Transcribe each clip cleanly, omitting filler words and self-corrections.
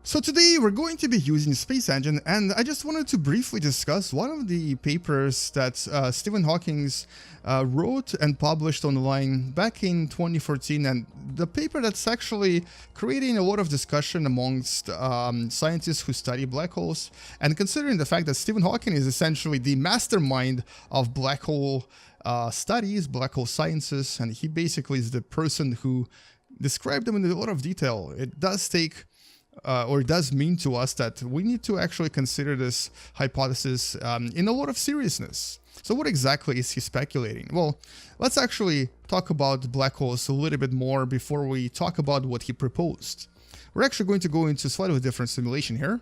So today we're going to be using Space Engine, and I just wanted to briefly discuss one of the papers that Stephen Hawking wrote and published online back in 2014, and the paper that's actually creating a lot of discussion amongst scientists who study black holes, and considering the fact that Stephen Hawking is essentially the mastermind of black hole studies, black hole sciences, and he basically is the person who described them in a lot of detail. It does take or it does mean to us that we need to actually consider this hypothesis in a lot of seriousness. So what exactly is he speculating? Well, let's actually talk about black holes a little bit more before we talk about what he proposed. We're actually going to go into a slightly different simulation here.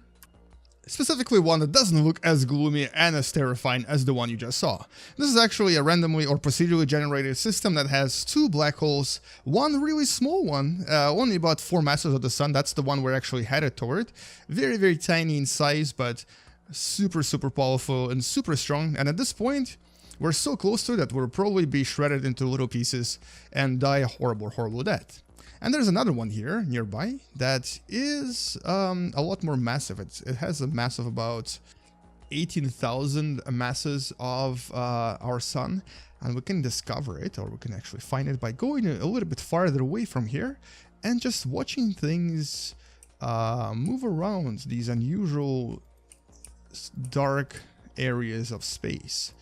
Specifically one that doesn't look as gloomy and as terrifying as the one you just saw. This is actually a randomly or procedurally generated system that has two black holes, one really small one, only about 4 masses of the sun, that's the one we're actually headed toward. Very, very tiny in size, but super, super powerful and super strong, and at this point, we're so close to it that we'll probably be shredded into little pieces and die a horrible, horrible death. And there's another one here nearby that is a lot more massive. It has a mass of about 18,000 masses of our sun, and we can discover it, or we can actually find it by going a little bit farther away from here and just watching things move around these unusual dark areas of space,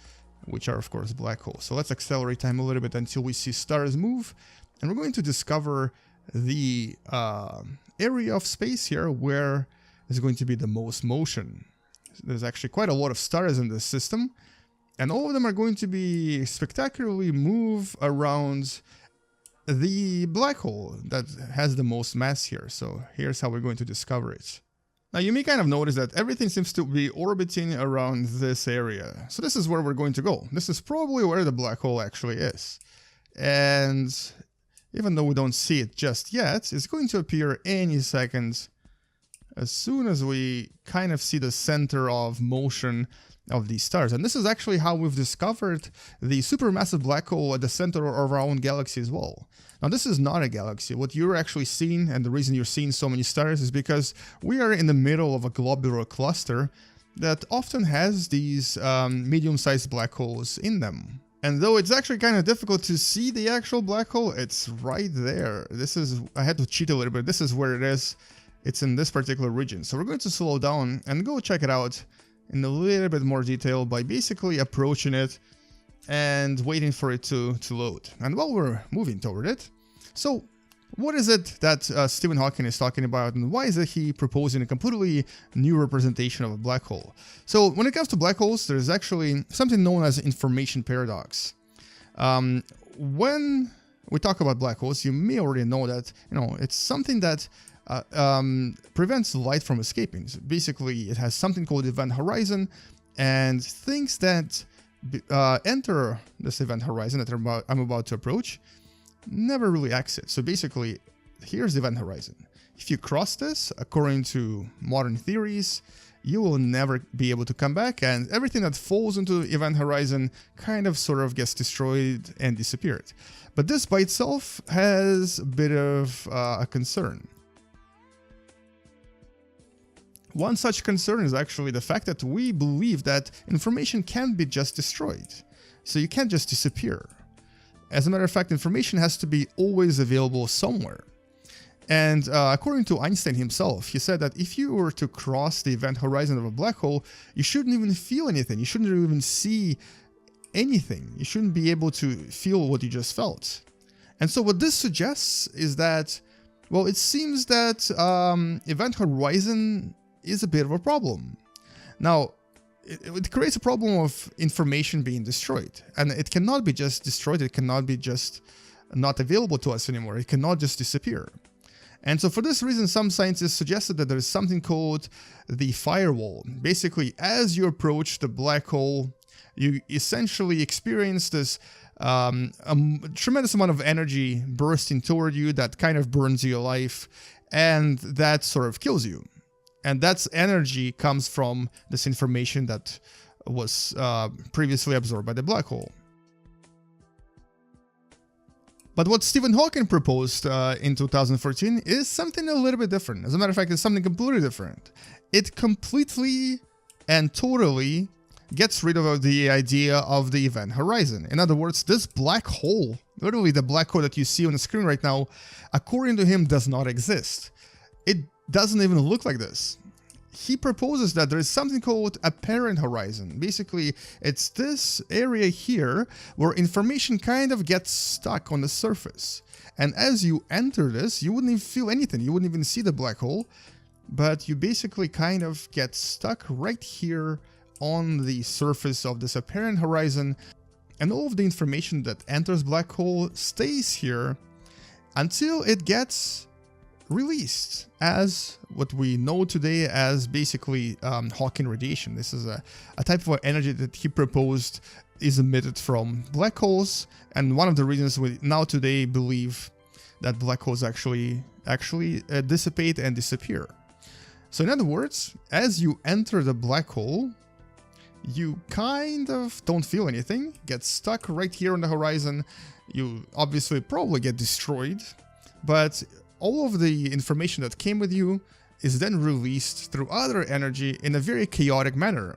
which are of course black holes. So let's accelerate time a little bit until we see stars move, and we're going to discover the area of space here where there's going to be the most motion. There's actually quite a lot of stars in this system, and all of them are going to be spectacularly move around the black hole that has the most mass here. So here's how we're going to discover it. Now you may kind of notice that everything seems to be orbiting around this area. So this is where we're going to go. This is probably where the black hole actually is. And even though we don't see it just yet, it's going to appear any second as soon as we kind of see the center of motion of these stars. And this is actually how we've discovered the supermassive black hole at the center of our own galaxy as well. Now this is not a galaxy. What you're actually seeing, and the reason you're seeing so many stars, is because we are in the middle of a globular cluster that often has these medium-sized black holes in them. And though it's actually kind of difficult to see the actual black hole, it's right there. This is, I had to cheat a little bit. This is where it is. It's in this particular region. So we're going to slow down and go check it out in a little bit more detail by basically approaching it and waiting for it to load. And while we're moving toward it, so what is it that Stephen Hawking is talking about, and why is it he proposing a completely new representation of a black hole? So when it comes to black holes, there's actually something known as information paradox. When we talk about black holes, you may already know that, it's something that prevents light from escaping. So basically, it has something called event horizon, and things that enter this event horizon that I'm about to approach never really exit. So basically, here's the event horizon. If you cross this, according to modern theories, you will never be able to come back, and everything that falls into the event horizon kind of sort of gets destroyed and disappeared. But this by itself has a bit of a concern. One such concern is actually the fact that we believe that information can't be just destroyed. So you can't just disappear. As a matter of fact, information has to be always available somewhere. And according to Einstein himself, he said that if you were to cross the event horizon of a black hole, you shouldn't even feel anything. You shouldn't even see anything. You shouldn't be able to feel what you just felt. And so what this suggests is that, well, it seems that event horizon is a bit of a problem. Now, it creates a problem of information being destroyed, and it cannot be just destroyed. It cannot be just not available to us anymore. It cannot just disappear. And so for this reason, some scientists suggested that there is something called the firewall. Basically, as you approach the black hole, you essentially experience this a tremendous amount of energy bursting toward you that kind of burns you alive, and that sort of kills you. And that energy comes from this information that was previously absorbed by the black hole. But what Stephen Hawking proposed in 2014 is something a little bit different. As a matter of fact, it's something completely different. It completely and totally gets rid of the idea of the event horizon. In other words, this black hole, literally the black hole that you see on the screen right now, according to him, does not exist. It doesn't even look like this. He proposes that there is something called apparent horizon. Basically, it's this area here where information kind of gets stuck on the surface. And as you enter this, you wouldn't even feel anything. You wouldn't even see the black hole. But you basically kind of get stuck right here on the surface of this apparent horizon. And all of the information that enters black hole stays here until it gets released as what we know today as basically Hawking radiation. This is a type of energy that he proposed is emitted from black holes, and one of the reasons we now today believe that black holes actually dissipate and disappear. So in other words, as you enter the black hole, you kind of don't feel anything, get stuck right here on the horizon. You obviously probably get destroyed, but all of the information that came with you is then released through other energy in a very chaotic manner.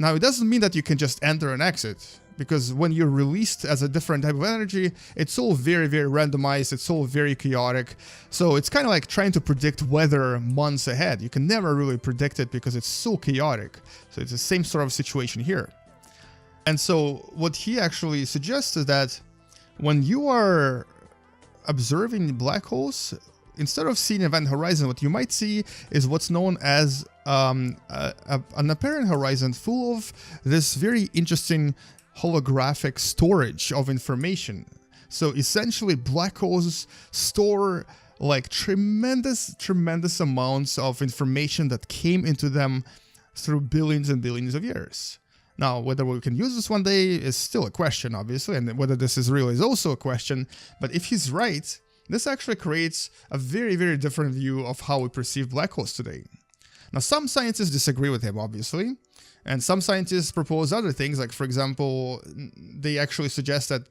Now, it doesn't mean that you can just enter and exit, because when you're released as a different type of energy, it's all very, very randomized, it's all very chaotic. So it's kind of like trying to predict weather months ahead. You can never really predict it because it's so chaotic. So it's the same sort of situation here. And so what he actually suggests is that when you are observing black holes, instead of seeing event horizon, what you might see is what's known as an apparent horizon full of this very interesting holographic storage of information. So essentially, black holes store like tremendous amounts of information that came into them through billions and billions of years. Now, whether we can use this one day is still a question, obviously, and whether this is real is also a question. But if he's right, this actually creates a very, very different view of how we perceive black holes today. Now, some scientists disagree with him, obviously, and some scientists propose other things, like, for example, they actually suggest that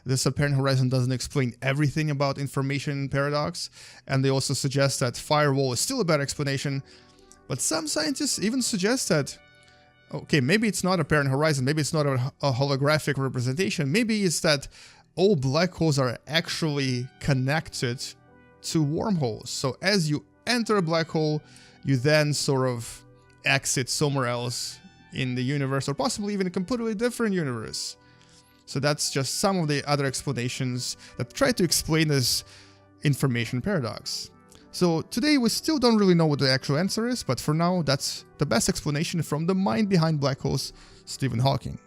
this apparent horizon doesn't explain everything about information paradox, and they also suggest that firewall is still a better explanation. But some scientists even suggest that, okay, maybe it's not apparent horizon, maybe it's not a holographic representation, maybe it's that all black holes are actually connected to wormholes. So as you enter a black hole, you then sort of exit somewhere else in the universe, or possibly even a completely different universe. So that's just some of the other explanations that try to explain this information paradox. So today we still don't really know what the actual answer is, but for now that's the best explanation from the mind behind black holes, Stephen Hawking.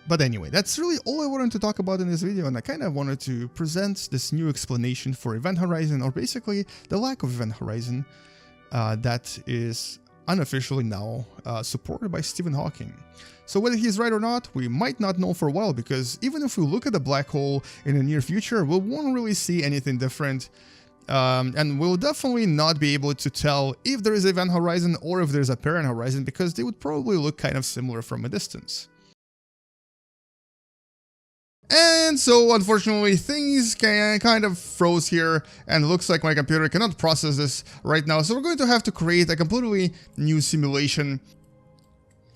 But anyway, that's really all I wanted to talk about in this video, and I kind of wanted to present this new explanation for event horizon, or basically the lack of event horizon that is unofficially now supported by Stephen Hawking. So whether he's right or not, we might not know for a while, because even if we look at the black hole in the near future, we won't really see anything different. And we'll definitely not be able to tell if there is an event horizon or if there's a apparent horizon, because they would probably look kind of similar from a distance. And so, unfortunately, things kind of froze here, and it looks like my computer cannot process this right now, so we're going to have to create a completely new simulation.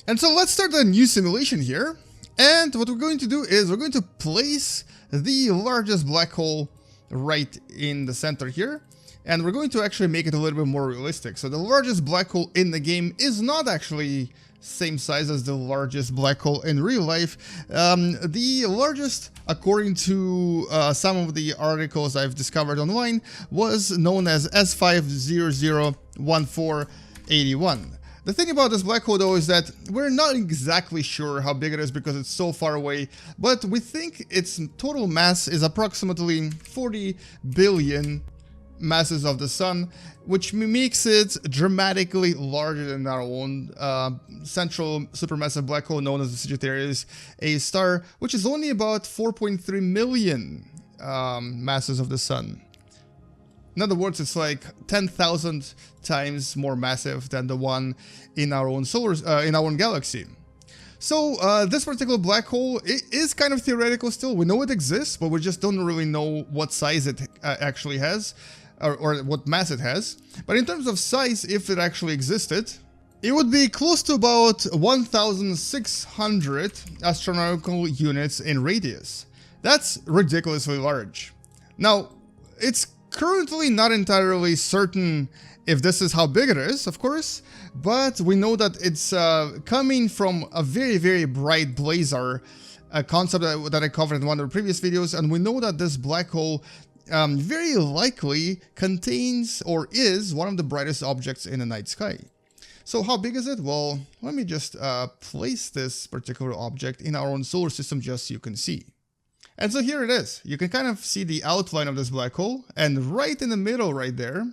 And so let's start a new simulation here, and what we're going to do is we're going to place the largest black hole right in the center here, and we're going to actually make it a little bit more realistic. So the largest black hole in the game is not actually same size as the largest black hole in real life. The largest, according to some of the articles I've discovered online, was known as S5001481. The thing about this black hole, though, is that we're not exactly sure how big it is because it's so far away, but we think its total mass is approximately 40 billion masses of the sun, which makes it dramatically larger than our own central supermassive black hole known as the Sagittarius A star, which is only about 4.3 million masses of the sun. In other words, it's like 10,000 times more massive than the one in our own in our own galaxy. So this particular black hole, it is kind of theoretical still. We know it exists, but we just don't really know what size it actually has, or what mass it has. But in terms of size, if it actually existed, it would be close to about 1,600 astronomical units in radius. That's ridiculously large. Now, it's currently not entirely certain if this is how big it is, of course, but we know that it's coming from a very, very bright blazar, a concept that I covered in one of the previous videos, and we know that this black hole very likely contains or is one of the brightest objects in the night sky. So how big is it? Well, let me just place this particular object in our own solar system just so you can see. And so here it is. You can kind of see the outline of this black hole, and right in the middle right there,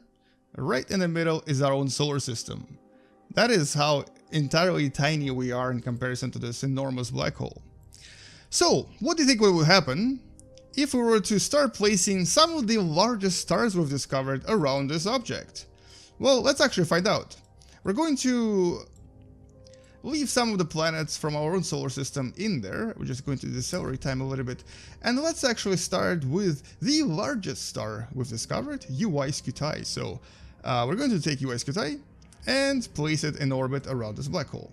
right in the middle is our own solar system. That is how entirely tiny we are in comparison to this enormous black hole. So, what do you think will happen if we were to start placing some of the largest stars we've discovered around this object? Well, let's actually find out. We're going to leave some of the planets from our own solar system in there. We're just going to decelerate time a little bit. And let's actually start with the largest star we've discovered, UY Scuti. So we're going to take UY Scuti and place it in orbit around this black hole.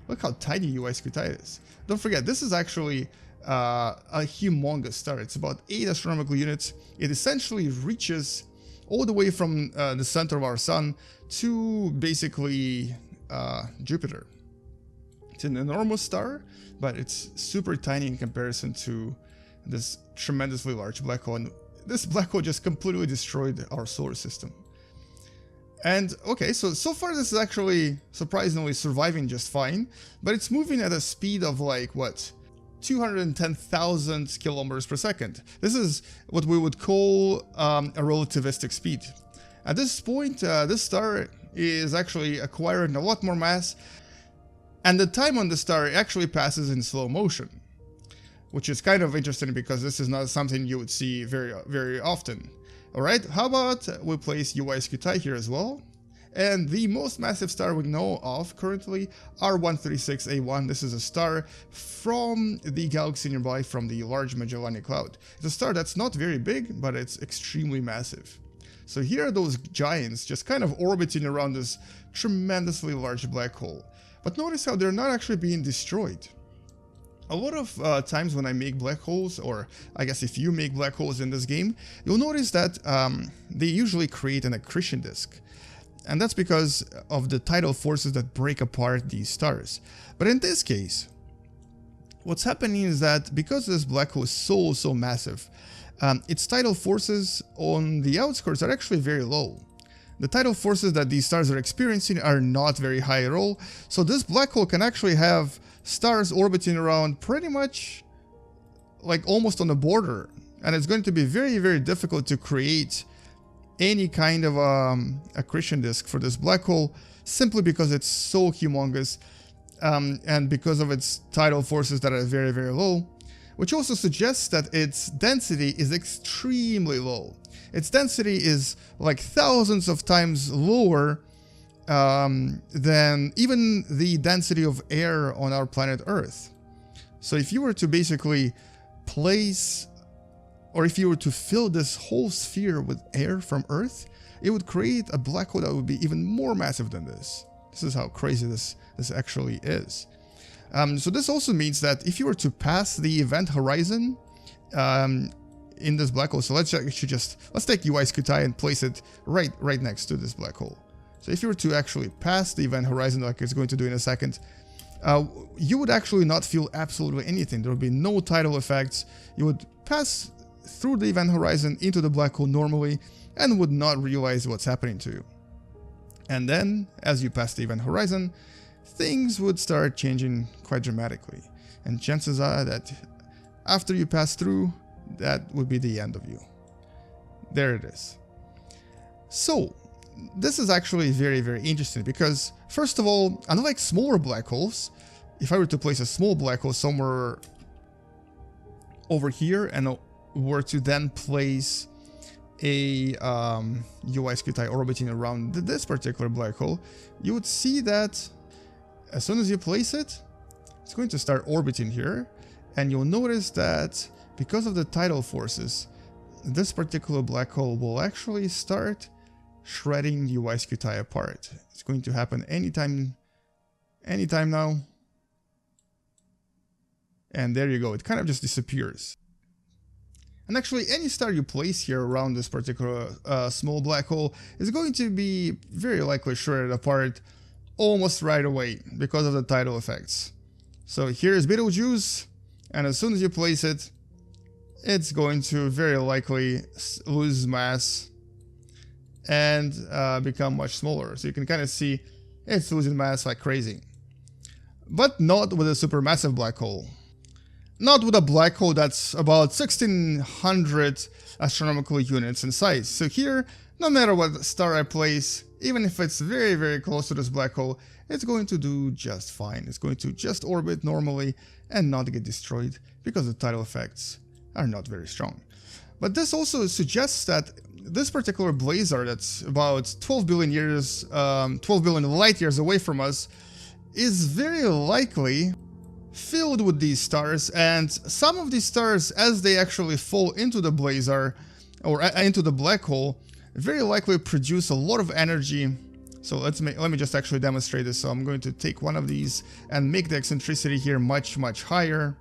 Look how tiny UY Scuti is. Don't forget, this is actually a humongous star. It's about 8 astronomical units. It essentially reaches all the way from the center of our sun to basically Jupiter. It's an enormous star, but it's super tiny in comparison to this tremendously large black hole. And this black hole just completely destroyed our solar system. And okay, so far this is actually surprisingly surviving just fine, but it's moving at a speed of like, what, 210,000 kilometers per second. This is what we would call a relativistic speed. At this point, this star is actually acquiring a lot more mass, and the time on the star actually passes in slow motion, which is kind of interesting because this is not something you would see very, very often. Alright, how about we place UY Scuti here as well? And the most massive star we know of currently, R136A1. This is a star from the galaxy nearby, from the Large Magellanic Cloud. It's a star that's not very big, but it's extremely massive. So here are those giants just kind of orbiting around this tremendously large black hole. But notice how they're not actually being destroyed. A lot of times when I make black holes, or I guess if you make black holes in this game, you'll notice that they usually create an accretion disk. And that's because of the tidal forces that break apart these stars. But in this case, what's happening is that because this black hole is so massive, its tidal forces on the outskirts are actually very low. The tidal forces that these stars are experiencing are not very high at all, so this black hole can actually have stars orbiting around pretty much like almost on the border, and it's going to be very difficult to create any kind of accretion disk for this black hole, simply because it's so humongous and because of its tidal forces that are very low, which also suggests that its density is extremely low. Its density is like thousands of times lower than even the density of air on our planet Earth. So if you were to basically place, or if you were to fill this whole sphere with air from Earth, it would create a black hole that would be even more massive than this. This is how crazy this actually is. So this also means that if you were to pass the event horizon in this black hole, so let's take UY Scuti and place it right next to this black hole. So if you were to actually pass the event horizon, like it's going to do in a second, you would actually not feel absolutely anything. There would be no tidal effects. You would pass through the event horizon into the black hole normally and would not realize what's happening to you. And then, as you pass the event horizon, things would start changing quite dramatically. And chances are that after you pass through, that would be the end of you. There it is. So, this is actually very interesting because, first of all, unlike smaller black holes, if I were to place a small black hole somewhere over here and were to then place a UY Scuti orbiting around this particular black hole, you would see that as soon as you place it, it's it's going to start orbiting here, and you'll notice that because of the tidal forces, this particular black hole will actually start shredding the YSQT apart. It's going to happen anytime now. And there you go, it kind of just disappears. And actually, any star you place here around this particular small black hole is going to be very likely shredded apart almost right away because of the tidal effects. So here's Betelgeuse, and as soon as you place it, it's going to very likely lose mass and become much smaller. So you can kind of see it's losing mass like crazy. But not with a supermassive black hole. Not with a black hole that's about 1600 astronomical units in size. So here, no matter what star I place, even if it's very, very close to this black hole, it's going to do just fine. It's going to just orbit normally and not get destroyed because the tidal effects are not very strong. But this also suggests that this particular blazar that's about 12 billion years, 12 billion light years away from us is very likely filled with these stars, and some of these stars, as they actually fall into the blazar or into the black hole, very likely produce a lot of energy. So let me just actually demonstrate this. So I'm going to take one of these and make the eccentricity here much higher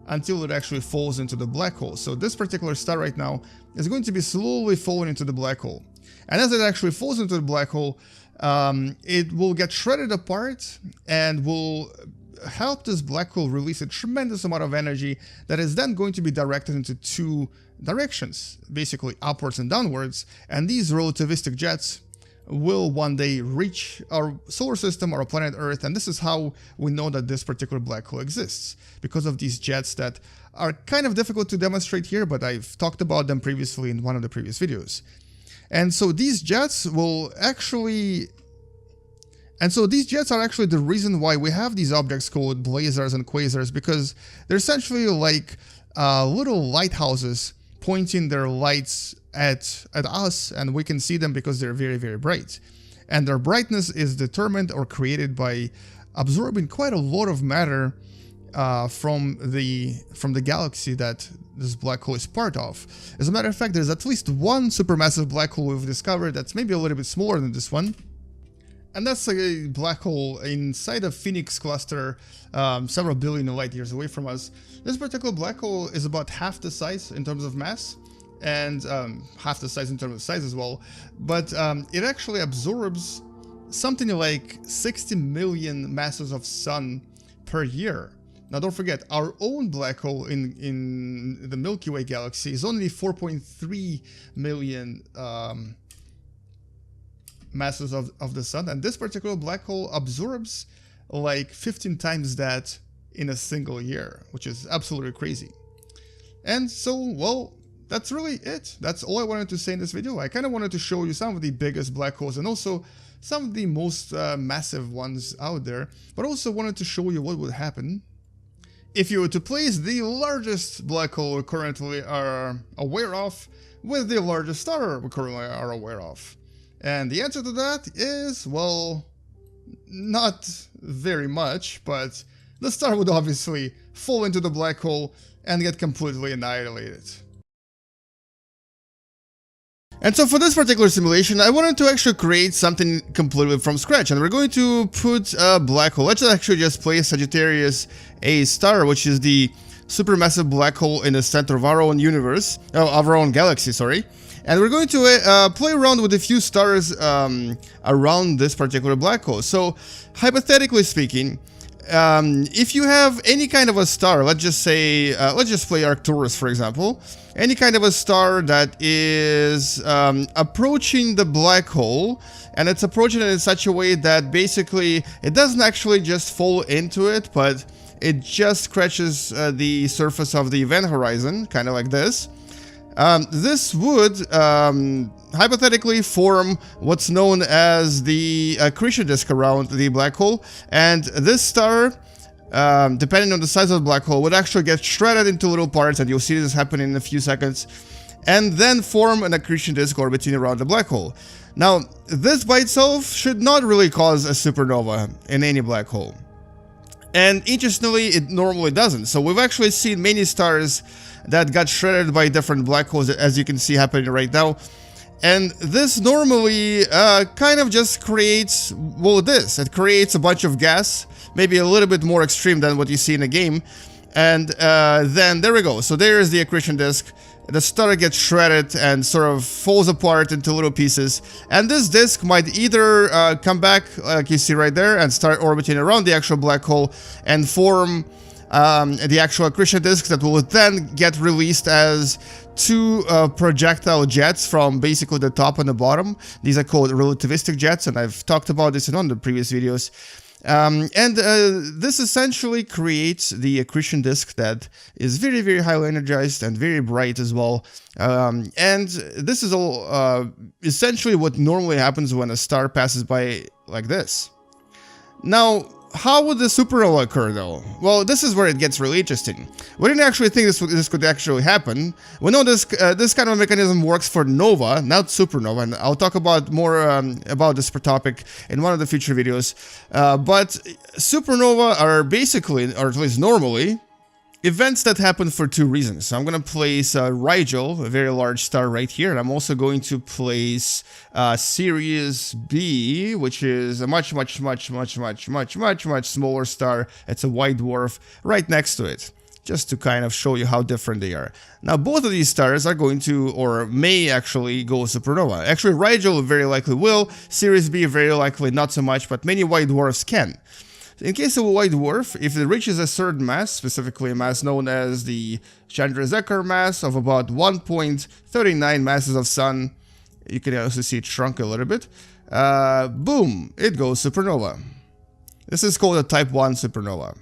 until it actually falls into the black hole. So this particular star right now is going to be slowly falling into the black hole, and as it actually falls into the black hole, it will get shredded apart and will help this black hole release a tremendous amount of energy that is then going to be directed into two directions, basically upwards and downwards, and these relativistic jets will one day reach our solar system, our planet Earth, and this is how we know that this particular black hole exists, because of these jets that are kind of difficult to demonstrate here, but I've talked about them previously in one of the previous videos. And so these jets will actually... And so these jets are actually the reason why we have these objects called blazars and quasars, because they're essentially like little lighthouses pointing their lights at us, and we can see them because they're very, very bright. And their brightness is determined or created by absorbing quite a lot of matter from the galaxy that this black hole is part of. As a matter of fact, there's at least one supermassive black hole we've discovered that's maybe a little bit smaller than this one. And that's a black hole inside a Phoenix cluster several billion light years away from us. This particular black hole is about half the size in terms of mass, and half the size in terms of size as well. But it actually absorbs something like 60 million masses of sun per year. Now don't forget, our own black hole in the Milky Way galaxy is only 4.3 million masses of the sun, and this particular black hole absorbs like 15 times that in a single year, which is absolutely crazy. And so, well, that's really it. That's all I wanted to say in this video. I kind of wanted to show you some of the biggest black holes and also some of the most massive ones out there, but also wanted to show you what would happen if you were to place the largest black hole we currently are aware of with the largest star we currently are aware of. And the answer to that is, well, not very much, but the star would obviously fall into the black hole and get completely annihilated. And so for this particular simulation, I wanted to actually create something completely from scratch, and we're going to put a black hole. Let's actually just place Sagittarius A star, which is the supermassive black hole in the center of our own universe, of our own galaxy, sorry. And we're going to play around with a few stars around this particular black hole. So, hypothetically speaking, if you have any kind of a star, let's just say, let's just play Arcturus, for example, any kind of a star that is approaching the black hole, and it's approaching it in such a way that basically it doesn't actually just fall into it, but it just scratches the surface of the event horizon, kind of like this. This would hypothetically form what's known as the accretion disk around the black hole, and this star, depending on the size of the black hole, would actually get shredded into little parts, and you'll see this happen in a few seconds, and then form an accretion disk orbiting around the black hole. Now, this by itself should not really cause a supernova in any black hole. And interestingly, it normally doesn't. So we've actually seen many stars that got shredded by different black holes, as you can see happening right now. And this normally kind of just creates, well, it creates a bunch of gas, maybe a little bit more extreme than what you see in a game. And then there we go. So there's the accretion disk. The star gets shredded and sort of falls apart into little pieces. And this disk might either come back, like you see right there, and start orbiting around the actual black hole and form the actual accretion disk that will then get released as two projectile jets from basically the top and the bottom. These are called relativistic jets, and I've talked about this in one of the previous videos. This essentially creates the accretion disk that is very, very highly energized and very bright as well. And this is all essentially what normally happens when a star passes by like this. Now, how would the supernova occur though? Well, this is where it gets really interesting. We didn't actually think this could actually happen. We know this kind of mechanism works for nova, not supernova, and I'll talk about more about this topic in one of the future videos. But supernova are basically, or at least normally, events that happen for two reasons. So I'm going to place Rigel, a very large star, right here, and I'm also going to place Sirius B, which is a much smaller star. It's a white dwarf right next to it, just to kind of show you how different they are. Now, both of these stars are going to, or may actually, go supernova. Actually, Rigel very likely will, Sirius B very likely not so much, but many white dwarfs can. In case of a white dwarf, if it reaches a certain mass, specifically a mass known as the Chandrasekhar mass of about 1.39 masses of Sun, you can also see it shrunk a little bit, boom, it goes supernova. This is called a type 1 supernova.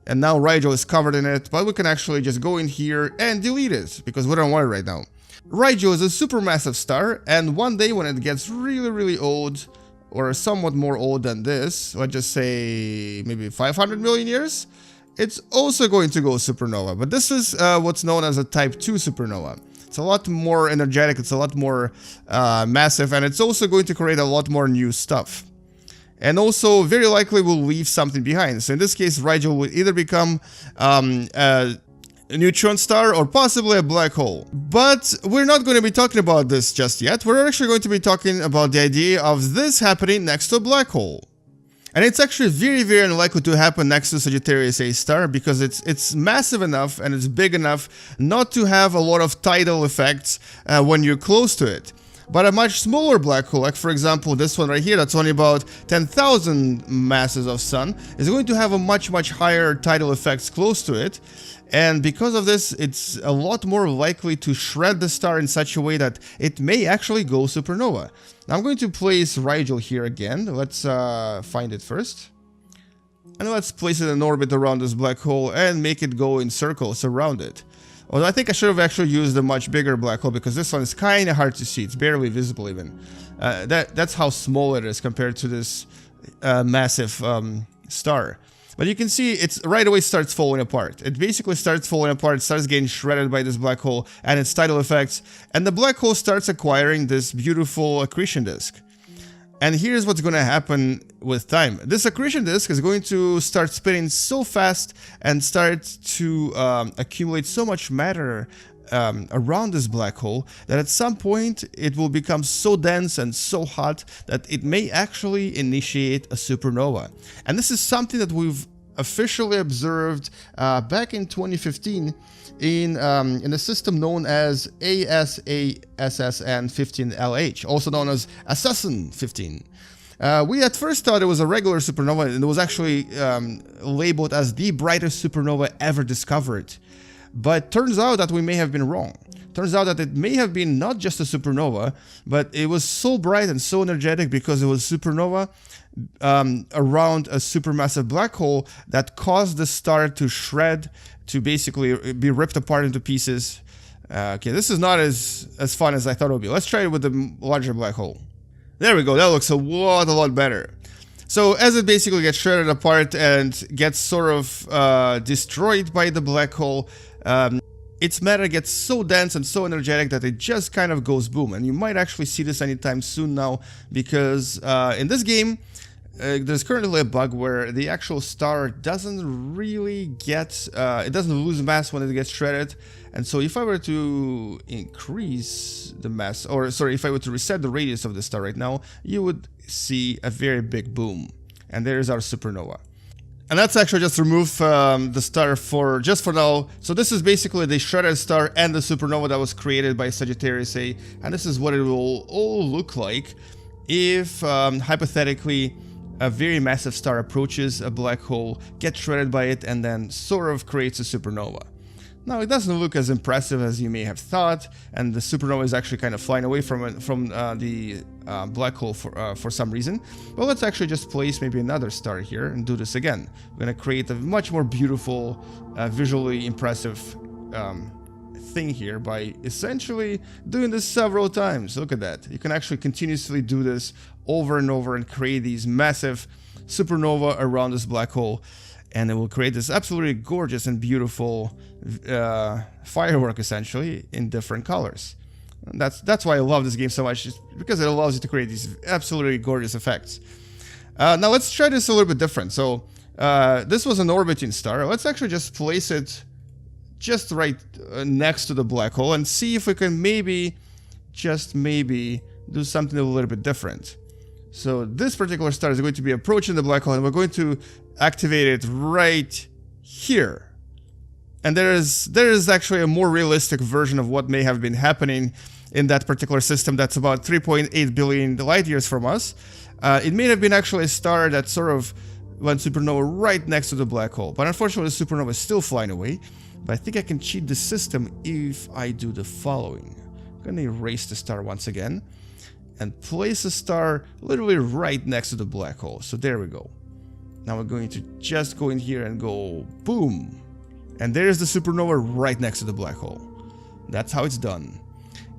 And now Rigel is covered in it, but we can actually just go in here and delete it, because we don't want it right now. Rigel is a supermassive star, and one day when it gets really, really old, or somewhat more old than this, let's just say maybe 500 million years, it's also going to go supernova. But this is what's known as a type 2 supernova. It's a lot more energetic, it's a lot more massive, and it's also going to create a lot more new stuff. And also, very likely will leave something behind. So in this case, Rigel will either become a neutron star or possibly a black hole. But we're not going to be talking about this just yet. We're actually going to be talking about the idea of this happening next to a black hole. And it's actually very, very unlikely to happen next to Sagittarius A star, because it's massive enough and it's big enough not to have a lot of tidal effects when you're close to it. But a much smaller black hole, like for example this one right here, that's only about 10,000 masses of Sun, is going to have a much higher tidal effects close to it. And because of this, it's a lot more likely to shred the star in such a way that it may actually go supernova. Now I'm going to place Rigel here again. Let's find it first. And let's place it in orbit around this black hole and make it go in circles around it. Although I think I should have actually used a much bigger black hole, because this one is kind of hard to see. It's barely visible even. That's how small it is compared to this massive star. But you can see it's right away starts falling apart. It basically starts falling apart, starts getting shredded by this black hole and its tidal effects, and the black hole starts acquiring this beautiful accretion disk. And here's what's going to happen with time. This accretion disk is going to start spinning so fast and start to accumulate so much matter around this black hole that at some point it will become so dense and so hot that it may actually initiate a supernova. And this is something that we've officially observed back in 2015 in a system known as ASASSN15LH, also known as Assassin 15. We at first thought it was a regular supernova, and it was actually labeled as the brightest supernova ever discovered. But turns out that we may have been wrong. Turns out that it may have been not just a supernova, but it was so bright and so energetic because it was supernova around a supermassive black hole that caused the star to shred, to basically be ripped apart into pieces. Okay, this is not as fun as I thought it would be. Let's try it with the larger black hole. There we go, that looks a lot better. So as it basically gets shredded apart and gets sort of destroyed by the black hole, its matter gets so dense and so energetic that it just kind of goes boom. And you might actually see this anytime soon now, because in this game, there's currently a bug where the actual star doesn't really get, it doesn't lose mass when it gets shredded. And so if I were to increase the mass, or sorry, if I were to reset the radius of the star right now, you would see a very big boom. And there's our supernova. And let's actually just remove the star for just for now. So this is basically the shredded star and the supernova that was created by Sagittarius A. And this is what it will all look like if, hypothetically, a very massive star approaches a black hole, gets shredded by it, and then sort of creates a supernova. Now, it doesn't look as impressive as you may have thought, and the supernova is actually kind of flying away from the black hole for some reason. But let's actually just place maybe another star here and do this again. We're going to create a much more beautiful, visually impressive thing here by essentially doing this several times. Look at that. You can actually continuously do this over and over and create these massive supernova around this black hole, and it will create this absolutely gorgeous and beautiful firework, essentially, in different colors. And that's why I love this game so much, just because it allows you to create these absolutely gorgeous effects. Now let's try this a little bit different. So this was an orbiting star. Let's actually just place it just right next to the black hole and see if we can maybe, just maybe, do something a little bit different. So this particular star is going to be approaching the black hole, and we're going to activate it right here. And there is actually a more realistic version of what may have been happening in that particular system that's about 3.8 billion light years from us. It may have been actually a star that sort of went supernova right next to the black hole. But unfortunately, the supernova is still flying away. But I think I can cheat the system if I do the following. I'm going to erase the star once again and place a star literally right next to the black hole. So there we go. Now we're going to just go in here and go boom. And there's the supernova right next to the black hole. That's how it's done.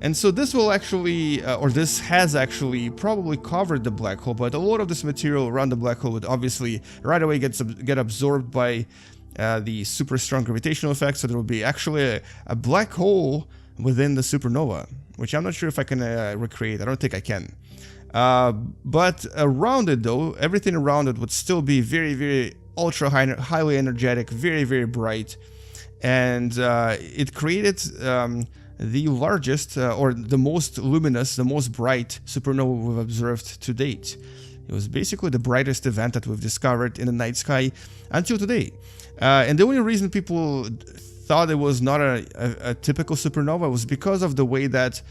And so this will actually, or this has actually probably covered the black hole, but a lot of this material around the black hole would obviously right away get absorbed by the super strong gravitational effect. So there will be actually a black hole within the supernova, which I'm not sure if I can recreate. I don't think I can. But around it though, everything around it would still be very, very ultra highly energetic, very, very bright. And it created the largest or the most luminous, the most bright supernova we've observed to date. It was basically the brightest event that we've discovered in the night sky until today. And the only reason people thought it was not a typical supernova was because of the way that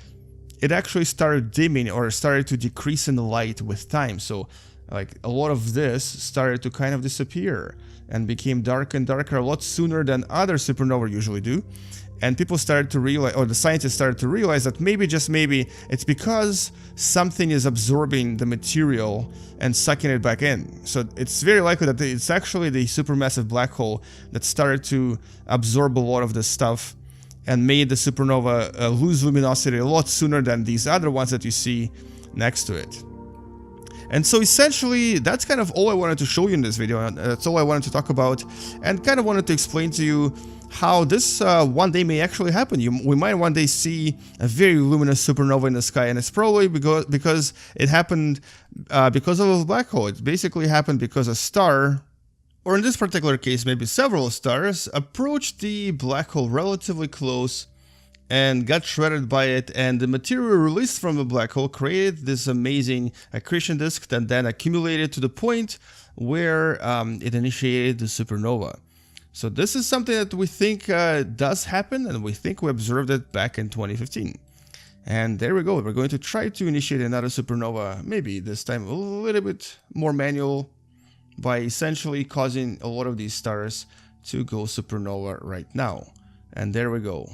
it actually started dimming or started to decrease in the light with time. So like a lot of this started to kind of disappear and became darker and darker a lot sooner than other supernovae usually do. And people started to realize, or the scientists started to realize, that maybe, just maybe, it's because something is absorbing the material and sucking it back in. So it's very likely that it's actually the supermassive black hole that started to absorb a lot of this stuff and made the supernova lose luminosity a lot sooner than these other ones that you see next to it. And so essentially, that's kind of all I wanted to show you in this video. That's all I wanted to talk about, and kind of wanted to explain to you how this one day may actually happen. We might one day see a very luminous supernova in the sky, and it's probably because it happened because of a black hole. It basically happened because a star, or in this particular case, maybe several stars, approached the black hole relatively close and got shredded by it, and the material released from the black hole created this amazing accretion disk that then accumulated to the point where it initiated the supernova. So this is something that we think does happen, and we think we observed it back in 2015. And there we go. We're going to try to initiate another supernova, maybe this time a little bit more manual, by essentially causing a lot of these stars to go supernova right now. And there we go.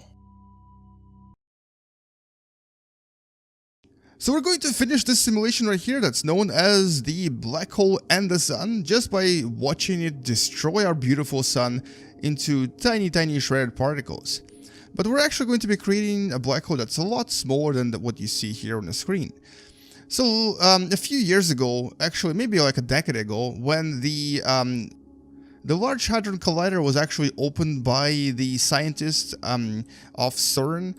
So we're going to finish this simulation right here that's known as the black hole and the sun, just by watching it destroy our beautiful sun into tiny, tiny shredded particles. But we're actually going to be creating a black hole that's a lot smaller than what you see here on the screen. So a few years ago, actually maybe like a decade ago, when the The Large Hadron Collider was actually opened by the scientists of CERN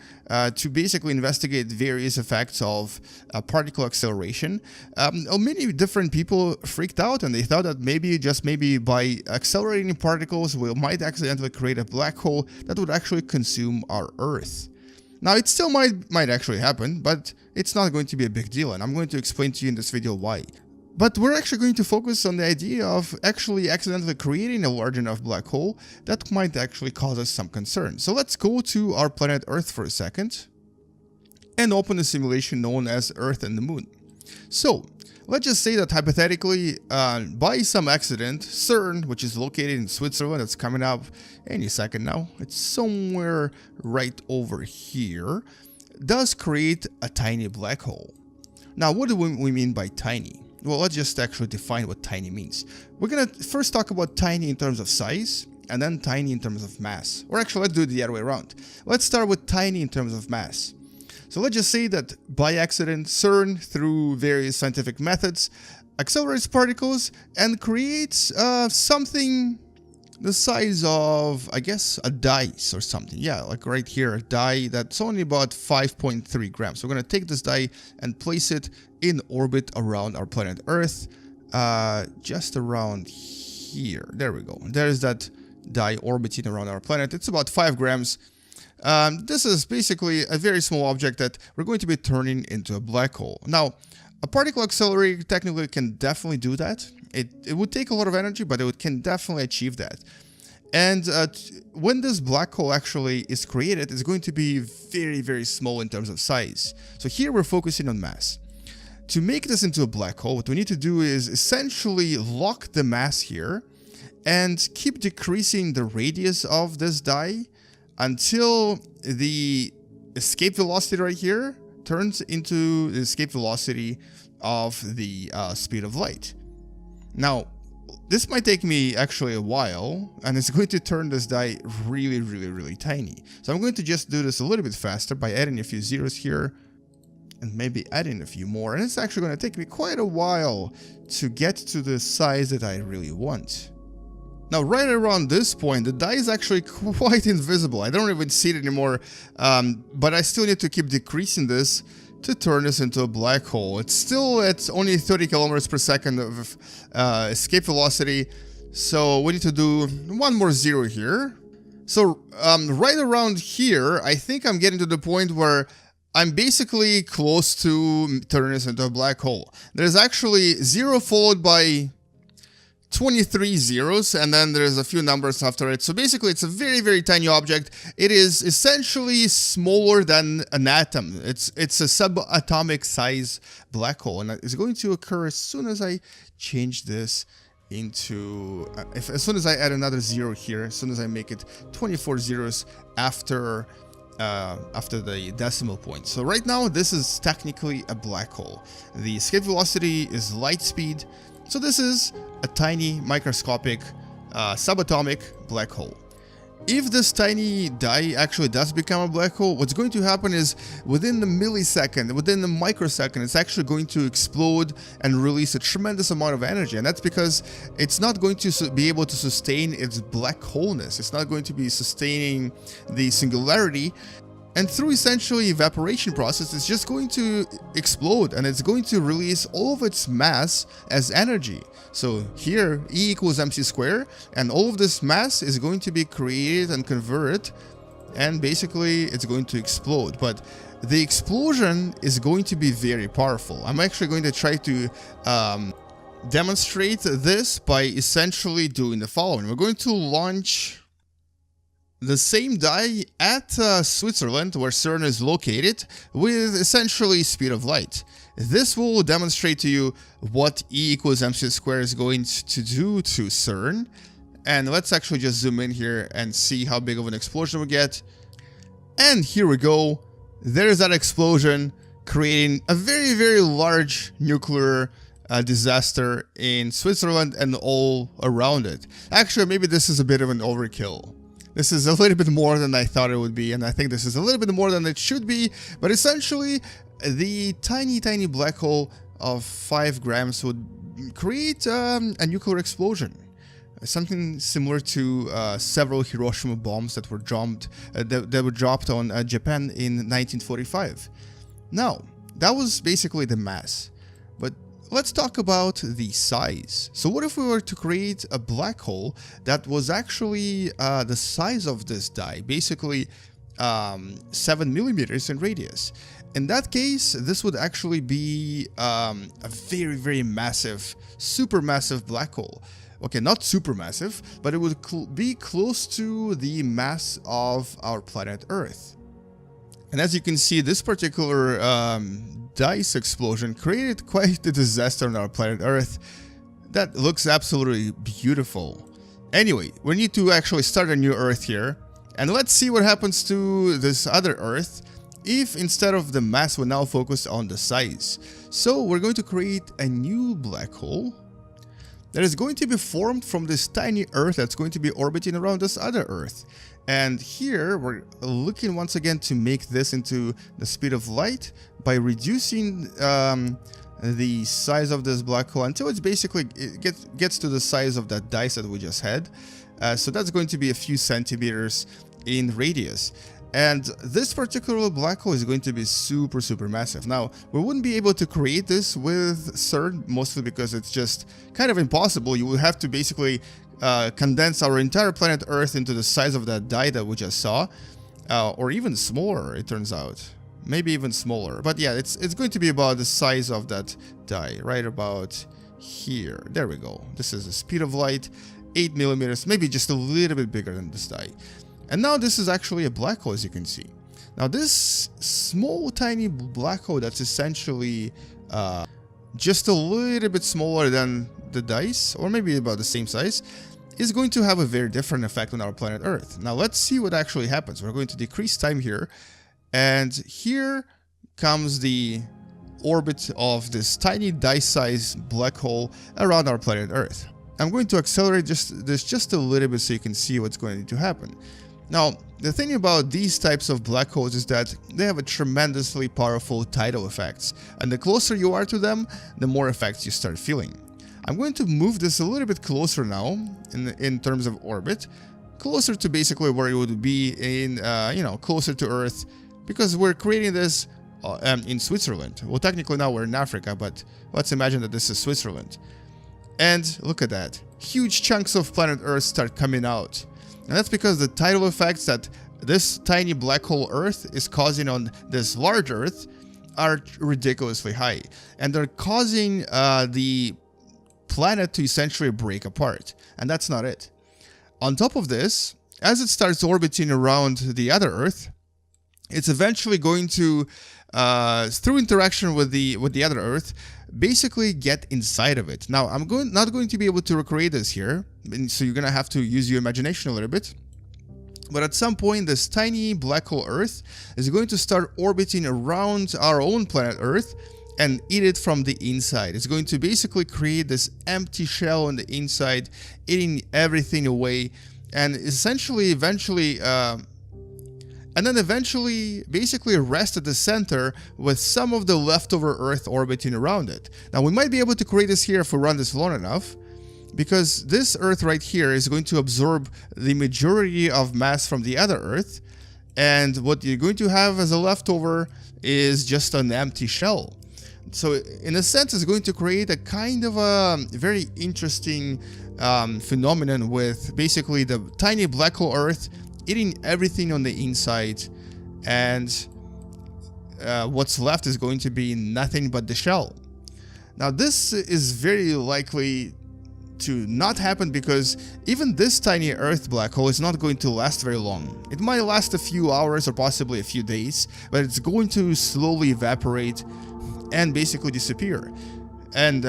to basically investigate various effects of particle acceleration. Many different people freaked out, and they thought that maybe by accelerating particles we might accidentally create a black hole that would actually consume our Earth. Now, it still might actually happen, but it's not going to be a big deal, and I'm going to explain to you in this video why. But we're actually going to focus on the idea of actually accidentally creating a large enough black hole that might actually cause us some concern. So let's go to our planet Earth for a second and open a simulation known as Earth and the Moon. So let's just say that hypothetically, by some accident, CERN, which is located in Switzerland, it's coming up any second now, it's somewhere right over here, does create a tiny black hole. Now, what do we mean by tiny? Well, let's just actually define what tiny means. We're gonna first talk about tiny in terms of size, and then tiny in terms of mass. Or actually, let's do it the other way around. Let's start with tiny in terms of mass. So let's just say that by accident, CERN, through various scientific methods, accelerates particles and creates something the size of, I guess, a dice or something. Yeah, like right here, a die that's only about 5.3 grams. So we're going to take this die and place it in orbit around our planet Earth, just around here. There we go. There's that die orbiting around our planet. It's about 5 grams. This is basically a very small object that we're going to be turning into a black hole. Now, a particle accelerator technically can definitely do that. It would take a lot of energy, but it can definitely achieve that. And when this black hole actually is created, it's going to be very, very small in terms of size. So here we're focusing on mass. To make this into a black hole, what we need to do is essentially lock the mass here and keep decreasing the radius of this die until the escape velocity right here turns into the escape velocity of the speed of light. Now, this might take me actually a while, and it's going to turn this die really, really, really tiny. So I'm going to just do this a little bit faster by adding a few zeros here, and maybe adding a few more. And it's actually going to take me quite a while to get to the size that I really want. Now, right around this point, the die is actually quite invisible. I don't even see it anymore, but I still need to keep decreasing this to turn this into a black hole. It's still at only 30 kilometers per second of escape velocity, so we need to do one more zero here. So right around here, I think I'm getting to the point where I'm basically close to turning this into a black hole. There's actually 0 followed by 23 zeros, and then there's a few numbers after it. So basically, it's a very, very tiny object. It is essentially smaller than an atom. It's a subatomic size black hole, and it's going to occur as soon as I change this into as soon as I add another zero here, as soon as I make it 24 zeros after the decimal point. So right now, this is technically a black hole. The escape velocity is light speed. So this is a tiny, microscopic, subatomic black hole. If this tiny die actually does become a black hole, what's going to happen is within the millisecond, within the microsecond, it's actually going to explode and release a tremendous amount of energy. And that's because it's not going to be able to sustain its black wholeness. It's not going to be sustaining the singularity. And through essentially evaporation process, it's just going to explode, and it's going to release all of its mass as energy. So here, E equals mc squared, and all of this mass is going to be created and converted, and basically it's going to explode. But the explosion is going to be very powerful. I'm actually going to try to demonstrate this by essentially doing the following. We're going to launch the same die at Switzerland, where CERN is located, with essentially speed of light. This will demonstrate to you what E equals mc squared is going to do to CERN. And let's actually just zoom in here and see how big of an explosion we get. And here we go. There's that explosion, creating a very, very large nuclear disaster in Switzerland and all around it. Actually, maybe this is a bit of an overkill. This is a little bit more than I thought it would be, and I think this is a little bit more than it should be, but essentially, the tiny, tiny black hole of 5 grams would create a nuclear explosion. something similar to several Hiroshima bombs that were dropped on Japan in 1945. Now, that was basically the mass, but let's talk about the size. So what if we were to create a black hole that was actually the size of this die, basically 7 millimeters in radius? In that case, this would actually be a very, very massive, supermassive black hole. Okay, not supermassive, but it would be close to the mass of our planet Earth. And as you can see, this particular dice explosion created quite a disaster on our planet Earth that looks absolutely beautiful. Anyway, we need to actually start a new Earth here, and let's see what happens to this other Earth if instead of the mass, we now focus on the size. So we're going to create a new black hole that is going to be formed from this tiny Earth that's going to be orbiting around this other Earth. And here we're looking once again to make this into the speed of light by reducing the size of this black hole until it's basically gets to the size of that dice that we just had. So that's going to be a few centimeters in radius. And this particular black hole is going to be super, super massive. Now, we wouldn't be able to create this with CERN, mostly because it's just kind of impossible. You would have to basically condense our entire planet Earth into the size of that die that we just saw, or even smaller, it turns out. Maybe even smaller. But yeah, it's going to be about the size of that die, right about here. There we go. This is the speed of light, 8 millimeters, maybe just a little bit bigger than this die. And now this is actually a black hole, as you can see. Now this small tiny black hole that's essentially just a little bit smaller than the dice, or maybe about the same size, is going to have a very different effect on our planet Earth. Now let's see what actually happens. We're going to decrease time here, and here comes the orbit of this tiny dice-sized black hole around our planet Earth. I'm going to accelerate this just a little bit so you can see what's going to happen. Now, the thing about these types of black holes is that they have a tremendously powerful tidal effects, and the closer you are to them, the more effects you start feeling. I'm going to move this a little bit closer now in terms of orbit, closer to basically where it would be in, closer to Earth, because we're creating this in Switzerland. Well, technically now we're in Africa, but let's imagine that this is Switzerland. And look at that. Huge chunks of planet Earth start coming out. And that's because the tidal effects that this tiny black hole Earth is causing on this large Earth are ridiculously high. And they're causing the planet to essentially break apart. And that's not it. On top of this, as it starts orbiting around the other Earth, it's eventually going to, through interaction with the other Earth, basically get inside of it. Now, I'm not going to be able to recreate this here, so you're going to have to use your imagination a little bit. But at some point, this tiny black hole Earth is going to start orbiting around our own planet Earth and eat it from the inside. It's going to basically create this empty shell on the inside, eating everything away, and essentially, eventually basically rest at the center with some of the leftover Earth orbiting around it. Now, we might be able to create this here if we run this long enough, because this Earth right here is going to absorb the majority of mass from the other Earth, and what you're going to have as a leftover is just an empty shell. So in a sense, it's going to create a kind of a very interesting phenomenon with basically the tiny black hole Earth eating everything on the inside, and what's left is going to be nothing but the shell. Now, this is very likely to not happen because even this tiny Earth black hole is not going to last very long. It might last a few hours or possibly a few days, but it's going to slowly evaporate and basically disappear. And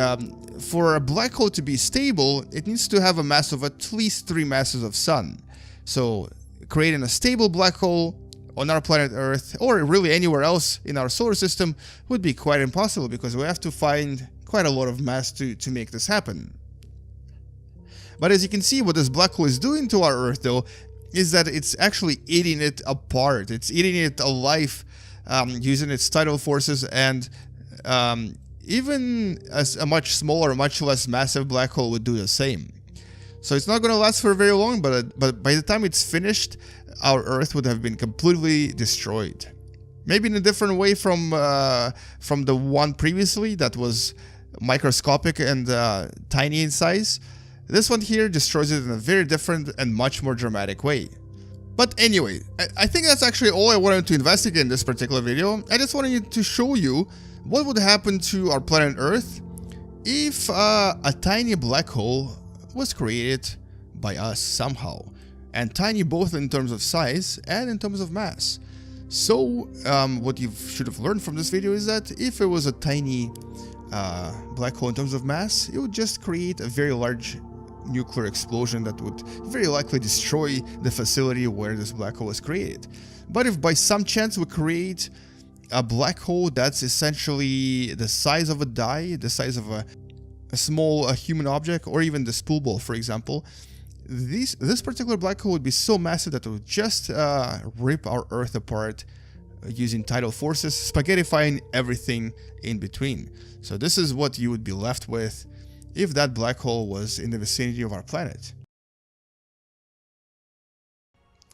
for a black hole to be stable, it needs to have a mass of at least 3 masses of Sun. So creating a stable black hole on our planet Earth, or really anywhere else in our solar system, would be quite impossible because we have to find quite a lot of mass to make this happen. But as you can see, what this black hole is doing to our Earth, though, is that it's actually eating it apart. It's eating it alive, using its tidal forces, and even as a much smaller, much less massive black hole would do the same. So it's not going to last for very long, but by the time it's finished, our Earth would have been completely destroyed. Maybe in a different way from the one previously that was microscopic and tiny in size. This one here destroys it in a very different and much more dramatic way. But anyway, I think that's actually all I wanted to investigate in this particular video. I just wanted to show you what would happen to our planet Earth if a tiny black hole was created by us somehow. And tiny both in terms of size and in terms of mass. So, what you should have learned from this video is that if it was a tiny black hole in terms of mass, it would just create a very large nuclear explosion that would very likely destroy the facility where this black hole was created. But if by some chance we create a black hole that's essentially the size of a die, the size of a small human object, or even the spool ball, for example, this particular black hole would be so massive that it would just rip our Earth apart using tidal forces, spaghettifying everything in between. So this is what you would be left with if that black hole was in the vicinity of our planet.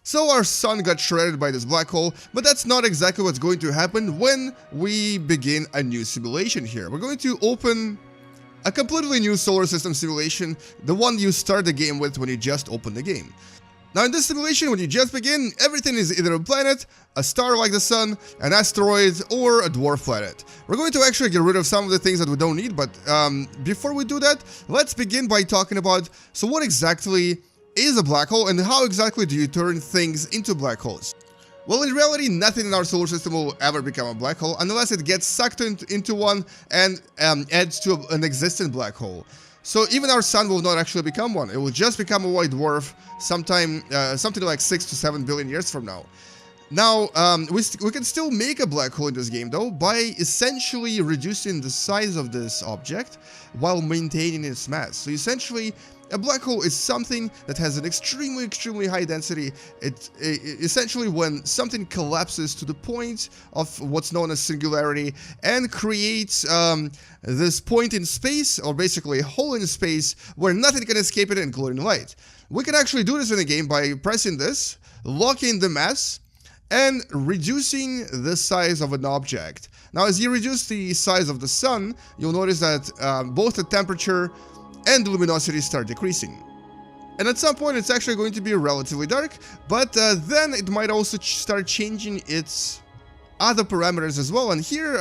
So our sun got shredded by this black hole, but that's not exactly what's going to happen when we begin a new simulation here. We're going to open a completely new solar system simulation, the one you start the game with when you just open the game. Now in this simulation, when you just begin, everything is either a planet, a star like the sun, an asteroid, or a dwarf planet. We're going to actually get rid of some of the things that we don't need, but before we do that, let's begin by talking about, so what exactly is a black hole and how exactly do you turn things into black holes? Well, in reality, nothing in our solar system will ever become a black hole unless it gets sucked into one and adds to an existing black hole. So even our sun will not actually become one. It will just become a white dwarf sometime, something like 6 to 7 billion years from now. Now, we can still make a black hole in this game, though, by essentially reducing the size of this object while maintaining its mass. So essentially, a black hole is something that has an extremely high density. It essentially when something collapses to the point of what's known as singularity and creates this point in space, or basically a hole in space where nothing can escape it, including light. We can actually do this in the game by pressing this, locking the mass, and reducing the size of an object. Now, as you reduce the size of the sun, you'll notice that both the temperature and the luminosity start decreasing. And at some point it's actually going to be relatively dark, but then it might also start changing its other parameters as well. And here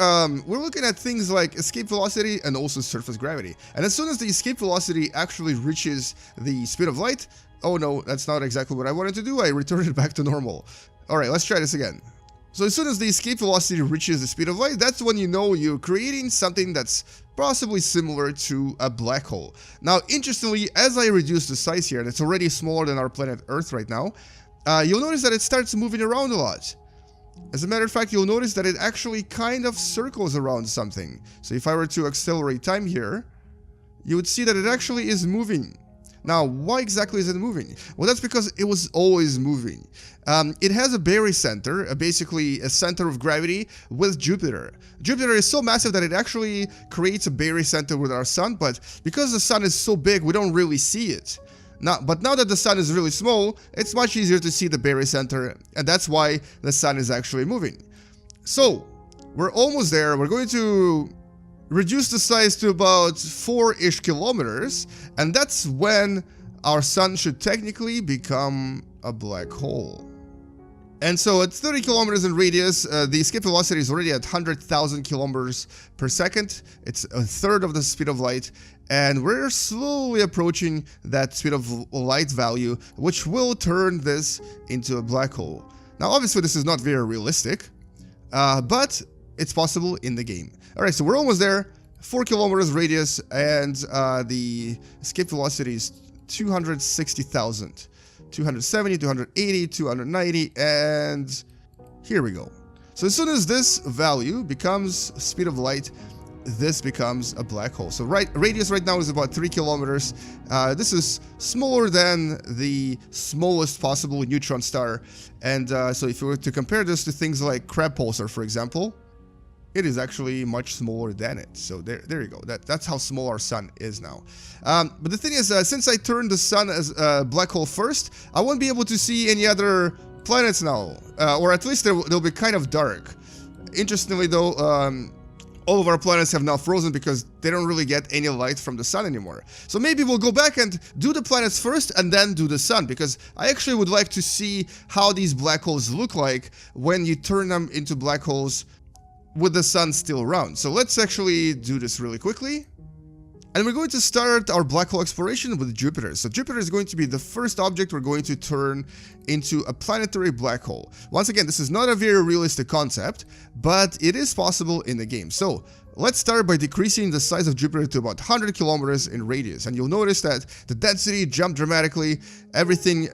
we're looking at things like escape velocity and also surface gravity. And as soon as the escape velocity actually reaches the speed of light, oh no, that's not exactly what I wanted to do, I returned it back to normal. Alright, let's try this again. So as soon as the escape velocity reaches the speed of light, that's when you know you're creating something that's possibly similar to a black hole. Now, interestingly, as I reduce the size here, and it's already smaller than our planet Earth right now, you'll notice that it starts moving around a lot. As a matter of fact, you'll notice that it actually kind of circles around something. So if I were to accelerate time here, you would see that it actually is moving. Now, why exactly is it moving? Well, that's because it was always moving. It has a barycenter, basically a center of gravity with Jupiter. Jupiter is so massive that it actually creates a barycenter with our sun, but because the sun is so big, we don't really see it. But now that the sun is really small, it's much easier to see the barycenter, and that's why the sun is actually moving. So, we're almost there. We're going to reduce the size to about 4-ish kilometers, and that's when our sun should technically become a black hole. And so at 30 kilometers in radius, the escape velocity is already at 100,000 kilometers per second. It's a third of the speed of light, and we're slowly approaching that speed of light value, which will turn this into a black hole. Now, obviously, this is not very realistic, but it's possible in the game. All right, so we're almost there. 4 kilometers radius, and the escape velocity is 260,000. 270, 280, 290, and here we go. So as soon as this value becomes speed of light, this becomes a black hole. So radius right now is about 3 kilometers. This is smaller than the smallest possible neutron star. And so if we were to compare this to things like Crab Pulsar, for example, it is actually much smaller than it. So there you go. That's how small our sun is now. But the thing is, since I turned the sun as a black hole first, I won't be able to see any other planets now, or at least they'll be kind of dark. Interestingly though, all of our planets have now frozen because they don't really get any light from the sun anymore. So maybe we'll go back and do the planets first and then do the sun, because I actually would like to see how these black holes look like when you turn them into black holes with the sun still around. So let's actually do this really quickly. And we're going to start our black hole exploration with Jupiter. So Jupiter is going to be the first object we're going to turn into a planetary black hole. Once again, this is not a very realistic concept, but it is possible in the game. So let's start by decreasing the size of Jupiter to about 100 kilometers in radius. And you'll notice that the density jumped dramatically. Everything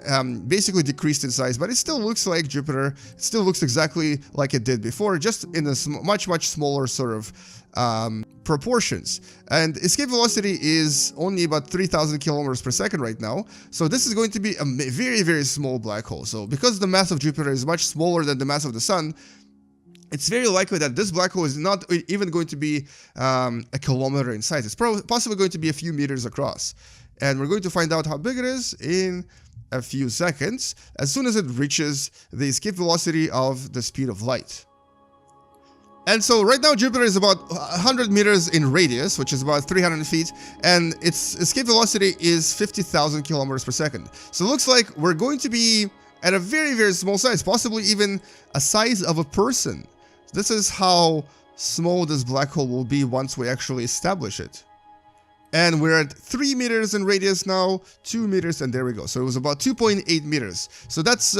basically decreased in size, but it still looks like Jupiter. It still looks exactly like it did before, just in a much smaller sort of proportions. And escape velocity is only about 3,000 kilometers per second right now. So this is going to be a very small black hole. So because the mass of Jupiter is much smaller than the mass of the sun, it's very likely that this black hole is not even going to be a kilometer in size. It's possibly going to be a few meters across. And we're going to find out how big it is in a few seconds, as soon as it reaches the escape velocity of the speed of light. And so right now Jupiter is about 100 meters in radius, which is about 300 feet, and its escape velocity is 50,000 kilometers per second. So it looks like we're going to be at a very small size, possibly even a size of a person. This is how small this black hole will be once we actually establish it. And we're at 3 meters in radius now, 2 meters, and there we go. So it was about 2.8 meters. So that's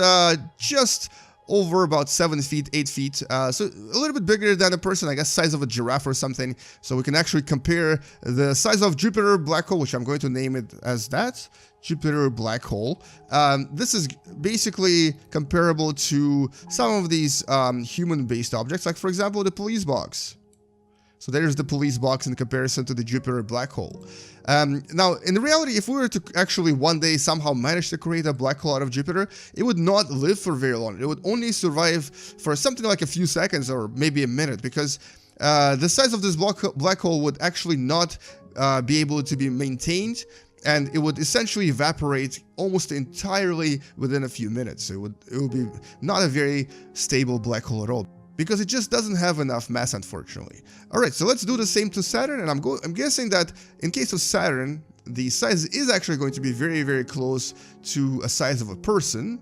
just over about 7 feet, 8 feet. So a little bit bigger than a person, I guess size of a giraffe or something. So we can actually compare the size of Jupiter black hole, which I'm going to name it as that, Jupiter black hole. This is basically comparable to some of these human-based objects, like for example the police box. So there's the police box in comparison to the Jupiter black hole. Now, in reality, if we were to actually one day somehow manage to create a black hole out of Jupiter, it would not live for very long. It would only survive for something like a few seconds or maybe a minute, because the size of this black hole would actually not be able to be maintained, and it would essentially evaporate almost entirely within a few minutes. So it would be not a very stable black hole at all, because it just doesn't have enough mass, unfortunately. Alright, so let's do the same to Saturn, and I'm guessing that in case of Saturn, the size is actually going to be very close to a size of a person.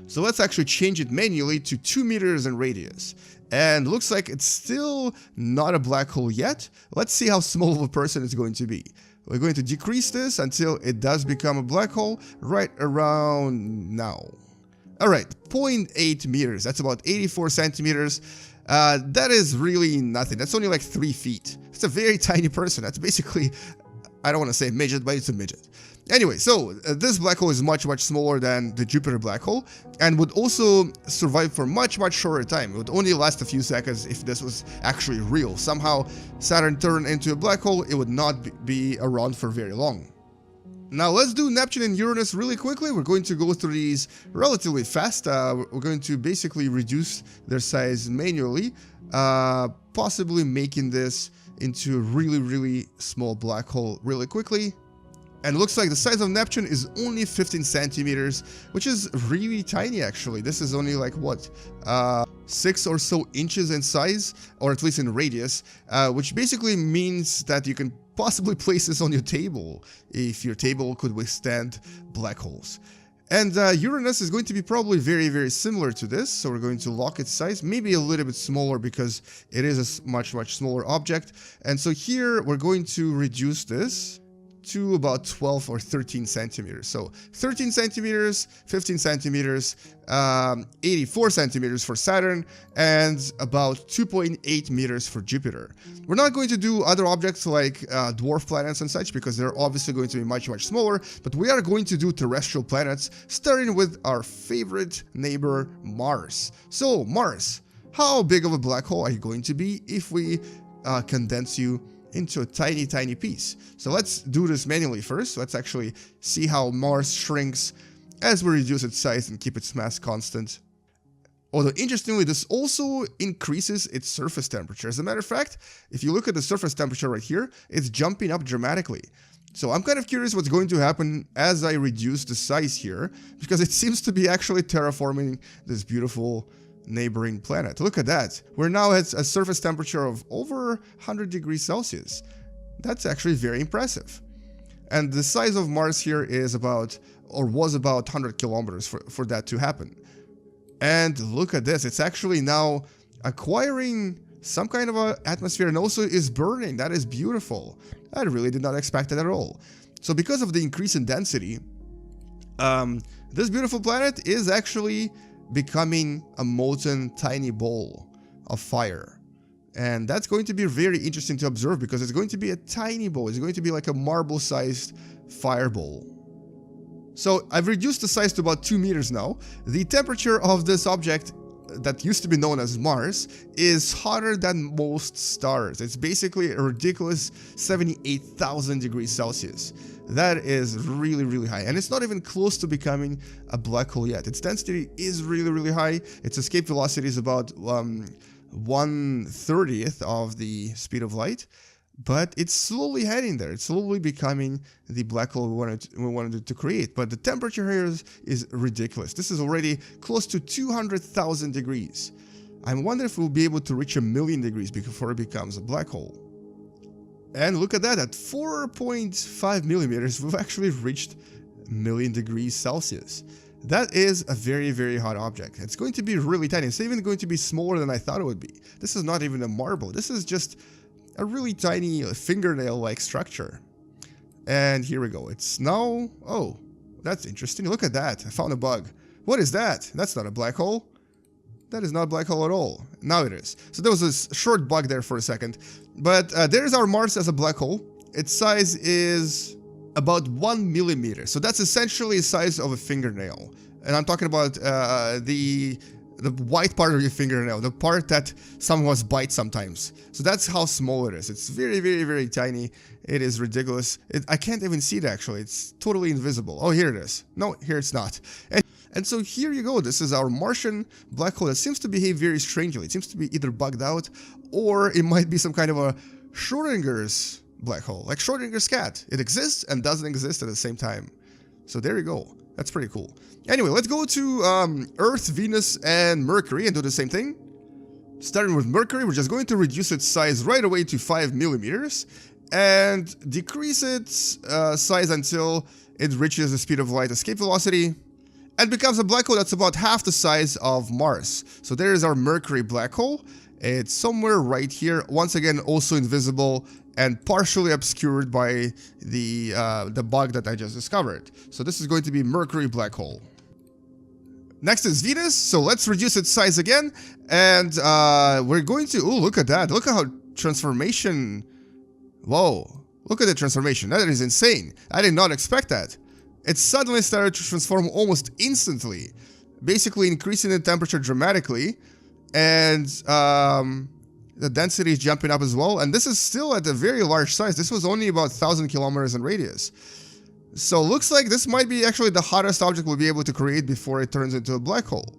So let's actually change it manually to 2 meters in radius. And looks like it's still not a black hole yet. Let's see how small of a person it's going to be. We're going to decrease this until it does become a black hole right around now. Alright, 0.8 meters, that's about 84 centimeters. That is really nothing, that's only like 3 feet. It's a very tiny person, that's basically, I don't want to say midget, but it's a midget. Anyway, so this black hole is much smaller than the Jupiter black hole, and would also survive for much shorter time. It would only last a few seconds if this was actually real. Somehow Saturn turned into a black hole, it would not be around for very long. Now let's do Neptune and Uranus really quickly. We're going to go through these relatively fast. We're going to basically reduce their size manually, possibly making this into a really small black hole really quickly. And it looks like the size of Neptune is only 15 centimeters, which is really tiny actually. This is only like what, 6 or so inches in size, or at least in radius, which basically means that you can possibly place this on your table if your table could withstand black holes. And Uranus is going to be probably very similar to this, so we're going to lock its size, maybe a little bit smaller because it is a much smaller object. And so here we're going to reduce this to about 12 or 13 centimeters. So 13 centimeters, 15 centimeters, 84 centimeters for Saturn, and about 2.8 meters for Jupiter. We're not going to do other objects like dwarf planets and such, because they're obviously going to be much smaller, but we are going to do terrestrial planets, starting with our favorite neighbor, Mars. So Mars, how big of a black hole are you going to be if we condense you into a tiny piece? So let's do this manually first. Let's actually see how Mars shrinks as we reduce its size and keep its mass constant. Although, interestingly, this also increases its surface temperature. As a matter of fact, if you look at the surface temperature right here, it's jumping up dramatically. So I'm kind of curious what's going to happen as I reduce the size here, because it seems to be actually terraforming this beautiful neighboring planet. Look at that. We're now at a surface temperature of over 100 degrees Celsius. That's actually very impressive. And the size of Mars here is about, or was about 100 kilometers for that to happen. And look at this, it's actually now acquiring some kind of an atmosphere and also is burning. That is beautiful. I really did not expect that at all. So because of the increase in density, this beautiful planet is actually becoming a molten tiny ball of fire. And that's going to be very interesting to observe because it's going to be a tiny ball. It's going to be like a marble-sized fireball. So I've reduced the size to about 2 meters now. The temperature of this object that used to be known as Mars is hotter than most stars. It's basically a ridiculous 78,000 degrees Celsius. That is really, really high. And it's not even close to becoming a black hole yet. Its density is really, really high. Its escape velocity is about 1/30th of the speed of light. But it's slowly heading there. It's slowly becoming the black hole we wanted it to create. But the temperature here is ridiculous. This is already close to 200,000 degrees. I wonder if we'll be able to reach 1,000,000 degrees before it becomes a black hole. And look at that, at 4.5 millimeters, we've actually reached 1,000,000 degrees Celsius. That is a very, very hot object. It's going to be really tiny. It's even going to be smaller than I thought it would be. This is not even a marble. This is just a really tiny fingernail-like structure. And here we go. It's now... Oh, that's interesting. Look at that. I found a bug. What is that? That's not a black hole. That is not a black hole at all. Now it is. So there was a short bug there for a second. But there's our Mars as a black hole. Its size is about 1 millimeter. So that's essentially the size of a fingernail. And I'm talking about the white part of your fingernail, the part that some of us bite sometimes. So that's how small it is. It's very, very, very tiny. It is ridiculous. I can't even see it actually. It's totally invisible. Oh, here it is. No, here it's not. And so here you go. This is our Martian black hole that seems to behave very strangely. It seems to be either bugged out or it might be some kind of a Schrodinger's black hole, like Schrodinger's cat. It exists and doesn't exist at the same time. So there you go. That's pretty cool. Anyway, let's go to Earth, Venus, and Mercury and do the same thing. Starting with Mercury, we're just going to reduce its size right away to 5 millimeters and decrease its size until it reaches the speed of light escape velocity and becomes a black hole that's about half the size of Mars. So there is our Mercury black hole. It's somewhere right here. Once again, also invisible and partially obscured by the bug that I just discovered. So this is going to be Mercury black hole. Next is Venus, so let's reduce its size again, and we're going to, oh, look at that, look at how transformation, whoa, look at the transformation, that is insane. I did not expect that. It suddenly started to transform almost instantly, basically increasing the temperature dramatically, and the density is jumping up as well, and this is still at a very large size. This was only about 1,000 kilometers in radius. So looks like this might be actually the hottest object we'll be able to create before it turns into a black hole.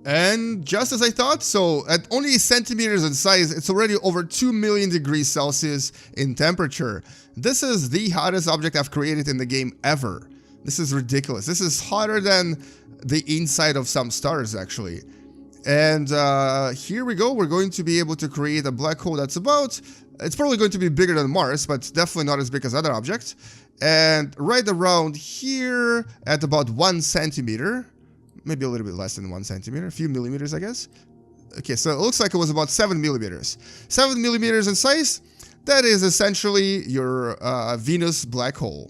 And just as I thought, so at only centimeters in size, it's already over 2 million degrees Celsius in temperature. This is the hottest object I've created in the game ever. This is ridiculous. This is hotter than the inside of some stars, actually. And here we go. We're going to be able to create a black hole that's about... It's probably going to be bigger than Mars, but definitely not as big as other objects. And right around here at about 1 centimeter, maybe a little bit less than 1 centimeter, a few millimeters, I guess. Okay, so it looks like it was about 7 millimeters. 7 millimeters in size, that is essentially your Venus black hole.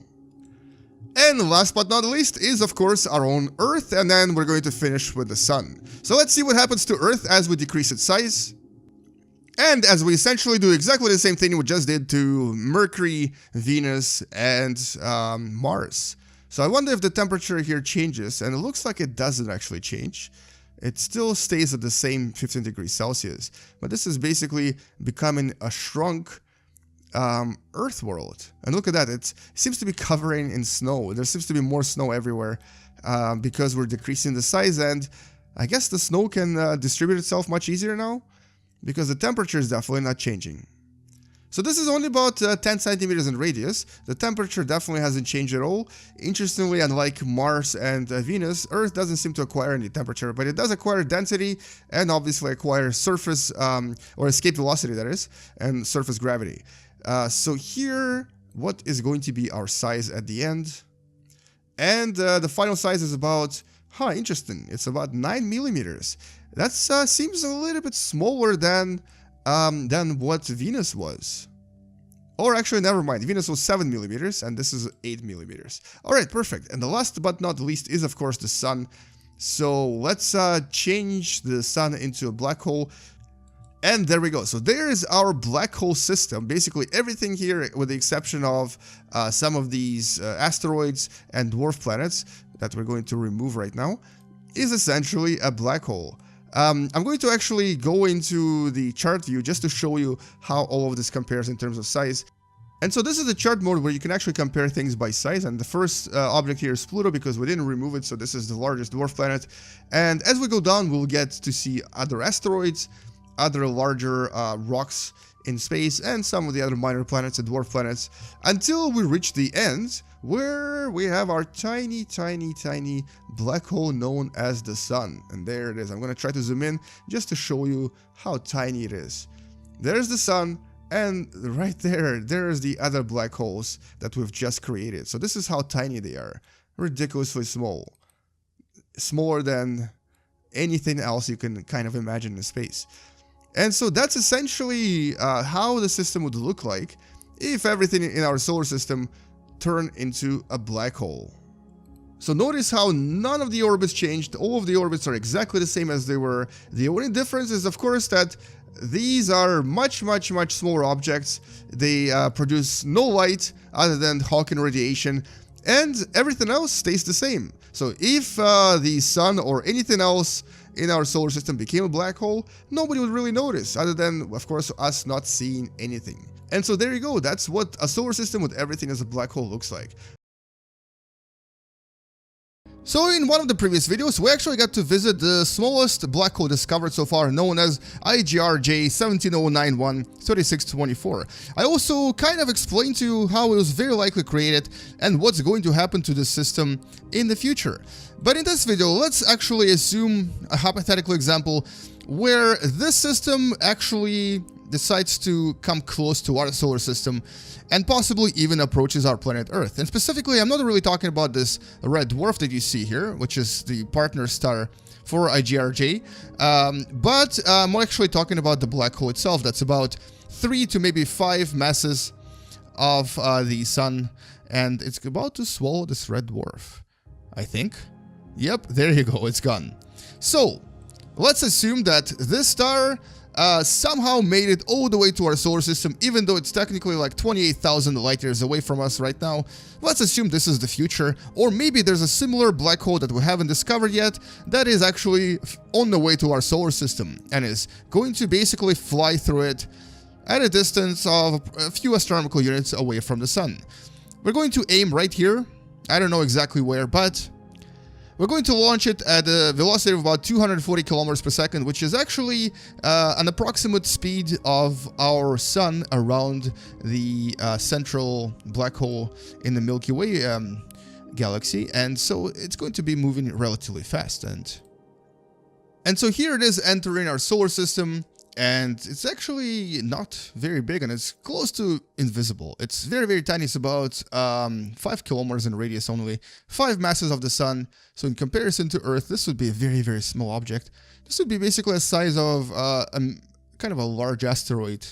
And last but not least is, of course, our own Earth, and then we're going to finish with the Sun. So let's see what happens to Earth as we decrease its size. And as we essentially do exactly the same thing we just did to Mercury, Venus, and Mars. So I wonder if the temperature here changes, and it looks like it doesn't actually change. It still stays at the same 15 degrees Celsius. But this is basically becoming a shrunk Earth world. And look at that, it seems to be covering in snow. There seems to be more snow everywhere because we're decreasing the size, and I guess the snow can distribute itself much easier now, because the temperature is definitely not changing. So this is only about 10 centimeters in radius. The temperature definitely hasn't changed at all. Interestingly, unlike Mars and Venus, Earth doesn't seem to acquire any temperature, but it does acquire density and obviously acquire surface, or escape velocity that is, and surface gravity. So here, what is going to be our size at the end? And the final size is about, interesting, it's about 9 millimeters. That seems a little bit smaller than what Venus was. Or actually, never mind. Venus was 7 millimeters, and this is 8 millimeters. Alright, perfect. And the last but not least is, of course, the Sun. So let's change the Sun into a black hole. And there we go. So there is our black hole system. Basically, everything here, with the exception of some of these asteroids and dwarf planets that we're going to remove right now, is essentially a black hole. I'm going to actually go into the chart view just to show you how all of this compares in terms of size. And so this is the chart mode where you can actually compare things by size. And the first object here is Pluto, because we didn't remove it, so this is the largest dwarf planet. And as we go down, we'll get to see other asteroids, other larger rocks in space, and some of the other minor planets and dwarf planets, until we reach the end, where we have our tiny black hole known as the Sun. And there it is. I'm going to try to zoom in just to show you how tiny it is. There's the Sun, and right there's the other black holes that we've just created. So this is how tiny they are. Ridiculously small. Smaller than anything else you can kind of imagine in space. And so that's essentially how the system would look like if everything in our solar system turned into a black hole. So notice how none of the orbits changed. All of the orbits are exactly the same as they were. The only difference is, of course, that these are much smaller objects. They produce no light other than Hawking radiation, and everything else stays the same. So if the Sun or anything else in our solar system became a black hole, nobody would really notice, other than, of course, us not seeing anything. And so there you go, that's what a solar system with everything as a black hole looks like. So in one of the previous videos, we actually got to visit the smallest black hole discovered so far, known as IGRJ 170913624. I also kind of explained to you how it was very likely created and what's going to happen to this system in the future. But in this video, let's actually assume a hypothetical example where this system actually decides to come close to our solar system and possibly even approaches our planet Earth. And specifically, I'm not really talking about this red dwarf that you see here, which is the partner star for IGRJ, but I'm actually talking about the black hole itself. That's about 3 to maybe 5 masses of the Sun, and it's about to swallow this red dwarf, I think. Yep, there you go, it's gone. So, let's assume that this star somehow made it all the way to our solar system, even though it's technically like 28,000 light years away from us right now. Let's assume this is the future, or maybe there's a similar black hole that we haven't discovered yet that is actually on the way to our solar system and is going to basically fly through it at a distance of a few astronomical units away from the Sun. We're going to aim right here. I don't know exactly where, but we're going to launch it at a velocity of about 240 kilometers per second, which is actually an approximate speed of our Sun around the central black hole in the Milky Way galaxy. And so it's going to be moving relatively fast. And so here it is entering our solar system. And it's actually not very big, and it's close to invisible. It's very tiny. It's about 5 kilometers in radius only, 5 masses of the Sun. So in comparison to Earth, this would be a very small object. This would be basically a size of kind of a large asteroid,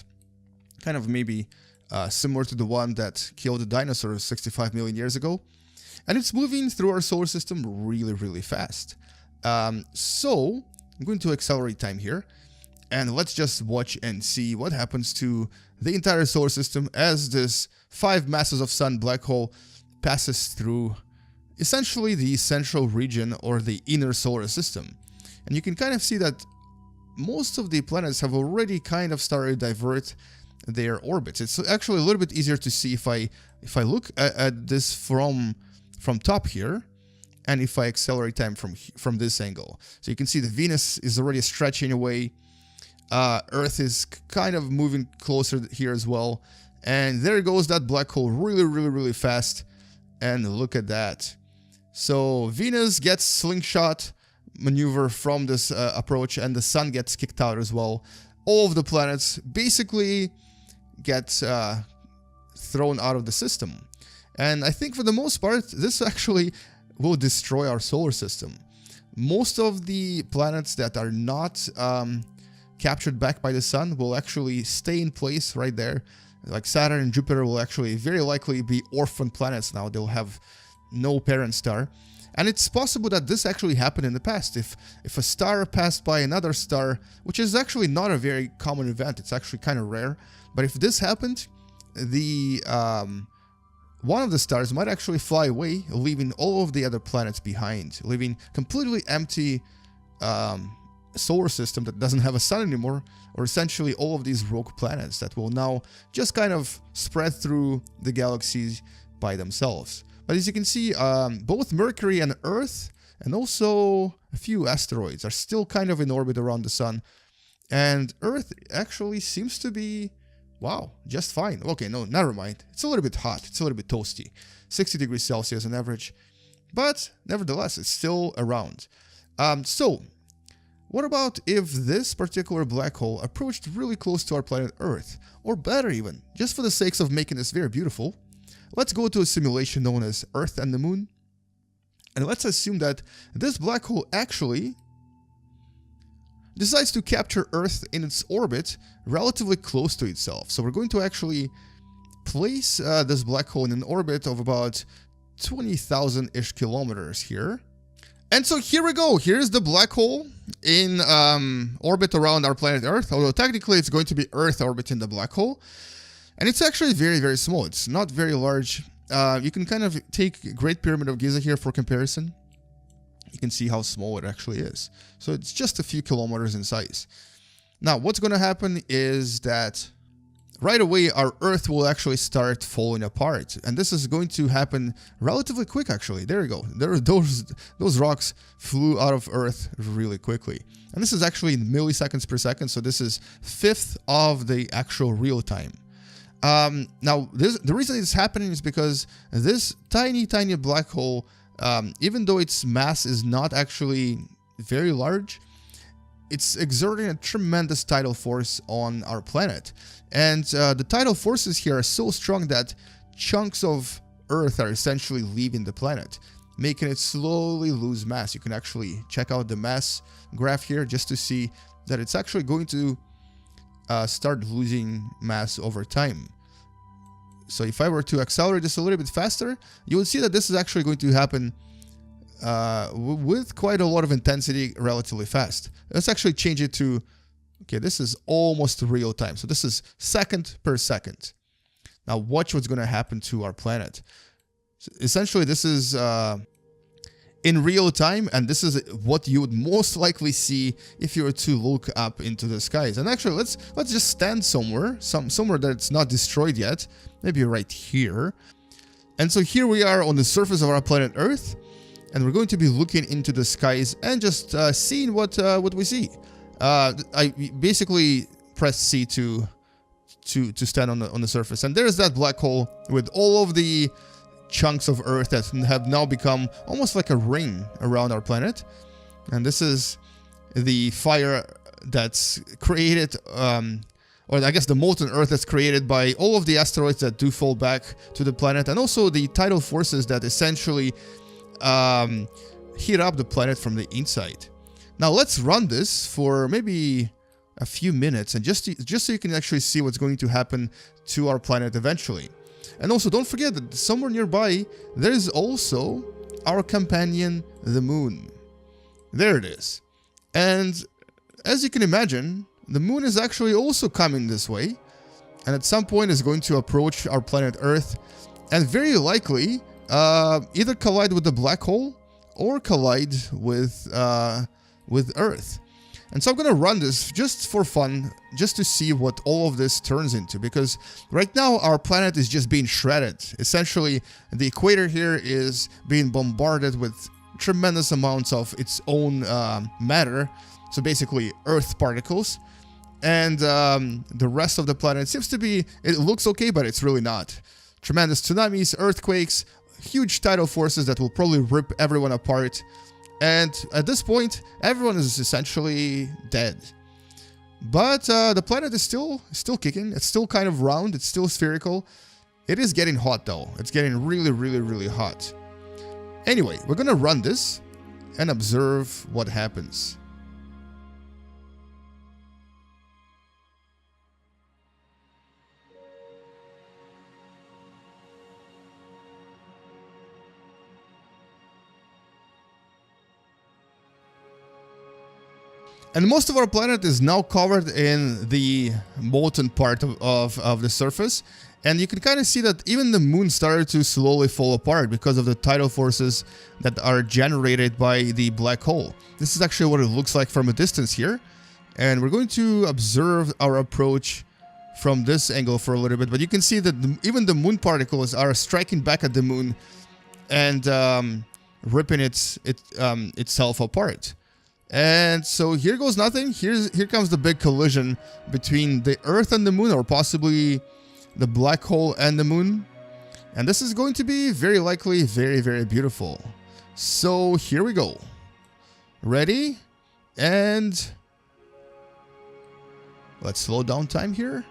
kind of maybe similar to the one that killed the dinosaurs 65 million years ago. And it's moving through our solar system really fast. So I'm going to accelerate time here. And let's just watch and see what happens to the entire solar system as this 5 masses of Sun black hole passes through essentially the central region or the inner solar system. And you can kind of see that most of the planets have already kind of started to divert their orbits. It's actually a little bit easier to see if I look at this from top here. and if I accelerate time from this angle. So you can see the Venus is already stretching away. Earth is kind of moving closer here as well. And there goes that black hole really, really, really fast. And look at that. So Venus gets slingshot maneuver from this approach, and the sun gets kicked out as well. All of the planets basically get thrown out of the system. And I think for the most part, this actually will destroy our solar system. Most of the planets that are not captured back by the sun will actually stay in place right there. Like Saturn and Jupiter will actually very likely be orphan planets now. They'll have no parent star. And it's possible that this actually happened in the past. If a star passed by another star, which is actually not a very common event, it's actually kind of rare. But if this happened, the one of the stars might actually fly away, leaving all of the other planets behind, leaving completely empty solar system that doesn't have a sun anymore, or essentially all of these rogue planets that will now just kind of spread through the galaxies by themselves. But as you can see, both Mercury and Earth, and also a few asteroids, are still kind of in orbit around the sun. And Earth actually seems to be, wow, just fine. Okay, no, never mind. It's a little bit hot. It's a little bit toasty. 60 degrees Celsius on average. But nevertheless, it's still around. So, what about if this particular black hole approached really close to our planet Earth? Or better even, just for the sakes of making this very beautiful, let's go to a simulation known as Earth and the Moon. And let's assume that this black hole actually decides to capture Earth in its orbit relatively close to itself. So we're going to actually place this black hole in an orbit of about 20,000-ish kilometers here. And so here we go. Here's the black hole in orbit around our planet Earth, although technically it's going to be Earth orbiting the black hole. And it's actually very, very small. It's not very large. You can kind of take Great Pyramid of Giza here for comparison. You can see how small it actually is. So it's just a few kilometers in size. Now, what's going to happen is that right away our Earth will actually start falling apart. And this is going to happen relatively quick, actually. There you go. Those rocks flew out of Earth really quickly. And this is actually in milliseconds per second. So this is fifth of the actual real time. Now, the reason it's happening is because this tiny, tiny black hole, even though its mass is not actually very large, it's exerting a tremendous tidal force on our planet. And the tidal forces here are so strong that chunks of Earth are essentially leaving the planet, making it slowly lose mass. You can actually check out the mass graph here just to see that it's actually going to start losing mass over time. So if I were to accelerate this a little bit faster, you would see that this is actually going to happen with quite a lot of intensity relatively fast. Let's actually change it to, okay, this is almost real time. So this is second per second. Now watch what's going to happen to our planet. So essentially, this is in real time, and this is what you would most likely see if you were to look up into the skies. And actually, let's just stand somewhere that's not destroyed yet, maybe right here. And so here we are on the surface of our planet Earth, and we're going to be looking into the skies and just seeing what we see. I basically pressed C to stand on the surface, and there's that black hole with all of the chunks of Earth that have now become almost like a ring around our planet. And this is the fire that's created, or I guess the molten Earth that's created by all of the asteroids that do fall back to the planet, and also the tidal forces that essentially heat up the planet from the inside. Now let's run this for maybe a few minutes, and just so you can actually see what's going to happen to our planet eventually. And also, don't forget that somewhere nearby, there's also our companion, the Moon. There it is. And as you can imagine, the Moon is actually also coming this way, and at some point is going to approach our planet Earth, and very likely either collide with the black hole or collide with Earth. And so I'm going to run this just for fun, just to see what all of this turns into, because right now our planet is just being shredded. Essentially, the equator here is being bombarded with tremendous amounts of its own matter, so basically Earth particles, and the rest of the planet seems to be, it looks okay, but it's really not. Tremendous tsunamis, earthquakes, huge tidal forces that will probably rip everyone apart, and at this point, everyone is essentially dead. But the planet is still kicking. It's still kind of round. It's still spherical. It is getting hot though. It's getting really, really, really hot. Anyway, we're gonna run this and observe what happens. And most of our planet is now covered in the molten part of the surface. And you can kind of see that even the moon started to slowly fall apart because of the tidal forces that are generated by the black hole. This is actually what it looks like from a distance here. And we're going to observe our approach from this angle for a little bit. But you can see that even the moon particles are striking back at the moon and ripping itself apart. And so here goes nothing. Here comes the big collision between the Earth and the moon, or possibly the black hole and the moon. And this is going to be very likely very, very beautiful. So here we go. Ready? And let's slow down time here.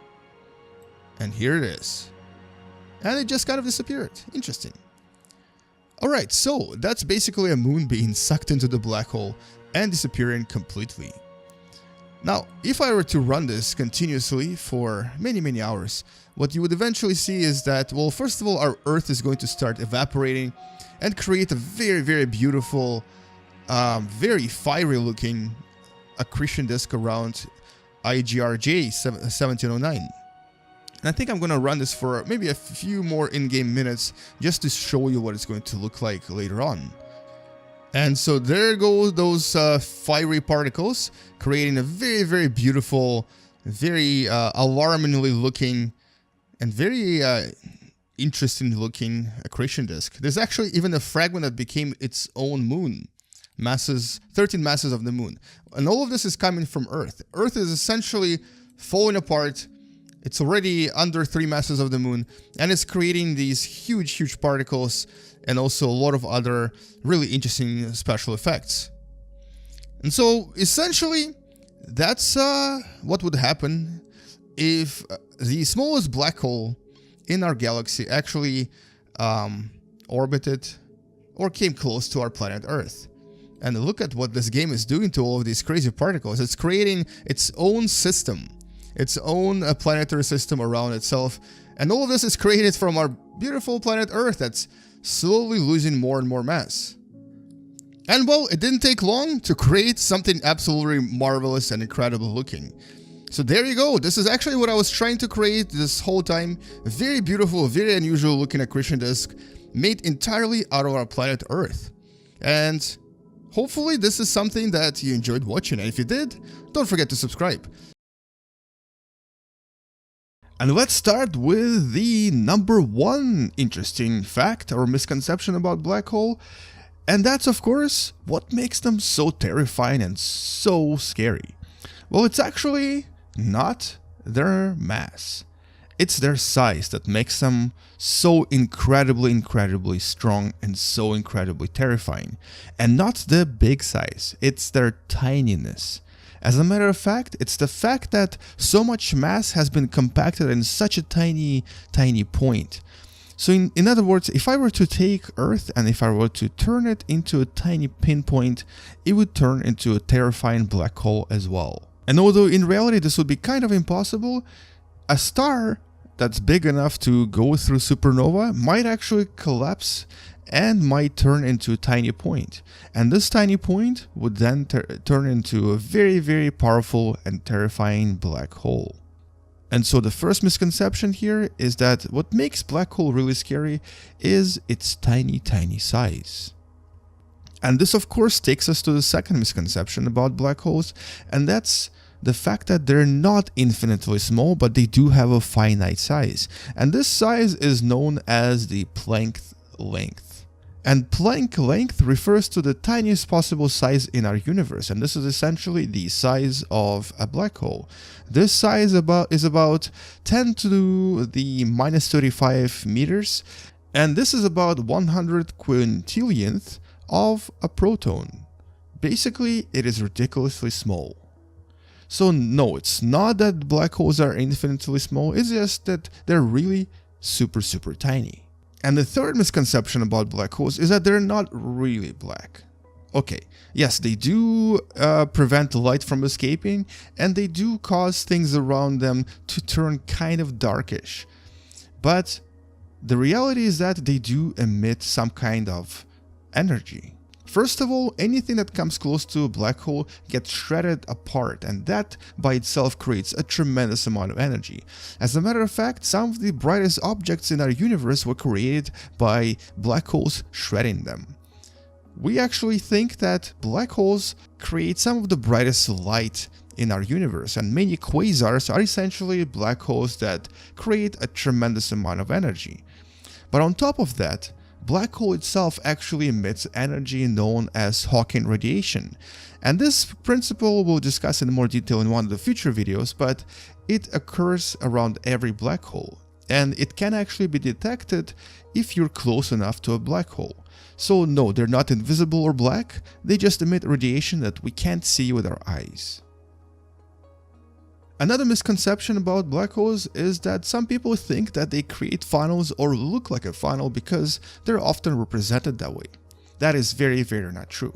And here it is. And it just kind of disappeared. Interesting. Alright, so that's basically a moon being sucked into the black hole and disappearing completely. Now, if I were to run this continuously for many, many hours, what you would eventually see is that, well, first of all, our Earth is going to start evaporating and create a very, very beautiful, very fiery looking accretion disk around IGRJ 1709. And I think I'm going to run this for maybe a few more in-game minutes just to show you what it's going to look like later on. And so there go those fiery particles, creating a very, very beautiful, very alarmingly looking and very interesting looking accretion disk. There's actually even a fragment that became its own moon. 13 masses of the moon. And all of this is coming from Earth. Earth is essentially falling apart. It's already under 3 masses of the moon, and it's creating these huge, huge particles and also a lot of other really interesting special effects. And so essentially that's what would happen if the smallest black hole in our galaxy actually orbited or came close to our planet Earth. And look at what this game is doing to all of these crazy particles. It's creating its own system, its own planetary system around itself. And all of this is created from our beautiful planet Earth that's slowly losing more and more mass. And well, it didn't take long to create something absolutely marvelous and incredible looking. So there you go. This is actually what I was trying to create this whole time. A very beautiful, very unusual looking accretion disk made entirely out of our planet Earth. And hopefully this is something that you enjoyed watching. And if you did, don't forget to subscribe. And let's start with the number one interesting fact or misconception about black hole. And that's, of course, what makes them so terrifying and so scary. Well, it's actually not their mass. It's their size that makes them so incredibly, incredibly strong and so incredibly terrifying. And not the big size, it's their tininess. As a matter of fact, it's the fact that so much mass has been compacted in such a tiny, tiny point. So in other words, if I were to take Earth and if I were to turn it into a tiny pinpoint, it would turn into a terrifying black hole as well. And although in reality this would be kind of impossible, a star that's big enough to go through supernova might actually collapse and might turn into a tiny point. And this tiny point would then turn into a very, very powerful and terrifying black hole. And so the first misconception here is that what makes black hole really scary is its tiny, tiny size. And this of course takes us to the second misconception about black holes, and that's the fact that they're not infinitely small, but they do have a finite size. And this size is known as the Planck length. And Planck length refers to the tiniest possible size in our universe, and this is essentially the size of a black hole. This size is about 10 to the minus 35 meters, and this is about 100 quintillionth of a proton. Basically, it is ridiculously small. So no, it's not that black holes are infinitely small, it's just that they're really super tiny. And the third misconception about black holes is that they're not really black. Okay, yes, they do prevent light from escaping, and they do cause things around them to turn kind of darkish. But the reality is that they do emit some kind of energy. First of all, anything that comes close to a black hole gets shredded apart, and that by itself creates a tremendous amount of energy. As a matter of fact, some of the brightest objects in our universe were created by black holes shredding them. We actually think that black holes create some of the brightest light in our universe, and many quasars are essentially black holes that create a tremendous amount of energy. But on top of that, black hole itself actually emits energy known as Hawking radiation. And this principle we'll discuss in more detail in one of the future videos, but it occurs around every black hole. And it can actually be detected if you're close enough to a black hole. So no, they're not invisible or black, they just emit radiation that we can't see with our eyes. Another misconception about black holes is that some people think that they create funnels or look like a funnel because they're often represented that way. That is very not true.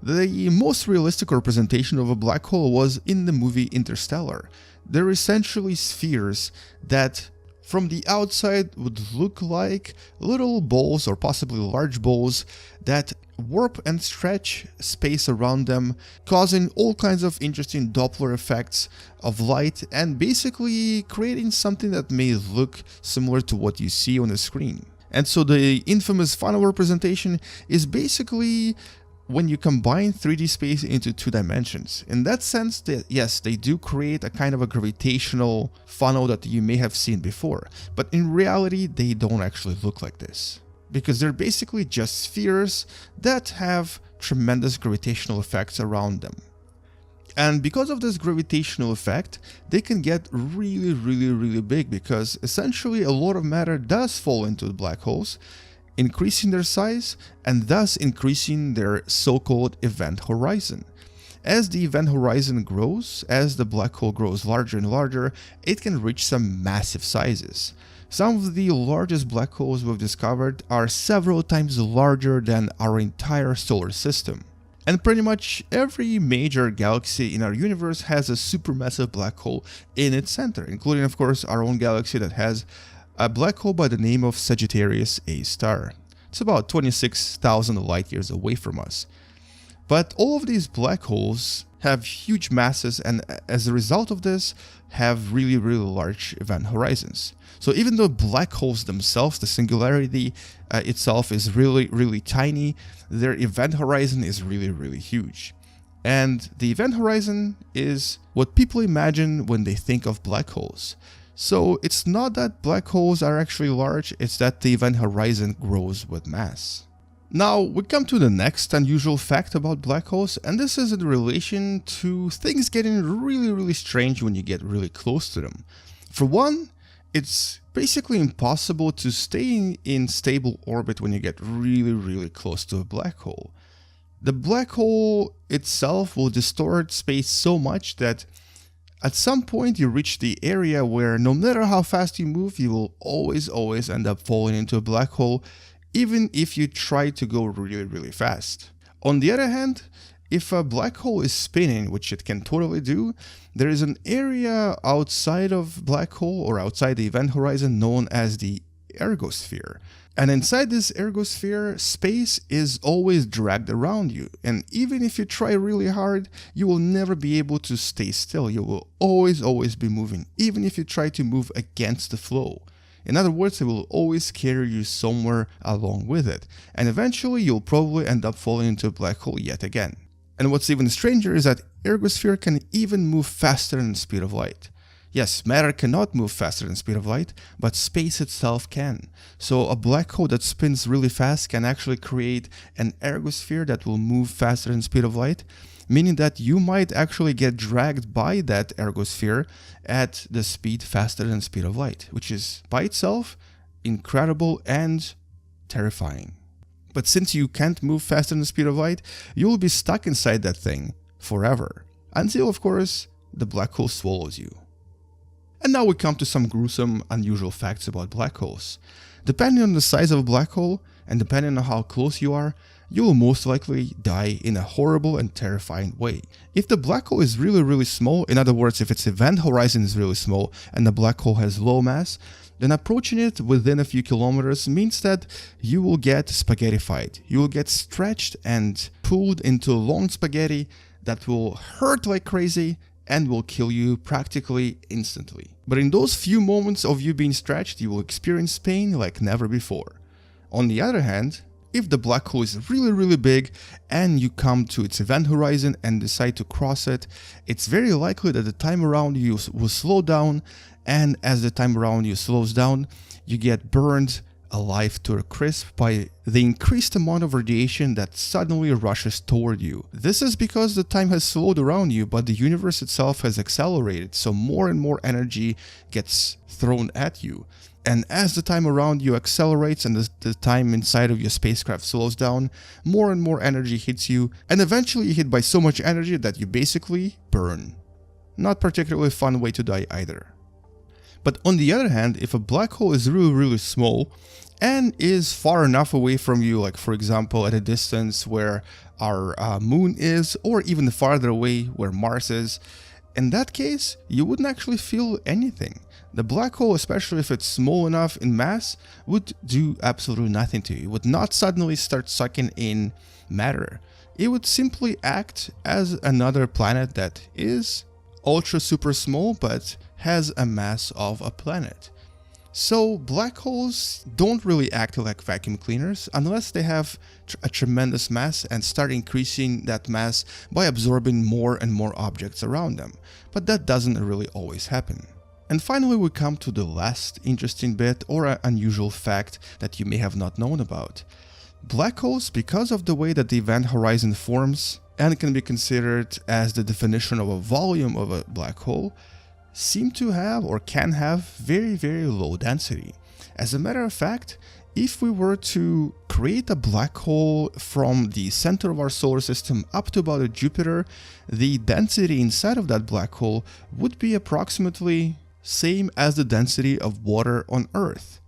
The most realistic representation of a black hole was in the movie Interstellar. They're essentially spheres that from the outside would look like little balls or possibly large balls that warp and stretch space around them, causing all kinds of interesting Doppler effects of light and basically creating something that may look similar to what you see on the screen. And so the infamous funnel representation is basically when you combine 3D space into 2 dimensions. In that sense, yes, they do create a kind of a gravitational funnel that you may have seen before, but in reality, they don't actually look like this, because they're basically just spheres that have tremendous gravitational effects around them. And because of this gravitational effect, they can get really big, because essentially a lot of matter does fall into the black holes, increasing their size and thus increasing their so-called event horizon. As the event horizon grows, as the black hole grows larger and larger, it can reach some massive sizes. Some of the largest black holes we've discovered are several times larger than our entire solar system. And pretty much every major galaxy in our universe has a supermassive black hole in its center, including of course our own galaxy that has a black hole by the name of Sagittarius A star. It's about 26,000 light years away from us. But all of these black holes have huge masses, and as a result of this, have really large event horizons. So even though black holes themselves, the singularity itself is really tiny, their event horizon is really huge. And the event horizon is what people imagine when they think of black holes. So it's not that black holes are actually large, it's that the event horizon grows with mass. Now we come to the next unusual fact about black holes, and this is in relation to things getting really strange when you get really close to them. For one, it's basically impossible to stay in stable orbit when you get really close to a black hole. The black hole itself will distort space so much that at some point you reach the area where no matter how fast you move, you will always end up falling into a black hole, even if you try to go really fast. On the other hand, if a black hole is spinning, which it can totally do, there is an area outside of black hole or outside the event horizon known as the ergosphere. And inside this ergosphere, space is always dragged around you. And even if you try really hard, you will never be able to stay still. You will always be moving, even if you try to move against the flow. In other words, it will always carry you somewhere along with it. And eventually, you'll probably end up falling into a black hole yet again. And what's even stranger is that ergosphere can even move faster than the speed of light. Yes, matter cannot move faster than the speed of light, but space itself can. So a black hole that spins really fast can actually create an ergosphere that will move faster than the speed of light, meaning that you might actually get dragged by that ergosphere at the speed faster than the speed of light, which is by itself incredible and terrifying. But since you can't move faster than the speed of light, you will be stuck inside that thing forever, until of course the black hole swallows you. And now we come to some gruesome, unusual facts about black holes. Depending on the size of a black hole, and depending on how close you are, you will most likely die in a horrible and terrifying way. If the black hole is really small, in other words, if its event horizon is really small and the black hole has low mass, then approaching it within a few kilometers means that you will get spaghettified. You will get stretched and pulled into long spaghetti that will hurt like crazy and will kill you practically instantly. But in those few moments of you being stretched, you will experience pain like never before. On the other hand, if the black hole is really big and you come to its event horizon and decide to cross it, it's very likely that the time around you will slow down, and as the time around you slows down, you get burned alive to a crisp by the increased amount of radiation that suddenly rushes toward you. This is because the time has slowed around you, but the universe itself has accelerated, so more and more energy gets thrown at you. And as the time around you accelerates and the time inside of your spacecraft slows down, more and more energy hits you, and eventually you hit by so much energy that you basically burn. Not particularly fun way to die either. But on the other hand, if a black hole is really small and is far enough away from you, like for example at a distance where our moon is, or even farther away where Mars is, in that case, you wouldn't actually feel anything. The black hole, especially if it's small enough in mass, would do absolutely nothing to you. It would not suddenly start sucking in matter. It would simply act as another planet that is ultra super small but has a mass of a planet. So black holes don't really act like vacuum cleaners unless they have a tremendous mass and start increasing that mass by absorbing more and more objects around them. But that doesn't really always happen. And finally we come to the last interesting bit or an unusual fact that you may have not known about. Black holes, because of the way that the event horizon forms and can be considered as the definition of a volume of a black hole, seem to have or can have very low density. As a matter of fact, if we were to create a black hole from the center of our solar system up to about Jupiter, the density inside of that black hole would be approximately same as the density of water on Earth.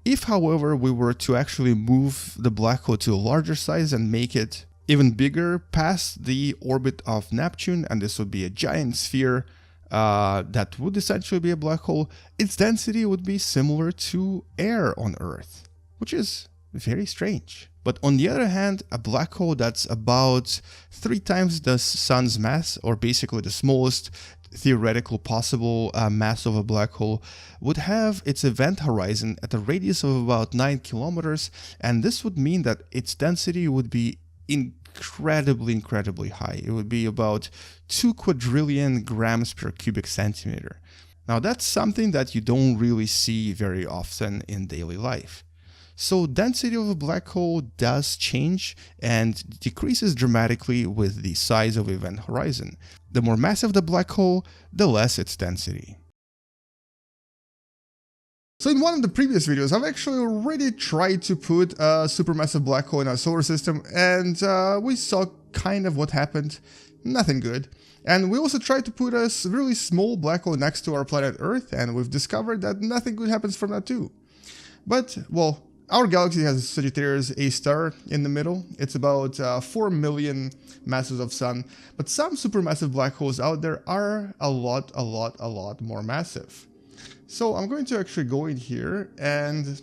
If, however, we were to actually move the black hole to a larger size and make it even bigger past the orbit of Neptune, and this would be a giant sphere that would essentially be a black hole, its density would be similar to air on Earth, which is very strange. But on the other hand, a black hole that's about 3 times the sun's mass, or basically the smallest theoretical possible mass of a black hole, would have its event horizon at a radius of about 9 kilometers, and this would mean that its density would be incredibly high. It would be about 2 quadrillion grams per cubic centimeter. Now that's something that you don't really see very often in daily life. So density of a black hole does change and decreases dramatically with the size of the event horizon. The more massive the black hole, the less its density. So in one of the previous videos, I've actually already tried to put a supermassive black hole in our solar system, and we saw kind of what happened. Nothing good. And we also tried to put a really small black hole next to our planet Earth, and we've discovered that nothing good happens from that too. But, well, our galaxy has Sagittarius A star in the middle. It's about 4 million masses of sun, but some supermassive black holes out there are a lot more massive. So I'm going to actually go in here and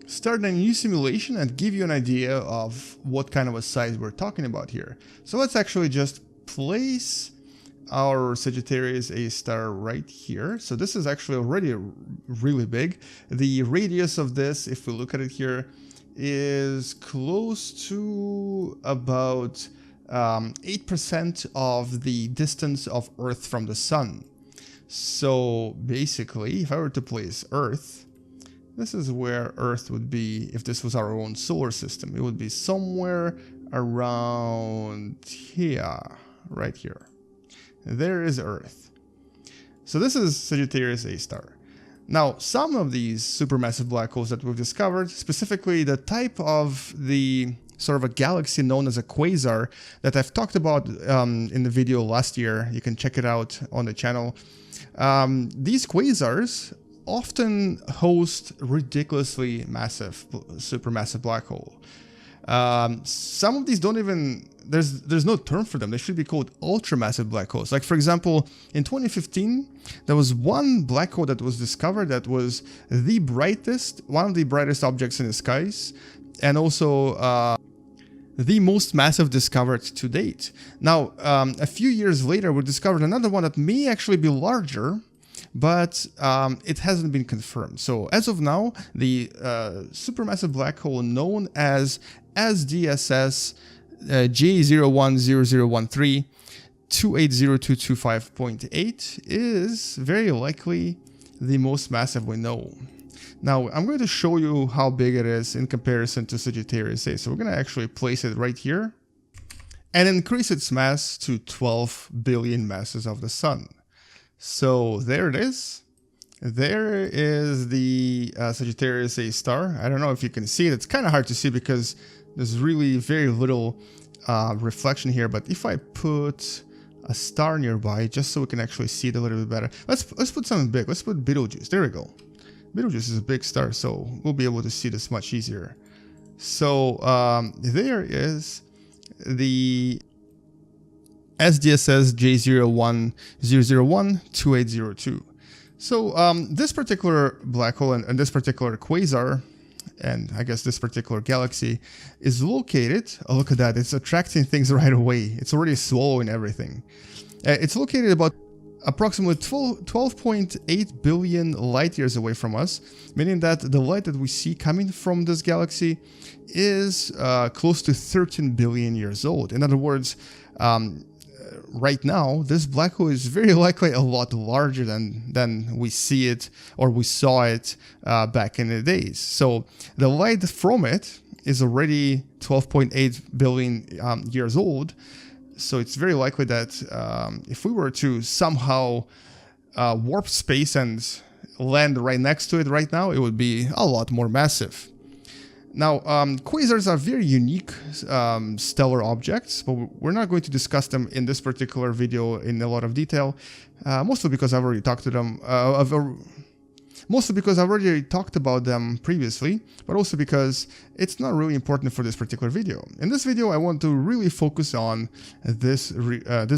start a new simulation and give you an idea of what kind of a size we're talking about here. So let's actually just place our Sagittarius A star right here. So this is actually already really big. The radius of this, if we look at it here, is close to about 8% of the distance of Earth from the Sun. So basically, if I were to place Earth, this is where Earth would be if this was our own solar system. It would be somewhere around here, right here. There is Earth. So this is Sagittarius A star. Now, some of these supermassive black holes that we've discovered, specifically the type of the sort of a galaxy known as a quasar that I've talked about in the video last year, you can check it out on the channel. These quasars often host ridiculously massive, supermassive black hole. Some of these don't even, there's no term for them. They should be called ultramassive black holes. Like, for example, in 2015, there was one black hole that was discovered that was the brightest, one of the brightest objects in the skies, and also the most massive discovered to date. Now, a few years later, we discovered another one that may actually be larger, but it hasn't been confirmed. So as of now, the supermassive black hole known as SDSS J010013 280225.8 is very likely the most massive we know. Now, I'm going to show you how big it is in comparison to Sagittarius A. So we're going to actually place it right here and increase its mass to 12 billion masses of the sun. So there it is. There is the Sagittarius A star. I don't know if you can see it. It's kind of hard to see because there's really very little reflection here. But if I put a star nearby, just so we can actually see it a little bit better. Let's put something big. Let's put Betelgeuse. There we go. Betelgeuse is a big star, so we'll be able to see this much easier. So there is the SDSS J0100012802. So this particular black hole and this particular quasar, and I guess this particular galaxy, is located, oh look at that, it's attracting things right away. It's already swallowing everything. It's located about approximately 12.8 billion light years away from us, meaning that the light that we see coming from this galaxy is close to 13 billion years old. In other words, right now, this black hole is very likely a lot larger than we see it or we saw it back in the days. So the light from it is already 12.8 billion years old. So it's very likely that if we were to somehow warp space and land right next to it right now, it would be a lot more massive. Now, quasars are very unique stellar objects, but we're not going to discuss them in this particular video in a lot of detail, mostly because I've already talked to them, mostly because I've already talked about them previously, but also because it's not really important for this particular video. In this video, I want to really focus on this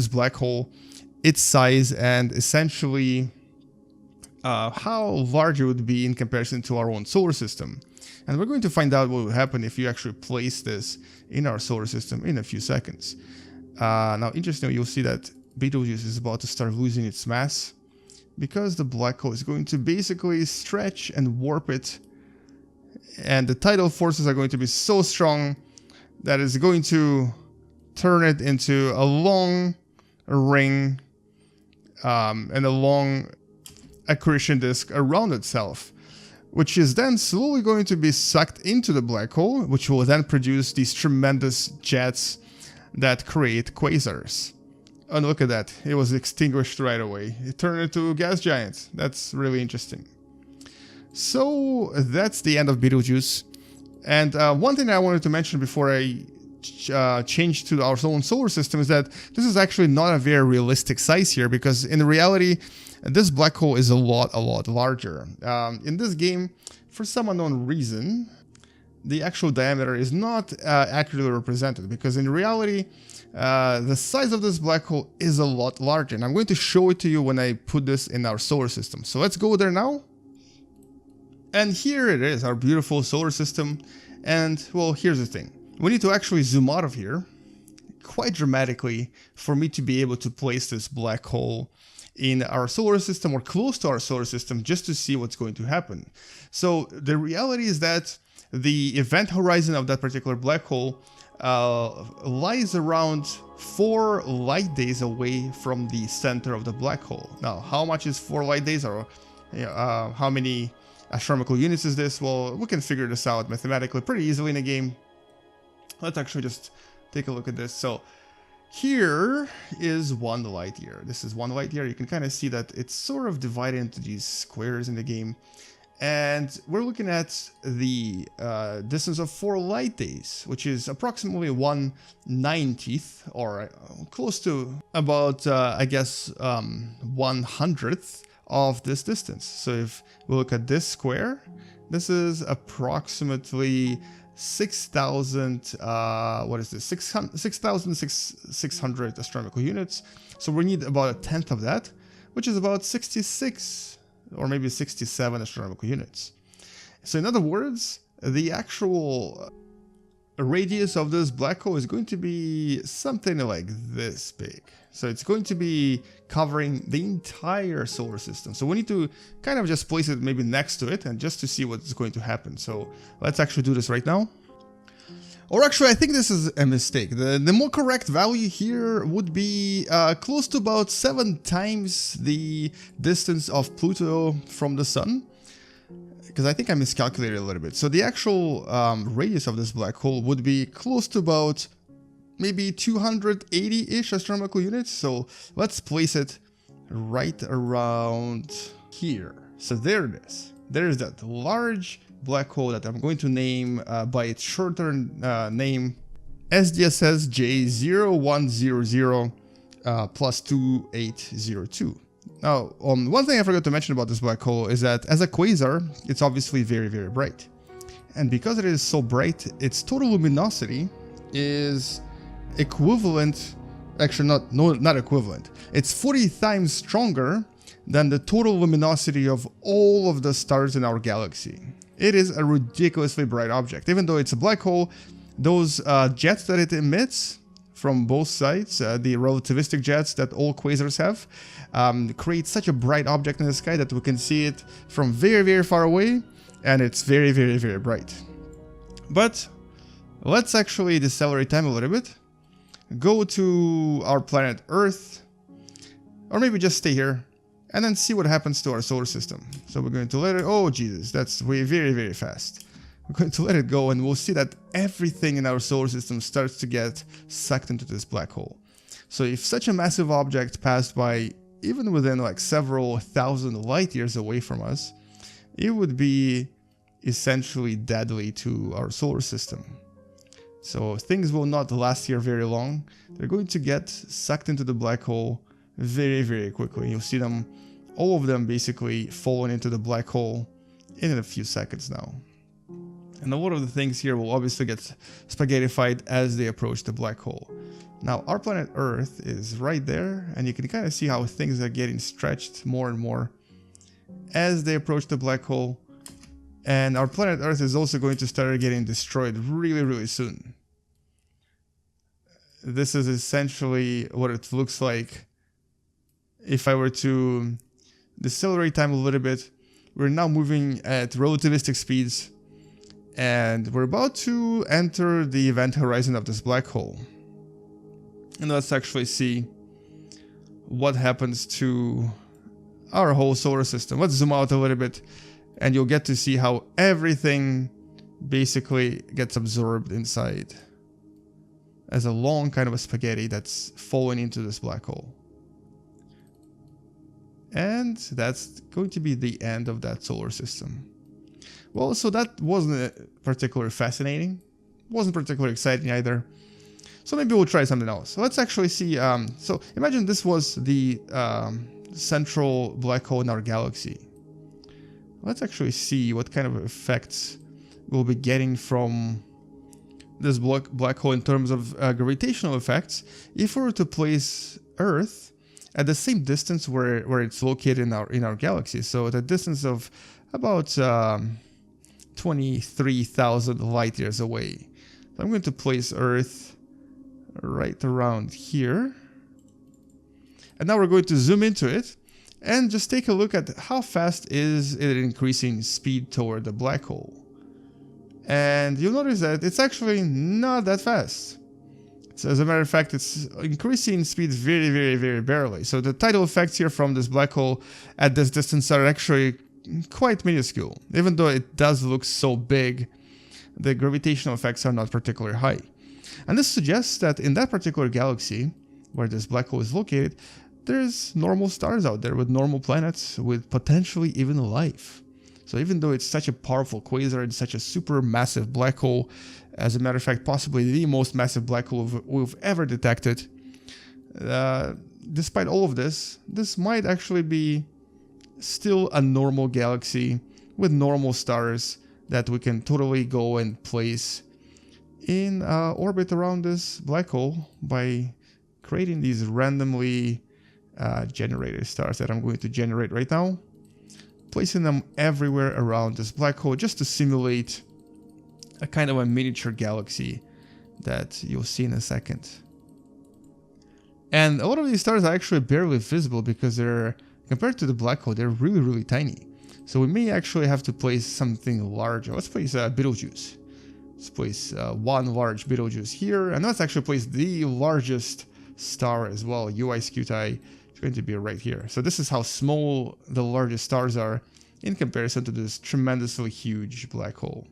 black hole, its size, and essentially how large it would be in comparison to our own solar system. And we're going to find out what will happen if you actually place this in our solar system in a few seconds. Now, interestingly, you'll see that Betelgeuse is about to start losing its mass because the black hole is going to basically stretch and warp it. And the tidal forces are going to be so strong that it's going to turn it into a long ring and a long accretion disk around itself, which is then slowly going to be sucked into the black hole, which will then produce these tremendous jets that create quasars. And look at that, it was extinguished right away. It turned into a gas giant. That's really interesting. So that's the end of Betelgeuse. And one thing I wanted to mention before I change to our own solar system is that this is actually not a very realistic size here, because in reality, this black hole is a lot larger. In this game, for some unknown reason, the actual diameter is not accurately represented, because in reality, the size of this black hole is a lot larger. And I'm going to show it to you when I put this in our solar system. So let's go there now. And here it is, our beautiful solar system. And well, here's the thing. We need to actually zoom out of here quite dramatically for me to be able to place this black hole in our solar system or close to our solar system just to see what's going to happen. So the reality is that the event horizon of that particular black hole lies around 4 light days away from the center of the black hole. Now, how much is 4 light days, or how many astronomical units is this? Well, we can figure this out mathematically pretty easily in a game. Let's actually just take a look at this. So here is 1 light year. This is 1 light year. You can kind of see that it's sort of divided into these squares in the game. And we're looking at the distance of 4 light days, which is approximately 1/90th, or close to about, I guess, 1/100th of this distance. So if we look at this square, this is approximately 6,000, what is this? 6,600 astronomical units. So we need about 1/10 of that, which is about 66 or maybe 67 astronomical units. So in other words, the actual radius of this black hole is going to be something like this big. So it's going to be covering the entire solar system. So we need to kind of just place it maybe next to it and just to see what's going to happen. So let's actually do this right now. Or actually, I think this is a mistake. The more correct value here would be close to about 7 times the distance of Pluto from the Sun. Because I think I miscalculated a little bit. So the actual radius of this black hole would be close to about maybe 280-ish astronomical units. So let's place it right around here. So there it is. There's that large black hole that I'm going to name by its shorter name, SDSS J0100 plus 2802. Now, one thing I forgot to mention about this black hole is that as a quasar, it's obviously very, very bright. And because it is so bright, its total luminosity is equivalent, actually not equivalent, it's 40 times stronger than the total luminosity of all of the stars in our galaxy. It is a ridiculously bright object. Even though it's a black hole, those jets that it emits from both sides, the relativistic jets that all quasars have, create such a bright object in the sky that we can see it from very, very far away, and it's very, very, very bright. But let's actually decelerate time a little bit, go to our planet Earth, or maybe just stay here, and then see what happens to our solar system. So we're going to let it, oh Jesus, that's way very, very fast. We're going to let it go and we'll see that everything in our solar system starts to get sucked into this black hole. So if such a massive object passed by even within like several thousand light years away from us, it would be essentially deadly to our solar system. So things will not last here very long. They're going to get sucked into the black hole very, very quickly. You'll see them, all of them basically falling into the black hole in a few seconds now. And a lot of the things here will obviously get spaghettified as they approach the black hole. Now, our planet Earth is right there, and you can kind of see how things are getting stretched more and more as they approach the black hole. And our planet Earth is also going to start getting destroyed really, really soon. This is essentially what it looks like. If I were to decelerate time a little bit, we're now moving at relativistic speeds, and we're about to enter the event horizon of this black hole. And let's actually see what happens to our whole solar system. Let's zoom out a little bit, and you'll get to see how everything basically gets absorbed inside as a long kind of a spaghetti that's falling into this black hole. And that's going to be the end of that solar system. Well, so that wasn't particularly fascinating. Wasn't particularly exciting either. So maybe we'll try something else. So let's actually see. So imagine this was the central black hole in our galaxy. Let's actually see what kind of effects we'll be getting from this black hole in terms of gravitational effects if we were to place Earth at the same distance where it's located in our galaxy. So at a distance of about 23,000 light years away. So I'm going to place Earth right around here. And now we're going to zoom into it and just take a look at how fast is it increasing speed toward the black hole. And you'll notice that it's actually not that fast. So as a matter of fact, it's increasing speed very, very, very barely. So the tidal effects here from this black hole at this distance are actually quite minuscule. Even though it does look so big, the gravitational effects are not particularly high. And this suggests that in that particular galaxy, where this black hole is located, there's normal stars out there with normal planets with potentially even life. So even though it's such a powerful quasar and such a super massive black hole, as a matter of fact, possibly the most massive black hole we've ever detected, despite all of this, this might actually be still a normal galaxy with normal stars that we can totally go and place in orbit around this black hole by creating these randomly generated stars that I'm going to generate right now, placing them everywhere around this black hole just to simulate a kind of a miniature galaxy that you'll see in a second. And a lot of these stars are actually barely visible because they're, compared to the black hole, they're really, really tiny. So we may actually have to place something larger. Let's place Betelgeuse. Let's place one large Betelgeuse here, and let's actually place the largest star as well, UI Scuti. It's going to be right here. So this is how small the largest stars are in comparison to this tremendously huge black hole.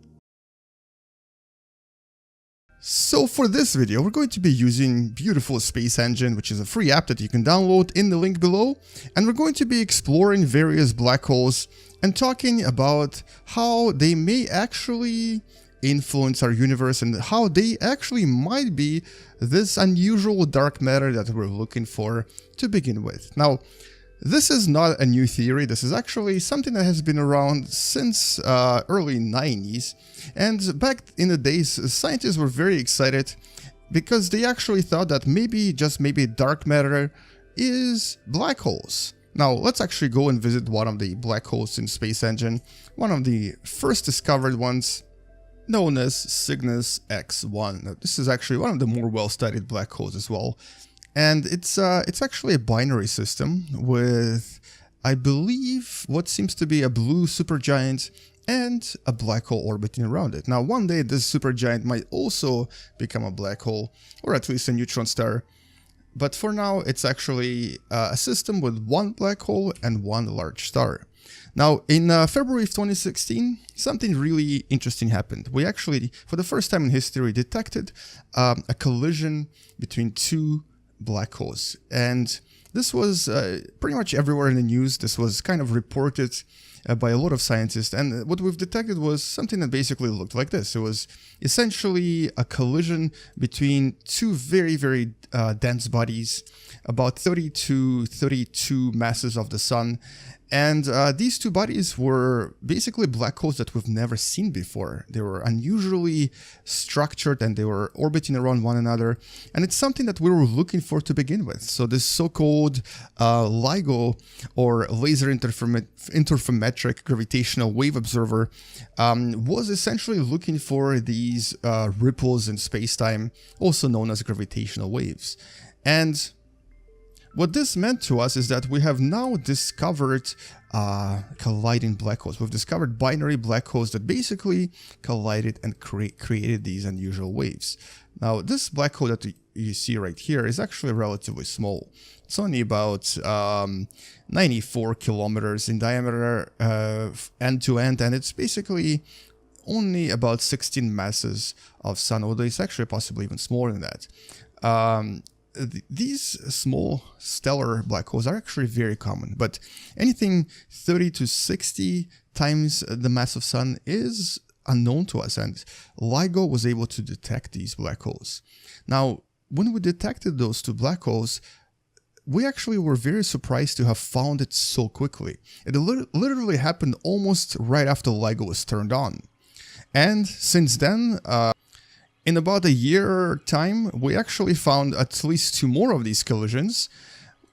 So for this video, we're going to be using Beautiful Space Engine, which is a free app that you can download in the link below. And we're going to be exploring various black holes and talking about how they may actually influence our universe and how they actually might be this unusual dark matter that we're looking for to begin with. Now, this is not a new theory. This is actually something that has been around since early 90s. And back in the days, scientists were very excited because they actually thought that maybe, just maybe, dark matter is black holes. Now, let's actually go and visit one of the black holes in Space Engine, one of the first discovered ones, known as Cygnus X1. Now, this is actually one of the more well-studied black holes as well. And it's actually a binary system with, I believe, what seems to be a blue supergiant and a black hole orbiting around it. Now, one day this supergiant might also become a black hole, or at least a neutron star. But for now, it's actually a system with one black hole and one large star. Now, in February of 2016, something really interesting happened. We actually, for the first time in history, detected a collision between two black holes. And this was pretty much everywhere in the news. This was kind of reported by a lot of scientists. And what we've detected was something that basically looked like this. It was essentially a collision between two very, very dense bodies, about 30 to 32 masses of the sun. And these two bodies were basically black holes that we've never seen before. They were unusually structured and they were orbiting around one another. And it's something that we were looking for to begin with. So this so-called LIGO, or Laser Interferometric Gravitational Wave Observer, was essentially looking for these ripples in space-time, also known as gravitational waves. And what this meant to us is that we have now discovered colliding black holes. We've discovered binary black holes that basically collided and created these unusual waves. Now, this black hole that you see right here is actually relatively small. It's only about 94 kilometers in diameter end to end, and it's basically only about 16 masses of Sun, although it's actually possibly even smaller than that. These small stellar black holes are actually very common, but anything 30 to 60 times the mass of Sun is unknown to us, and LIGO was able to detect these black holes. Now, when we detected those two black holes, we actually were very surprised to have found it so quickly. It literally happened almost right after LIGO was turned on. And since then, in about a year time, we actually found at least two more of these collisions,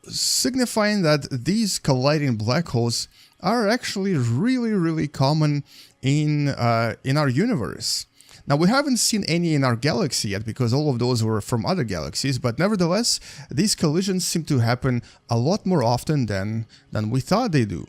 signifying that these colliding black holes are actually really, really common in our universe. Now, we haven't seen any in our galaxy yet because all of those were from other galaxies, but nevertheless, these collisions seem to happen a lot more often than we thought they do.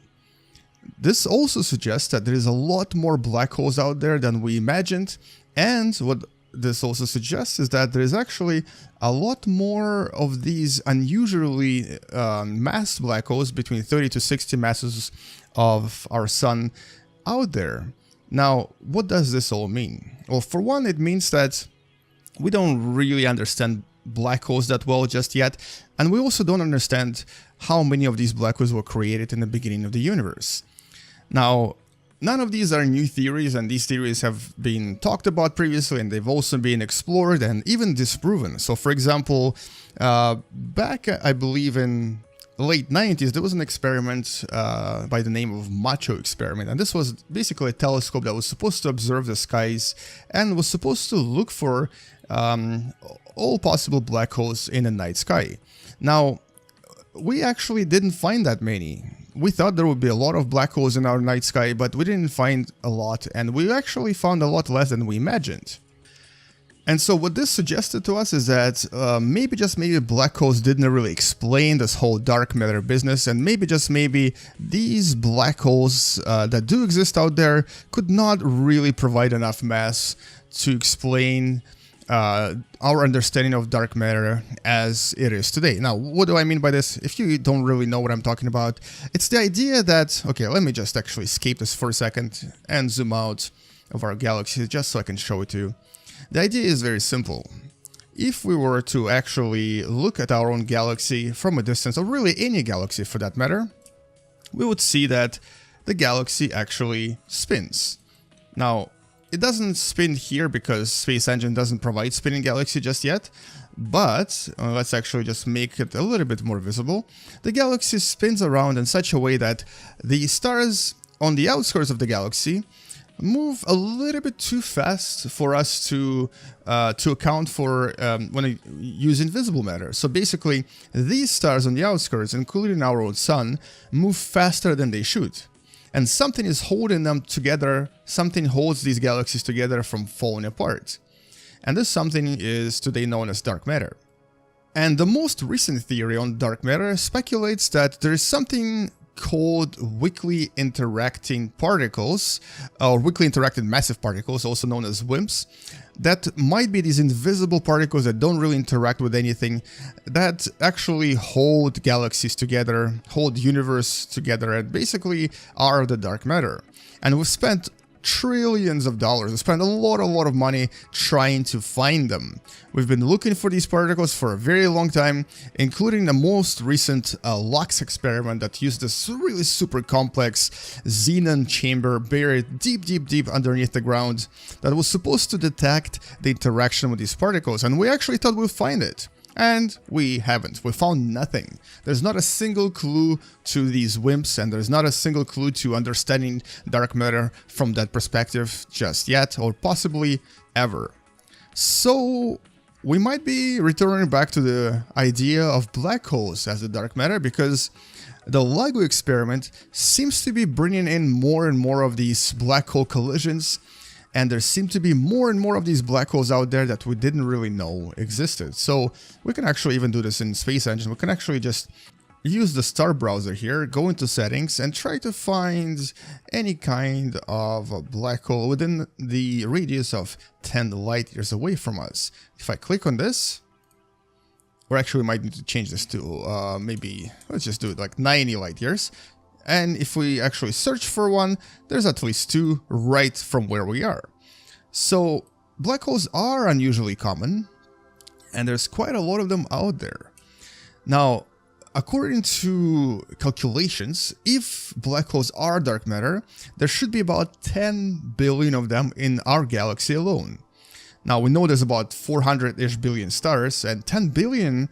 This also suggests that there is a lot more black holes out there than we imagined, and what this also suggests is that there is actually a lot more of these unusually massed black holes, between 30 to 60 masses of our sun out there. Now, what does this all mean? Well, for one, it means that we don't really understand black holes that well just yet, and we also don't understand how many of these black holes were created in the beginning of the universe. Now, none of these are new theories, and these theories have been talked about previously, and they've also been explored and even disproven. So, for example, back, I believe, in the late 90s, there was an experiment by the name of Macho experiment, and this was basically a telescope that was supposed to observe the skies and was supposed to look for all possible black holes in the night sky. Now, we actually didn't find that many. We thought there would be a lot of black holes in our night sky, but we didn't find a lot, and we actually found a lot less than we imagined. And so what this suggested to us is that maybe just maybe black holes didn't really explain this whole dark matter business, and maybe just maybe these black holes that do exist out there could not really provide enough mass to explain our understanding of dark matter as it is today. Now, what do I mean by this? If you don't really know what I'm talking about, it's the idea that, okay, let me just actually escape this for a second and zoom out of our galaxy just so I can show it to you. The idea is very simple. If we were to actually look at our own galaxy from a distance, or really any galaxy for that matter, we would see that the galaxy actually spins. Now, it doesn't spin here because Space Engine doesn't provide spinning galaxy just yet, but let's actually just make it a little bit more visible. The galaxy spins around in such a way that the stars on the outskirts of the galaxy move a little bit too fast for us to account for when I use invisible matter. So basically, these stars on the outskirts, including our own sun, move faster than they should. And something is holding them together, something holds these galaxies together from falling apart. And this something is today known as dark matter. And the most recent theory on dark matter speculates that there is something called weakly interacting particles, or weakly interacting massive particles, also known as WIMPs, that might be these invisible particles that don't really interact with anything, that actually hold galaxies together, hold universe together, and basically are the dark matter. And we've spent trillions of dollars, we spent a lot of money trying to find them. We've been looking for these particles for a very long time, including the most recent LUX experiment that used this really super complex xenon chamber buried deep underneath the ground that was supposed to detect the interaction with these particles, and we actually thought we'd find it. And we haven't. We found nothing. There's not a single clue to these WIMPs, and there's not a single clue to understanding dark matter from that perspective just yet, or possibly ever. So we might be returning back to the idea of black holes as the dark matter, because the LIGO experiment seems to be bringing in more and more of these black hole collisions, and there seem to be more and more of these black holes out there that we didn't really know existed. So we can actually even do this in Space Engine. We can actually just use the star browser here, go into settings, and try to find any kind of a black hole within the radius of 10 light years away from us. If I click on this, or actually we might need to change this to maybe, let's just do it like 90 light years. And if we actually search for one, there's at least two right from where we are. So black holes are unusually common, and there's quite a lot of them out there. Now, according to calculations, if black holes are dark matter, there should be about 10 billion of them in our galaxy alone. Now, we know there's about 400-ish billion stars, and 10 billion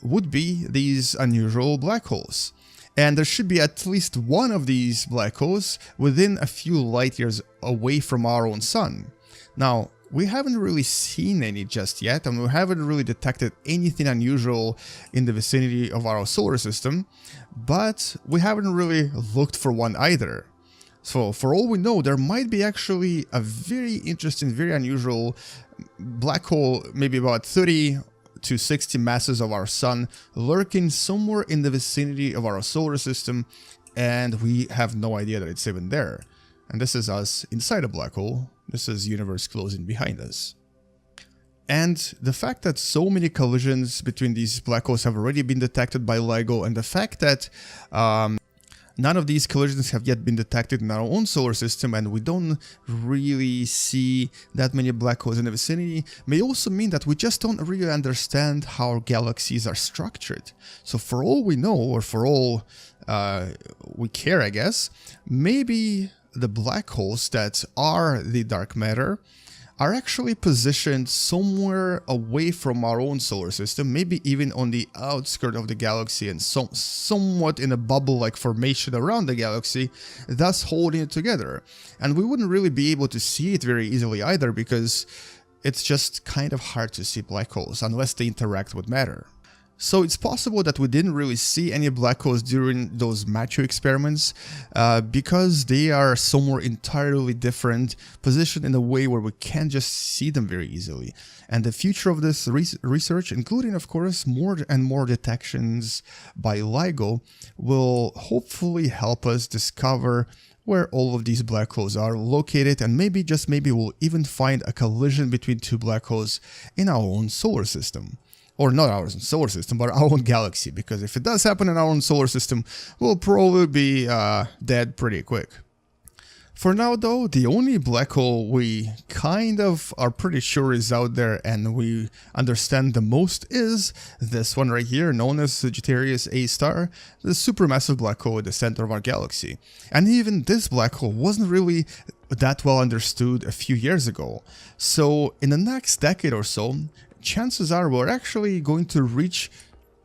would be these unusual black holes. And there should be at least one of these black holes within a few light years away from our own sun. Now, we haven't really seen any just yet, and we haven't really detected anything unusual in the vicinity of our solar system, but we haven't really looked for one either. So, for all we know, there might be actually a very interesting, very unusual black hole, maybe about 30 to 60 masses of our sun, lurking somewhere in the vicinity of our solar system, and we have no idea that it's even there. And this is us inside a black hole. This is universe closing behind us. And the fact that so many collisions between these black holes have already been detected by LIGO, and the fact that none of these collisions have yet been detected in our own solar system, and we don't really see that many black holes in the vicinity, may also mean that we just don't really understand how our galaxies are structured. So for all we know, or for all we care, I guess, maybe the black holes that are the dark matter are actually positioned somewhere away from our own solar system, maybe even on the outskirts of the galaxy and somewhat in a bubble-like formation around the galaxy, thus holding it together. And we wouldn't really be able to see it very easily either, because it's just kind of hard to see black holes unless they interact with matter. So it's possible that we didn't really see any black holes during those Matthew experiments because they are somewhere entirely different, positioned in a way where we can't just see them very easily. And the future of this research, including of course more and more detections by LIGO, will hopefully help us discover where all of these black holes are located, and maybe, just maybe, we'll even find a collision between two black holes in our own solar system. Or not our solar system, but our own galaxy, because if it does happen in our own solar system, we'll probably be dead pretty quick. For now though, the only black hole we kind of are pretty sure is out there and we understand the most is this one right here, known as Sagittarius A star, the supermassive black hole at the center of our galaxy. And even this black hole wasn't really that well understood a few years ago. So in the next decade or so, chances are we're actually going to reach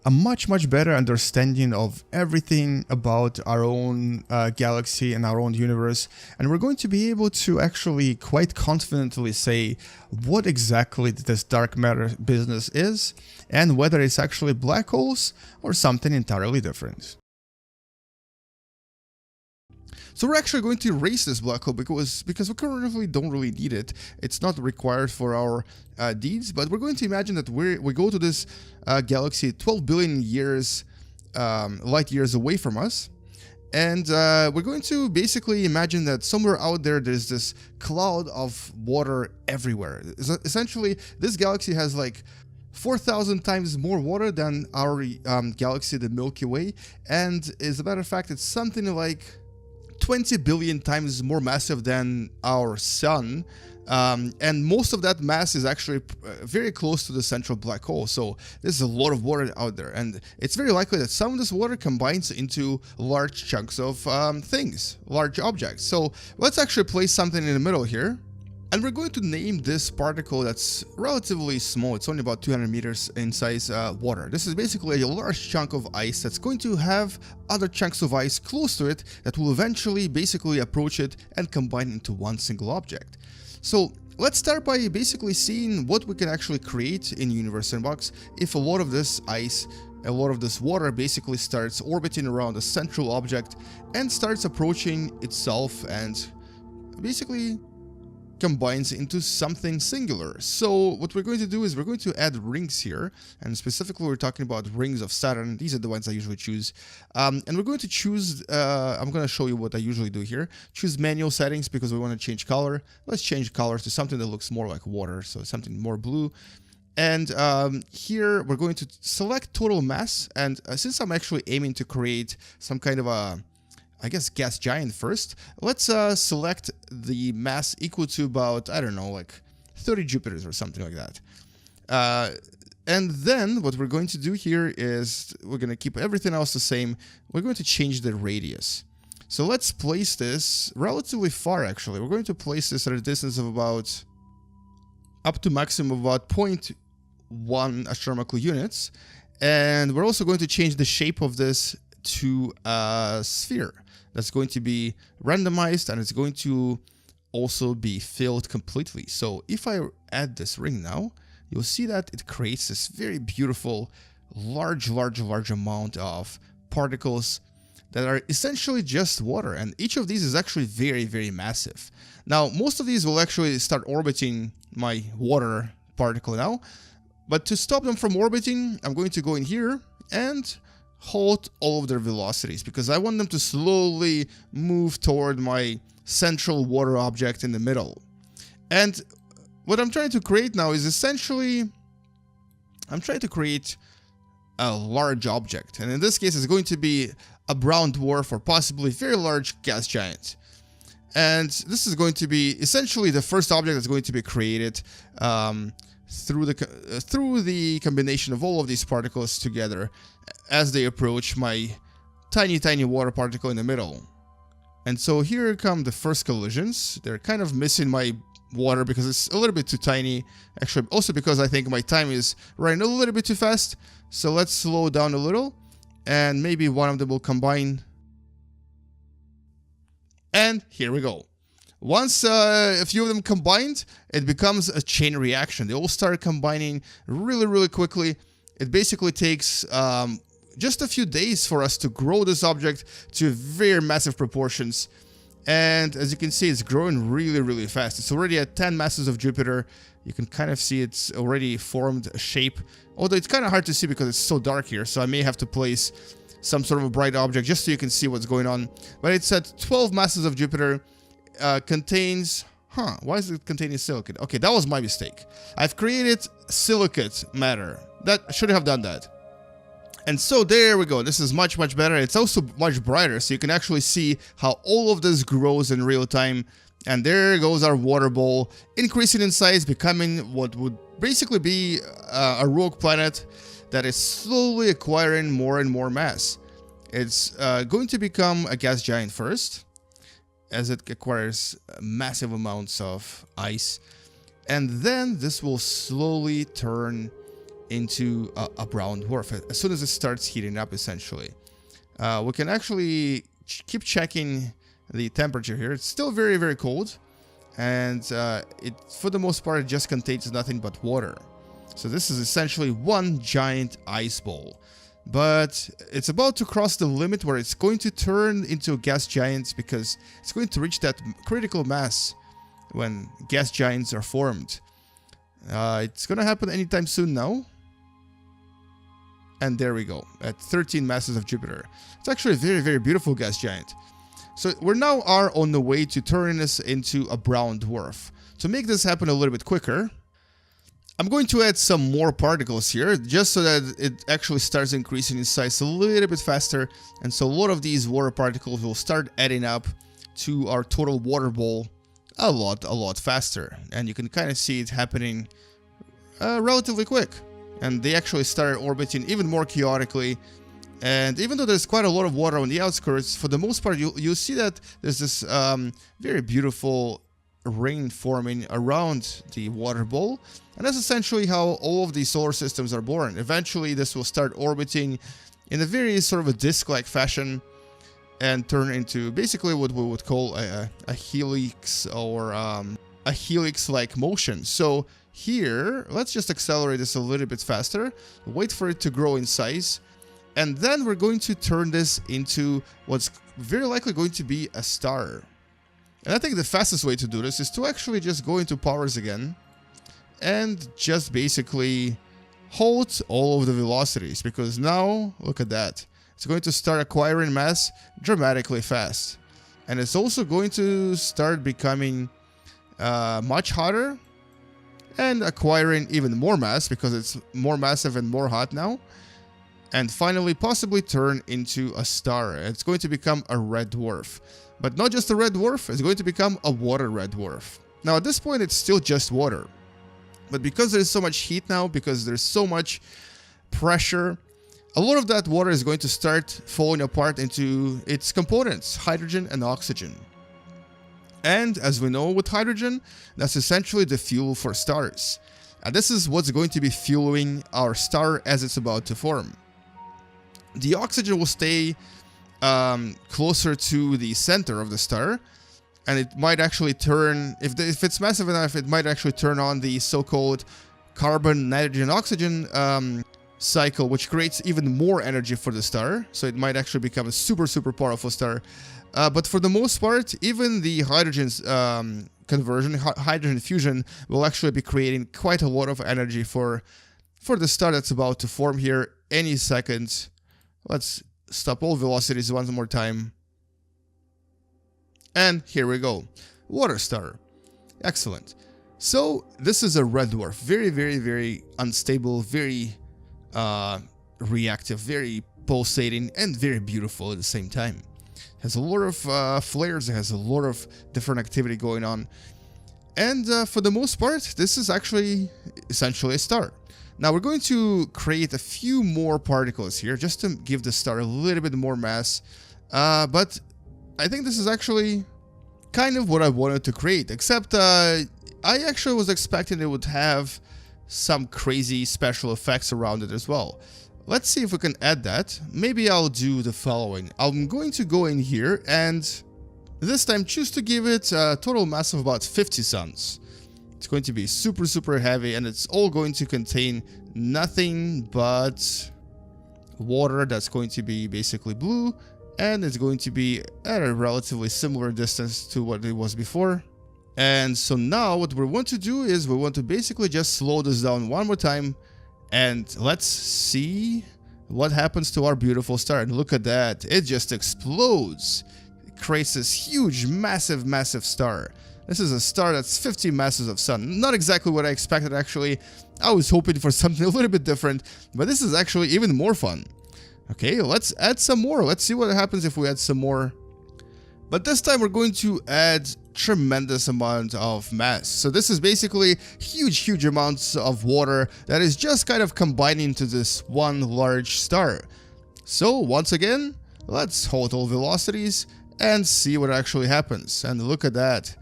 a much better understanding of everything about our own galaxy and our own universe, and we're going to be able to actually quite confidently say what exactly this dark matter business is, and whether it's actually black holes or something entirely different. So we're actually going to erase this black hole because we currently don't really need it. It's not required for our deeds, but we're going to imagine that we go to this galaxy 12 billion years, light years away from us. And we're going to basically imagine that somewhere out there, there's this cloud of water everywhere. Essentially, this galaxy has like 4,000 times more water than our galaxy, the Milky Way. And as a matter of fact, it's something like 20 billion times more massive than our sun, and most of that mass is actually very close to the central black hole. So there's a lot of water out there, and it's very likely that some of this water combines into large chunks of large objects. So let's actually place something in the middle here. And we're going to name this particle that's relatively small, it's only about 200 meters in size, water. This is basically a large chunk of ice that's going to have other chunks of ice close to it that will eventually basically approach it and combine into one single object. So let's start by basically seeing what we can actually create in Universe Sandbox if a lot of this ice, a lot of this water basically starts orbiting around a central object and starts approaching itself and basically combines into something singular. So what we're going to do is we're going to add rings here, and specifically we're talking about rings of Saturn. These are the ones I usually choose, and we're going to choose, I'm going to show you what I usually do here. Choose manual settings because we want to change color. Let's change color to something that looks more like water, so something more blue. And here we're going to select total mass, and since I'm actually aiming to create some kind of a, I guess, gas giant first, let's select the mass equal to about, I don't know, like 30 Jupiters or something like that. And then what we're going to do here is we're going to keep everything else the same. We're going to change the radius. So let's place this relatively far, actually. We're going to place this at a distance of about, up to maximum of about 0.1 astronomical units. And we're also going to change the shape of this to a sphere. That's going to be randomized, and it's going to also be filled completely. So if I add this ring now, you'll see that it creates this very beautiful, large amount of particles that are essentially just water. And each of these is actually very massive. Now, most of these will actually start orbiting my water particle now. But to stop them from orbiting, I'm going to go in here and halt all of their velocities, because I want them to slowly move toward my central water object in the middle. And what I'm trying to create now is essentially, I'm trying to create a large object. And in this case, it's going to be a brown dwarf or possibly a very large gas giant. And this is going to be essentially the first object that's going to be created through the combination of all of these particles together as they approach my tiny water particle in the middle. And so here come the first collisions. They're kind of missing my water because it's a little bit too tiny. Actually, also because I think my time is running a little bit too fast. So let's slow down a little, and maybe one of them will combine. And here we go. Once a few of them combined, it becomes a chain reaction. They all start combining really quickly. It basically takes just a few days for us to grow this object to very massive proportions. And as you can see, it's growing really fast. It's already at 10 masses of Jupiter. You can kind of see it's already formed a shape. Although it's kind of hard to see because it's so dark here, so I may have to place some sort of a bright object just so you can see what's going on. But it's at 12 masses of Jupiter. Contains... why is it containing silicate? Okay, that was my mistake. I've created silicate matter. That should have done that. And so there we go. This is much better. It's also much brighter, so you can actually see how all of this grows in real time. And there goes our water ball, increasing in size, becoming what would basically be a rogue planet that is slowly acquiring more and more mass. It's going to become a gas giant first, as it acquires massive amounts of ice. And then this will slowly turn into a brown dwarf as soon as it starts heating up, essentially. We can actually keep checking the temperature here. It's still very cold, and it, for the most part, it just contains nothing but water. So this is essentially one giant ice ball. But it's about to cross the limit where it's going to turn into a gas giant, because it's going to reach that critical mass when gas giants are formed. It's going to happen anytime soon now. And there we go, at 13 masses of Jupiter. It's actually a very beautiful gas giant. So we now are on the way to turning this into a brown dwarf. To make this happen a little bit quicker, I'm going to add some more particles here, just so that it actually starts increasing in size a little bit faster. And so a lot of these water particles will start adding up to our total water ball a lot faster. And you can kind of see it happening relatively quick. And they actually start orbiting even more chaotically. And even though there's quite a lot of water on the outskirts, for the most part, you'll see that there's this very beautiful ring forming around the water ball. And that's essentially how all of these solar systems are born. Eventually, this will start orbiting in a very sort of a disc-like fashion and turn into basically what we would call a helix, or a helix-like motion. So here, let's just accelerate this a little bit faster, wait for it to grow in size, and then we're going to turn this into what's very likely going to be a star. And I think the fastest way to do this is to actually just go into powers again and just basically halt all of the velocities, because now, look at that, it's going to start acquiring mass dramatically fast. And it's also going to start becoming much hotter and acquiring even more mass, because it's more massive and more hot now. And finally, possibly turn into a star. It's going to become a red dwarf. But not just a red dwarf, it's going to become a water red dwarf. Now, at this point, it's still just water. But because there's so much heat now, because there's so much pressure, a lot of that water is going to start falling apart into its components, hydrogen and oxygen. And as we know with hydrogen, that's essentially the fuel for stars. And this is what's going to be fueling our star as it's about to form. The oxygen will stay closer to the center of the star, and it might actually turn, if it's massive enough, it might actually turn on the so-called carbon, nitrogen, oxygen cycle, which creates even more energy for the star. So it might actually become a super powerful star. But for the most part, even the hydrogen conversion, hydrogen fusion, will actually be creating quite a lot of energy for the star that's about to form here any second. Let's stop all velocities one more time. And here we go. Water star. Excellent. So this is a red dwarf. Very, very, very unstable, very reactive, very pulsating, and very beautiful at the same time. Has a lot of flares, it has a lot of different activity going on. And for the most part, this is actually essentially a star. Now we're going to create a few more particles here just to give the star a little bit more mass. But I think this is actually kind of what I wanted to create, except I actually was expecting it would have some crazy special effects around it as well. Let's see if we can add that. Maybe I'll do the following. I'm going to go in here and this time choose to give it a total mass of about 50 suns. It's going to be super, super heavy, and it's all going to contain nothing but water that's going to be basically blue, and it's going to be at a relatively similar distance to what it was before. And so now what we want to do is we want to basically just slow this down one more time, and let's see what happens to our beautiful star. And look at that, it just explodes. It creates this huge, massive, massive star. This is a star that's 50 masses of sun. Not exactly what I expected, actually. I was hoping for something a little bit different, but this is actually even more fun. Okay, let's add some more. Let's see what happens if we add some more. But this time we're going to add tremendous amount of mass. So this is basically huge, huge amounts of water that is just kind of combining into this one large star. So once again, let's hold all velocities and see what actually happens. And look at that.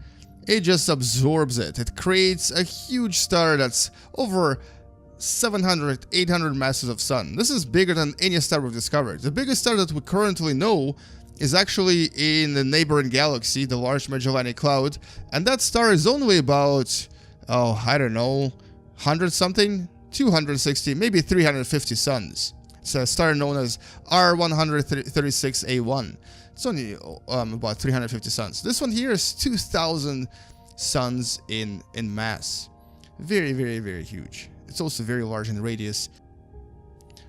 It just absorbs it. It creates a huge star that's over 700, 800 masses of sun. This is bigger than any star we've discovered. The biggest star that we currently know is actually in the neighboring galaxy, the Large Magellanic Cloud, and that star is only about, oh, I don't know, 100 something, 260, maybe 350 suns. It's a star known as R136A1. It's only about 350 suns. This one here is 2,000 suns in mass. Very, very, very huge. It's also very large in radius.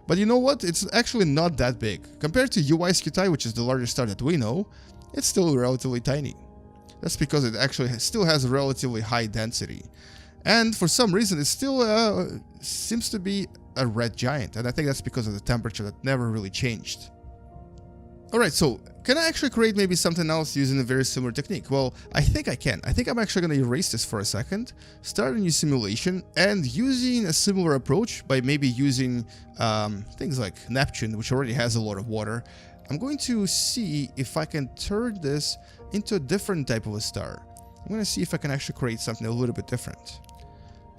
But you know what? It's actually not that big. Compared to UI Scuti, which is the largest star that we know, it's still relatively tiny. That's because it actually still has a relatively high density. And for some reason, it still seems to be a red giant. And I think that's because of the temperature that never really changed. Alright, so can I actually create maybe something else using a very similar technique? Well, I think I can. I think I'm actually going to erase this for a second, start a new simulation, and using a similar approach by maybe using things like Neptune, which already has a lot of water. I'm going to see if I can turn this into a different type of a star. I'm going to see if I can actually create something a little bit different.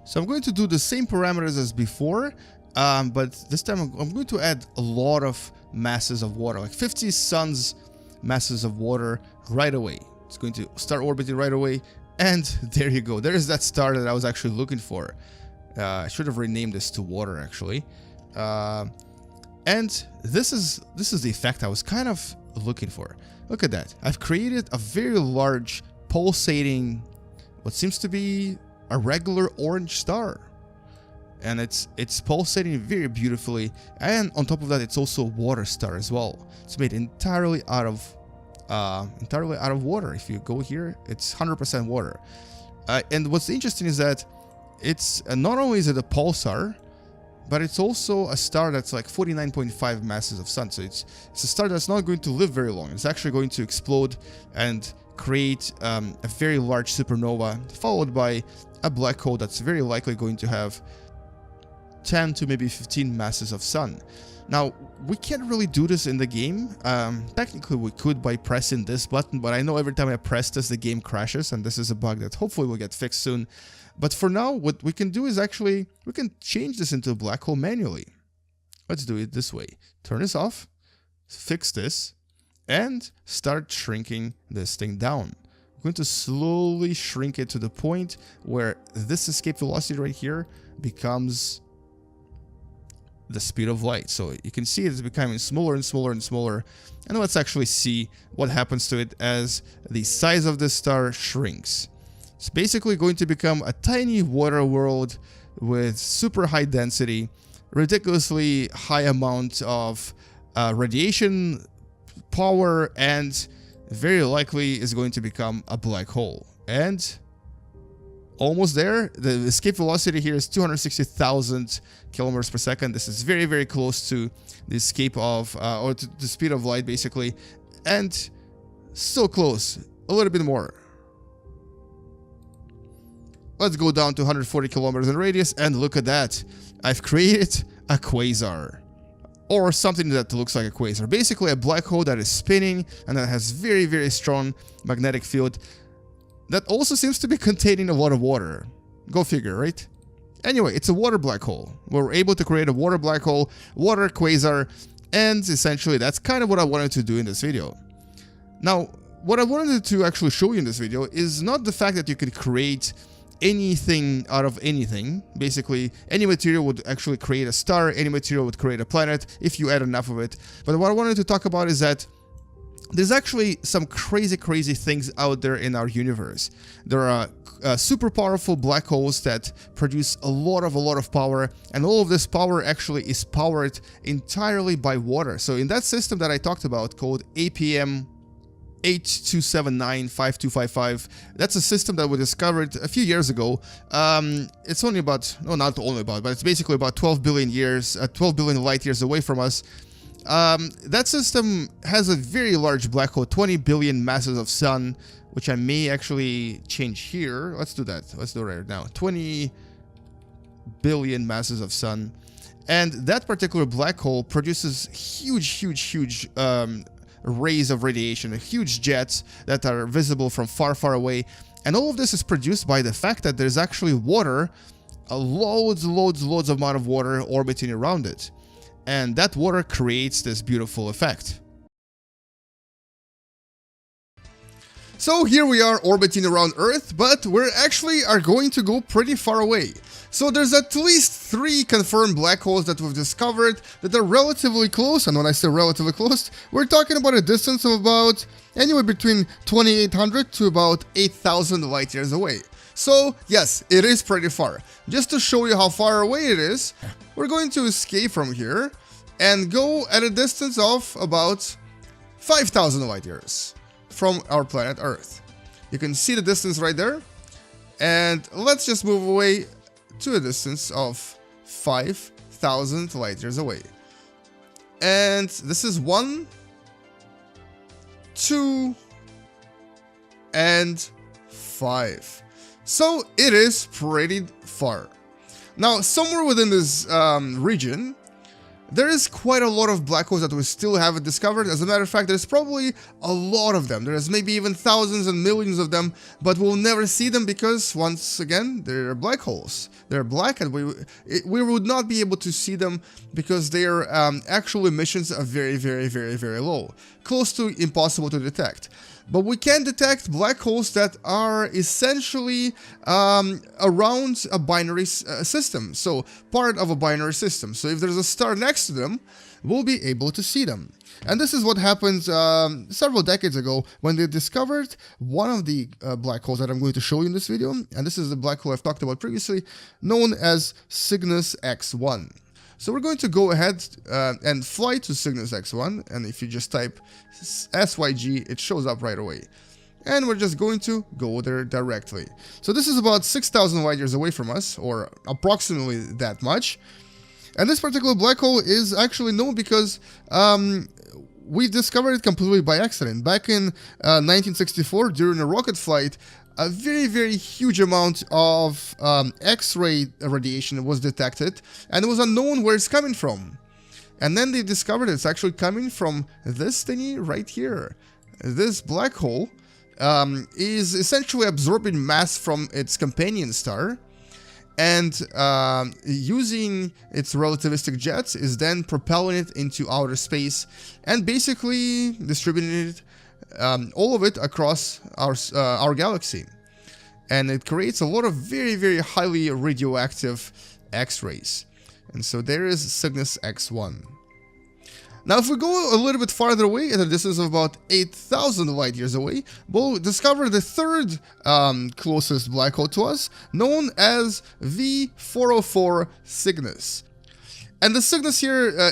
So I'm going to do the same parameters as before, but this time I'm going to add a lot of masses of water, like 50 suns masses of water right away. It's going to start orbiting right away, and there you go. There's that star that I was actually looking for. I should have renamed this to water, actually. And this is the effect I was kind of looking for. Look at that. I've created a very large pulsating, what seems to be a regular orange star. And it's pulsating very beautifully, and on top of that, it's also a water star as well. It's made entirely out of water. If you go here, it's 100% water. And what's interesting is that it's not only is it a pulsar, but it's also a star that's like 49.5 masses of sun. So it's a star that's not going to live very long. It's actually going to explode and create a very large supernova, followed by a black hole that's very likely going to have 10 to maybe 15 masses of sun. Now, we can't really do this in the game. Technically, we could by pressing this button, but I know every time I press this, the game crashes, and this is a bug that hopefully will get fixed soon. But for now, what we can do is actually, we can change this into a black hole manually. Let's do it this way. Turn this off, fix this, and start shrinking this thing down. I'm going to slowly shrink it to the point where this escape velocity right here becomes the speed of light. So you can see it's becoming smaller and smaller and smaller. And let's actually see what happens to it as the size of this star shrinks. It's basically going to become a tiny water world with super high density, ridiculously high amount of radiation power, and very likely is going to become a black hole. And almost there. The escape velocity here is 260,000 kilometers per second. This is very, very close to the escape of, or to the speed of light, basically. And so close. A little bit more. Let's go down to 140 kilometers in radius, and look at that. I've created a quasar. Or something that looks like a quasar. Basically a black hole that is spinning and that has very, very strong magnetic field. That also seems to be containing a lot of water. Go figure, right? Anyway, it's a water black hole. We're able to create a water black hole, water quasar, and essentially that's kind of what I wanted to do in this video. Now, what I wanted to actually show you in this video is not the fact that you could create anything out of anything. Basically, any material would actually create a star, any material would create a planet if you add enough of it. But what I wanted to talk about is that there's actually some crazy things out there in our universe. There are super powerful black holes that produce a lot of power, and all of this power actually is powered entirely by water. So in that system that I talked about called APM 82795255, that's a system that we discovered a few years ago. It's only about, no, not only about, but it's basically about 12 billion years, 12 billion light years away from us. That system has a very large black hole, 20 billion masses of sun, which I may actually change here. Let's do that. Let's do it right now. 20 billion masses of sun. And that particular black hole produces huge rays of radiation, huge jets that are visible from far away. And all of this is produced by the fact that there's actually water, loads amount of water orbiting around it. And that water creates this beautiful effect. So here we are orbiting around Earth, but we actually are going to go pretty far away. So there's at least 3 confirmed black holes that we've discovered that are relatively close, and when I say relatively close, we're talking about a distance of about anywhere between 2800 to about 8000 light years away. So yes, it is pretty far. Just to show you how far away it is, we're going to escape from here and go at a distance of about 5000 light years from our planet Earth. You can see the distance right there, and let's just move away to a distance of 5000 light years away. And this is 1, 2, and 5. So it is pretty far. Now, somewhere within this region, there is quite a lot of black holes that we still haven't discovered. As a matter of fact, there's probably a lot of them. There's maybe even thousands and millions of them, but we'll never see them because, once again, they're black holes. They're black, and we would not be able to see them because their actual emissions are very low, close to impossible to detect. But we can detect black holes that are essentially around a binary system, so part of a binary system. So if there's a star next to them, we'll be able to see them. And this is what happened several decades ago when they discovered one of the black holes that I'm going to show you in this video. And this is the black hole I've talked about previously, known as Cygnus X1. So we're going to go ahead and fly to Cygnus X1, and if you just type SYG, it shows up right away. And we're just going to go there directly. So this is about 6,000 light years away from us, or approximately that much. And this particular black hole is actually known because we discovered it completely by accident. Back in 1964, during a rocket flight, a very huge amount of X-ray radiation was detected, and it was unknown where it's coming from. And then they discovered it's actually coming from this thingy right here. This black hole is essentially absorbing mass from its companion star, and using its relativistic jets is then propelling it into outer space and basically distributing it, all of it, across our galaxy. And it creates a lot of very highly radioactive X-rays. And so there is Cygnus X1. Now, if we go a little bit farther away, at a distance of about 8,000 light years away, we'll discover the third closest black hole to us, known as V404 Cygnus. And the Cygnus here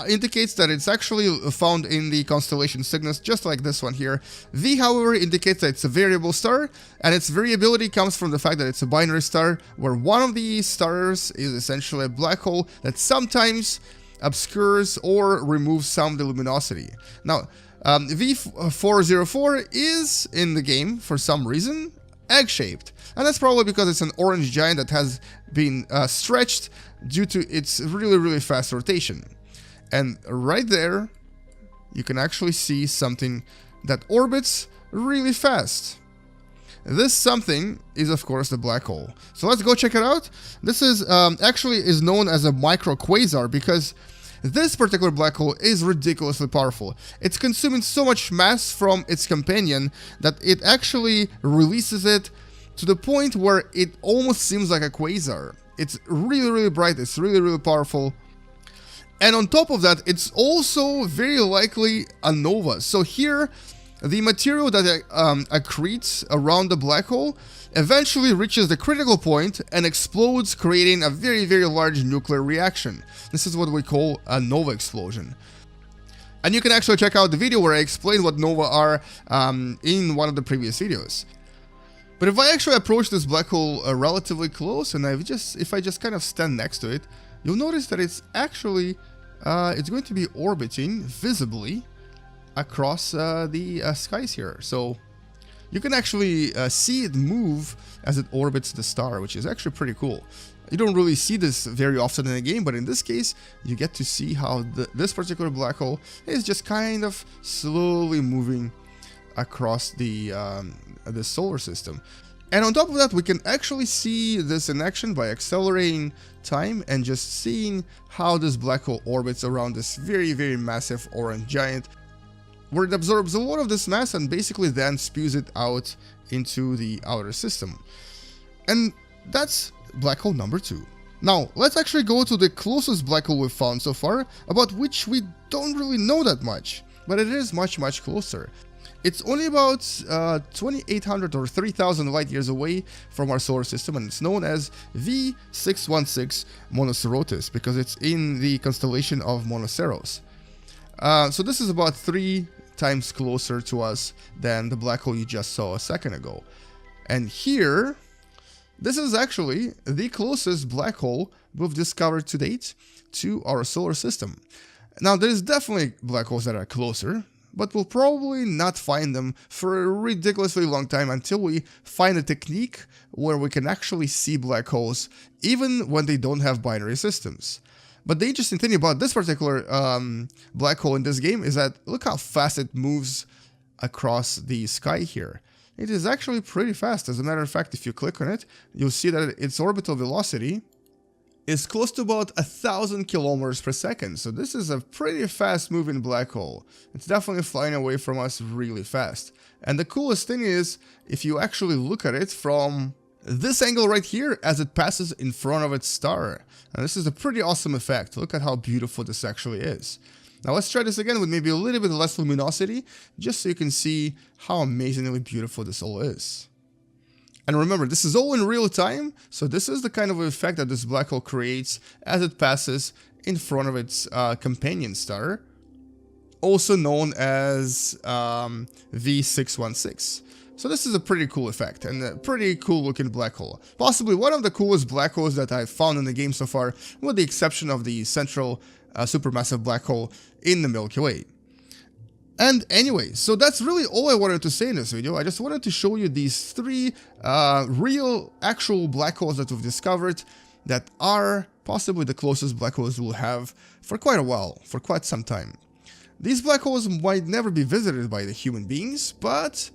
indicates that it's actually found in the constellation Cygnus, just like this one here. V, however, indicates that it's a variable star, and its variability comes from the fact that it's a binary star, where one of the stars is essentially a black hole that sometimes obscures or removes some of the luminosity. Now, V404 is, in the game, for some reason, egg-shaped. And that's probably because it's an orange giant that has been stretched due to its really, really fast rotation. And right there, you can actually see something that orbits really fast. This something is, of course, the black hole. So let's go check it out. This is actually is known as a micro-quasar because this particular black hole is ridiculously powerful. It's consuming so much mass from its companion that it actually releases it to the point where it almost seems like a quasar. It's really, really bright, it's really, really powerful. And on top of that, it's also very likely a nova. So here, the material that accretes around the black hole eventually reaches the critical point and explodes, creating a very, very large nuclear reaction. This is what we call a nova explosion. And you can actually check out the video where I explain what nova are in one of the previous videos. But if I actually approach this black hole relatively close, and if I just kind of stand next to it, you'll notice that it's actually it's going to be orbiting visibly across the skies here. So you can actually see it move as it orbits the star, which is actually pretty cool. You don't really see this very often in the game, but in this case, you get to see how this particular black hole is just kind of slowly moving across the solar system. And on top of that, we can actually see this in action by accelerating time and just seeing how this black hole orbits around this very, very massive orange giant, where it absorbs a lot of this mass and basically then spews it out into the outer system. And that's black hole number 2. Now, let's actually go to the closest black hole we've found so far, about which we don't really know that much, but it is much, much closer. It's only about 2,800 or 3,000 light years away from our solar system, and it's known as V616 Monocerotis because it's in the constellation of Monoceros. So this is about 3 times closer to us than the black hole you just saw a second ago. And here, this is actually the closest black hole we've discovered to date to our solar system. Now, there's definitely black holes that are closer, but we'll probably not find them for a ridiculously long time until we find a technique where we can actually see black holes even when they don't have binary systems. But the interesting thing about this particular black hole in this game is that look how fast it moves across the sky here. It is actually pretty fast. As a matter of fact, if you click on it, you'll see that its orbital velocity is close to about 1,000 kilometers per second. So this is a pretty fast moving black hole. It's definitely flying away from us really fast. And the coolest thing is, if you actually look at it from this angle right here as it passes in front of its star. And this is a pretty awesome effect. Look at how beautiful this actually is. Now let's try this again with maybe a little bit less luminosity, just so you can see how amazingly beautiful this all is. And remember, this is all in real time, so this is the kind of effect that this black hole creates as it passes in front of its companion star, also known as V616. So this is a pretty cool effect and a pretty cool looking black hole. Possibly one of the coolest black holes that I've found in the game so far, with the exception of the central supermassive black hole in the Milky Way. And anyway, so that's really all I wanted to say in this video. I just wanted to show you these 3 real, actual black holes that we've discovered that are possibly the closest black holes we'll have for quite a while, for quite some time. These black holes might never be visited by the human beings, but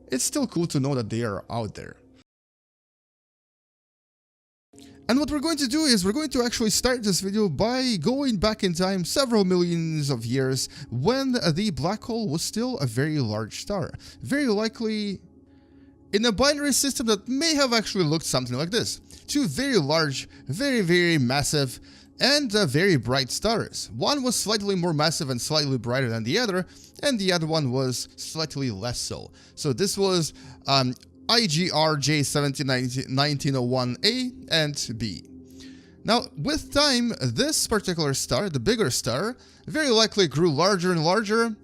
it's still cool to know that they are out there. And what we're going to do is we're going to actually start this video by going back in time several millions of years when the black hole was still a very large star. Very likely in a binary system that may have actually looked something like this. 2 very large, very, very massive and very bright stars. One was slightly more massive and slightly brighter than the other, and the other one was slightly less so. So this was IGR J171901A and B. Now, with time, this particular star, the bigger star, very likely grew larger and larger,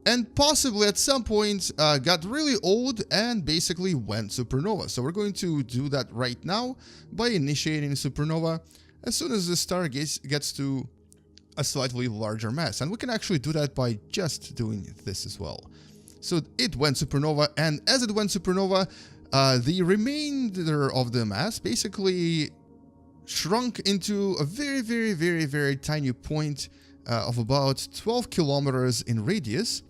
and possibly at some point got really old and basically went supernova. So we're going to do that right now by initiating supernova as soon as the star gets to a slightly larger mass. And we can actually do that by just doing this as well. So it went supernova, and as it went supernova, the remainder of the mass basically shrunk into a very tiny point of about 12 kilometers in radius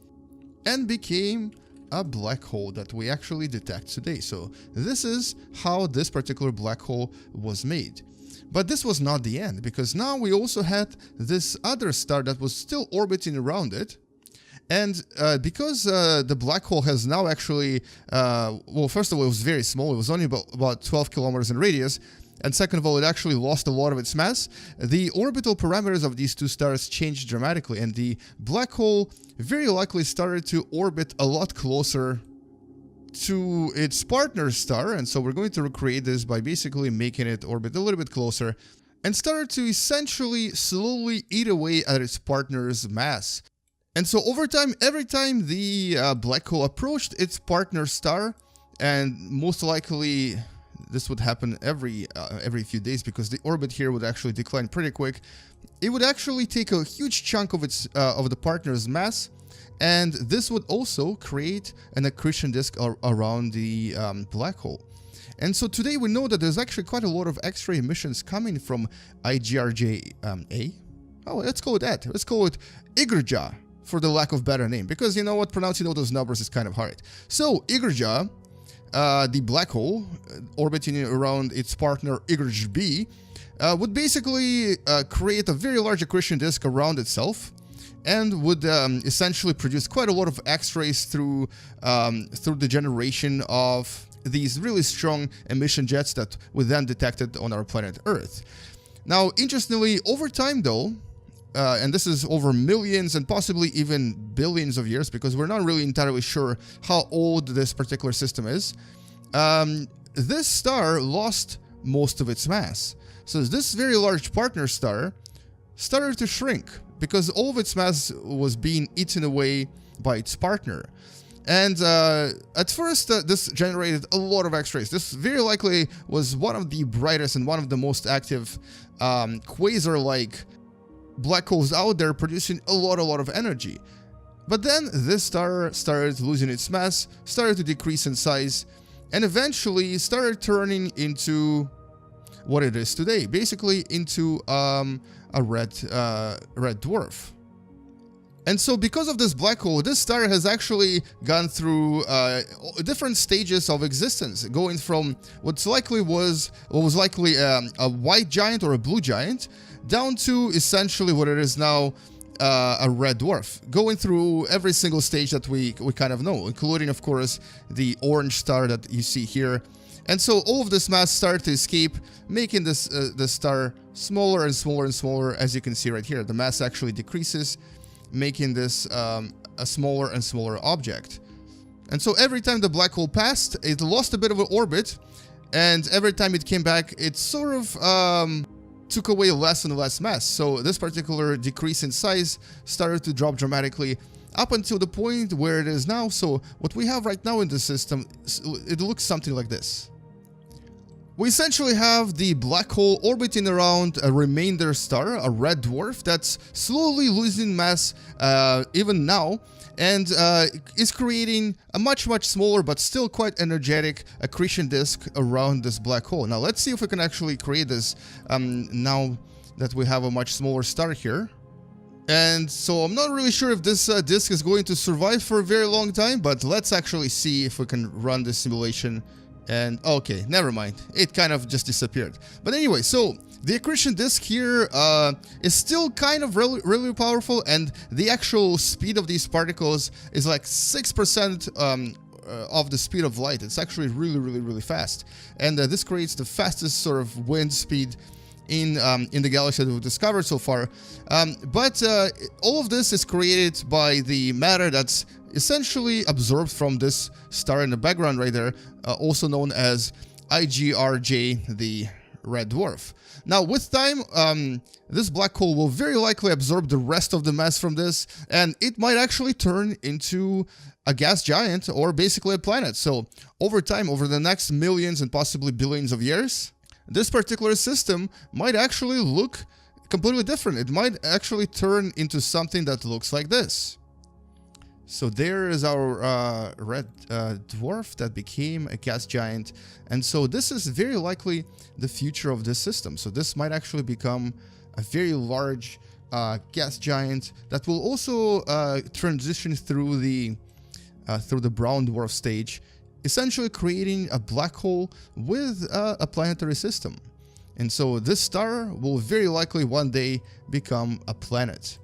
and became a black hole that we actually detect today. So this is how this particular black hole was made. But this was not the end, because now we also had this other star that was still orbiting around it. And because the black hole has now actually, well, first of all, it was very small. It was only about 12 kilometers in radius. And second of all, it actually lost a lot of its mass. The orbital parameters of these two stars changed dramatically, and the black hole very likely started to orbit a lot closer to its partner star. And so we're going to recreate this by basically making it orbit a little bit closer and started to essentially slowly eat away at its partner's mass. And so over time, every time the black hole approached its partner star, and most likely this would happen every few days because the orbit here would actually decline pretty quick, it would actually take a huge chunk of its of the partner's mass, and this would also create an accretion disk around the black hole. And so today we know that there's actually quite a lot of X-ray emissions coming from IGRJ-A. Oh, let's call it that. Let's call it IGRJ, for the lack of better name, because you know what, pronouncing all those numbers is kind of hard. So IGRJ, the black hole orbiting around its partner IGRJ-B, would basically create a very large accretion disk around itself, and would essentially produce quite a lot of X-rays through the generation of these really strong emission jets that we then detected on our planet Earth. Now, interestingly, over time though, and this is over millions and possibly even billions of years, because we're not really entirely sure how old this particular system is, this star lost most of its mass. So this very large partner star started to shrink because all of its mass was being eaten away by its partner. And at first, this generated a lot of X-rays. This very likely was one of the brightest and one of the most active quasar-like black holes out there, producing a lot of energy. But then this star started losing its mass, started to decrease in size, and eventually started turning into what it is today, basically into a red dwarf. And so because of this black hole, this star has actually gone through different stages of existence, going from what was likely a white giant or a blue giant, down to essentially what it is now, a red dwarf, going through every single stage that we kind of know, including, of course, the orange star that you see here. And so all of this mass started to escape, making this star smaller and smaller and smaller, as you can see right here. The mass actually decreases, making this a smaller and smaller object. And so every time the black hole passed, it lost a bit of an orbit, and every time it came back, it sort of took away less and less mass. So this particular decrease in size started to drop dramatically up until the point where it is now. So what we have right now in the system, it looks something like this. We essentially have the black hole orbiting around a remainder star, a red dwarf, that's slowly losing mass even now, and is creating a much smaller but still quite energetic accretion disk around this black hole. Now let's see if we can actually create this now that we have a much smaller star here. And so I'm not really sure if this disk is going to survive for a very long time, but let's actually see if we can run this simulation. And okay, never mind. It kind of just disappeared. But anyway, so the accretion disk here is still kind of really powerful, and the actual speed of these particles is like 6% of the speed of light. It's actually really fast, and this creates the fastest sort of wind speed in the galaxy that we've discovered so far. But all of this is created by the matter that's essentially absorbed from this star in the background right there, also known as IGRJ, the red dwarf. Now, with time, this black hole will very likely absorb the rest of the mass from this, and it might actually turn into a gas giant or basically a planet. So, over time, over the next millions and possibly billions of years, this particular system might actually look completely different. It might actually turn into something that looks like this. So there is our red dwarf that became a gas giant. And so this is very likely the future of this system. So this might actually become a very large gas giant that will also transition through the brown dwarf stage, essentially creating a black hole with a planetary system. And so this star will very likely one day become a planet.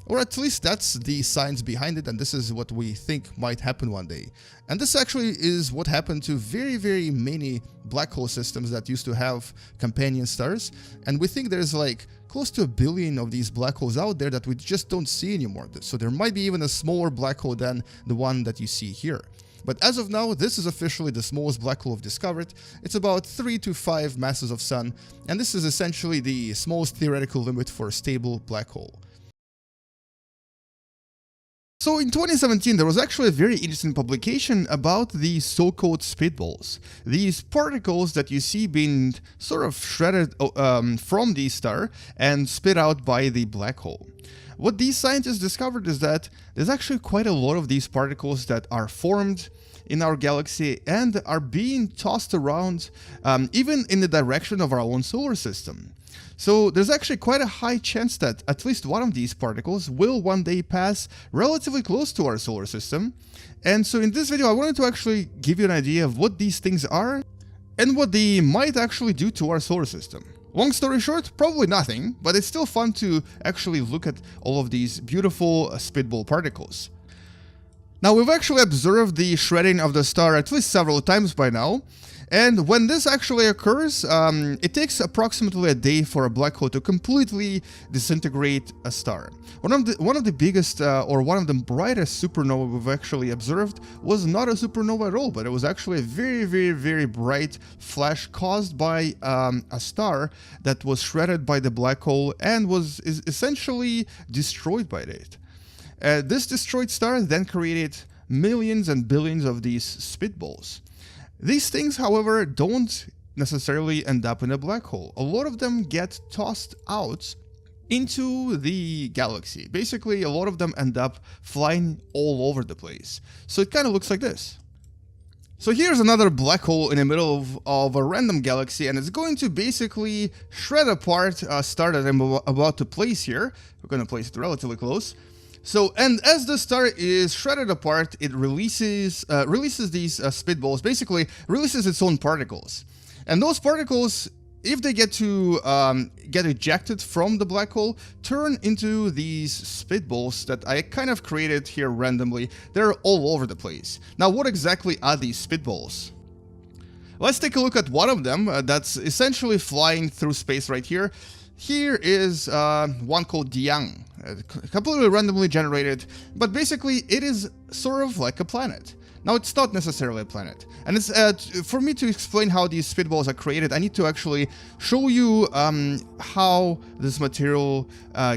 Or at least that's the science behind it, and this is what we think might happen one day. And this actually is what happened to very, very many black hole systems that used to have companion stars. And we think there's like close to 1 billion of these black holes out there that we just don't see anymore. So there might be even a smaller black hole than the one that you see here. But as of now, this is officially the smallest black hole we've discovered. It's about 3 to 5 masses of Sun, and this is essentially the smallest theoretical limit for a stable black hole. So in 2017, there was actually a very interesting publication about the so-called spitballs. These particles that you see being sort of shredded from the star and spit out by the black hole. What these scientists discovered is that there's actually quite a lot of these particles that are formed in our galaxy and are being tossed around even in the direction of our own solar system. So there's actually quite a high chance that at least one of these particles will one day pass relatively close to our solar system. And so in this video, I wanted to actually give you an idea of what these things are and what they might actually do to our solar system. Long story short, probably nothing, but it's still fun to actually look at all of these beautiful spitball particles. Now, we've actually observed the shredding of the star at least several times by now. And when this actually occurs, it takes approximately a day for a black hole to completely disintegrate a star. One of the biggest or one of the brightest supernova we've actually observed was not a supernova at all, but it was actually a very, very, very bright flash caused by a star that was shredded by the black hole and was essentially destroyed by it. This destroyed star then created millions and billions of these spitballs. These things, however, don't necessarily end up in a black hole. A lot of them get tossed out into the galaxy. Basically, a lot of them end up flying all over the place. So it kind of looks like this. So here's another black hole in the middle of a random galaxy, and it's going to basically shred apart a star that I'm about to place here. We're going to place it relatively close. So, and as the star is shredded apart, it releases these spitballs, basically releases its own particles. And those particles, if they get ejected from the black hole, turn into these spitballs that I kind of created here randomly. They're all over the place. Now, what exactly are these spitballs? Let's take a look at one of them that's essentially flying through space right here. Here is one called Diang, completely randomly generated, but basically it is sort of like a planet. Now, it's not necessarily a planet, and it's for me to explain how these spitballs are created, I need to actually show you how this material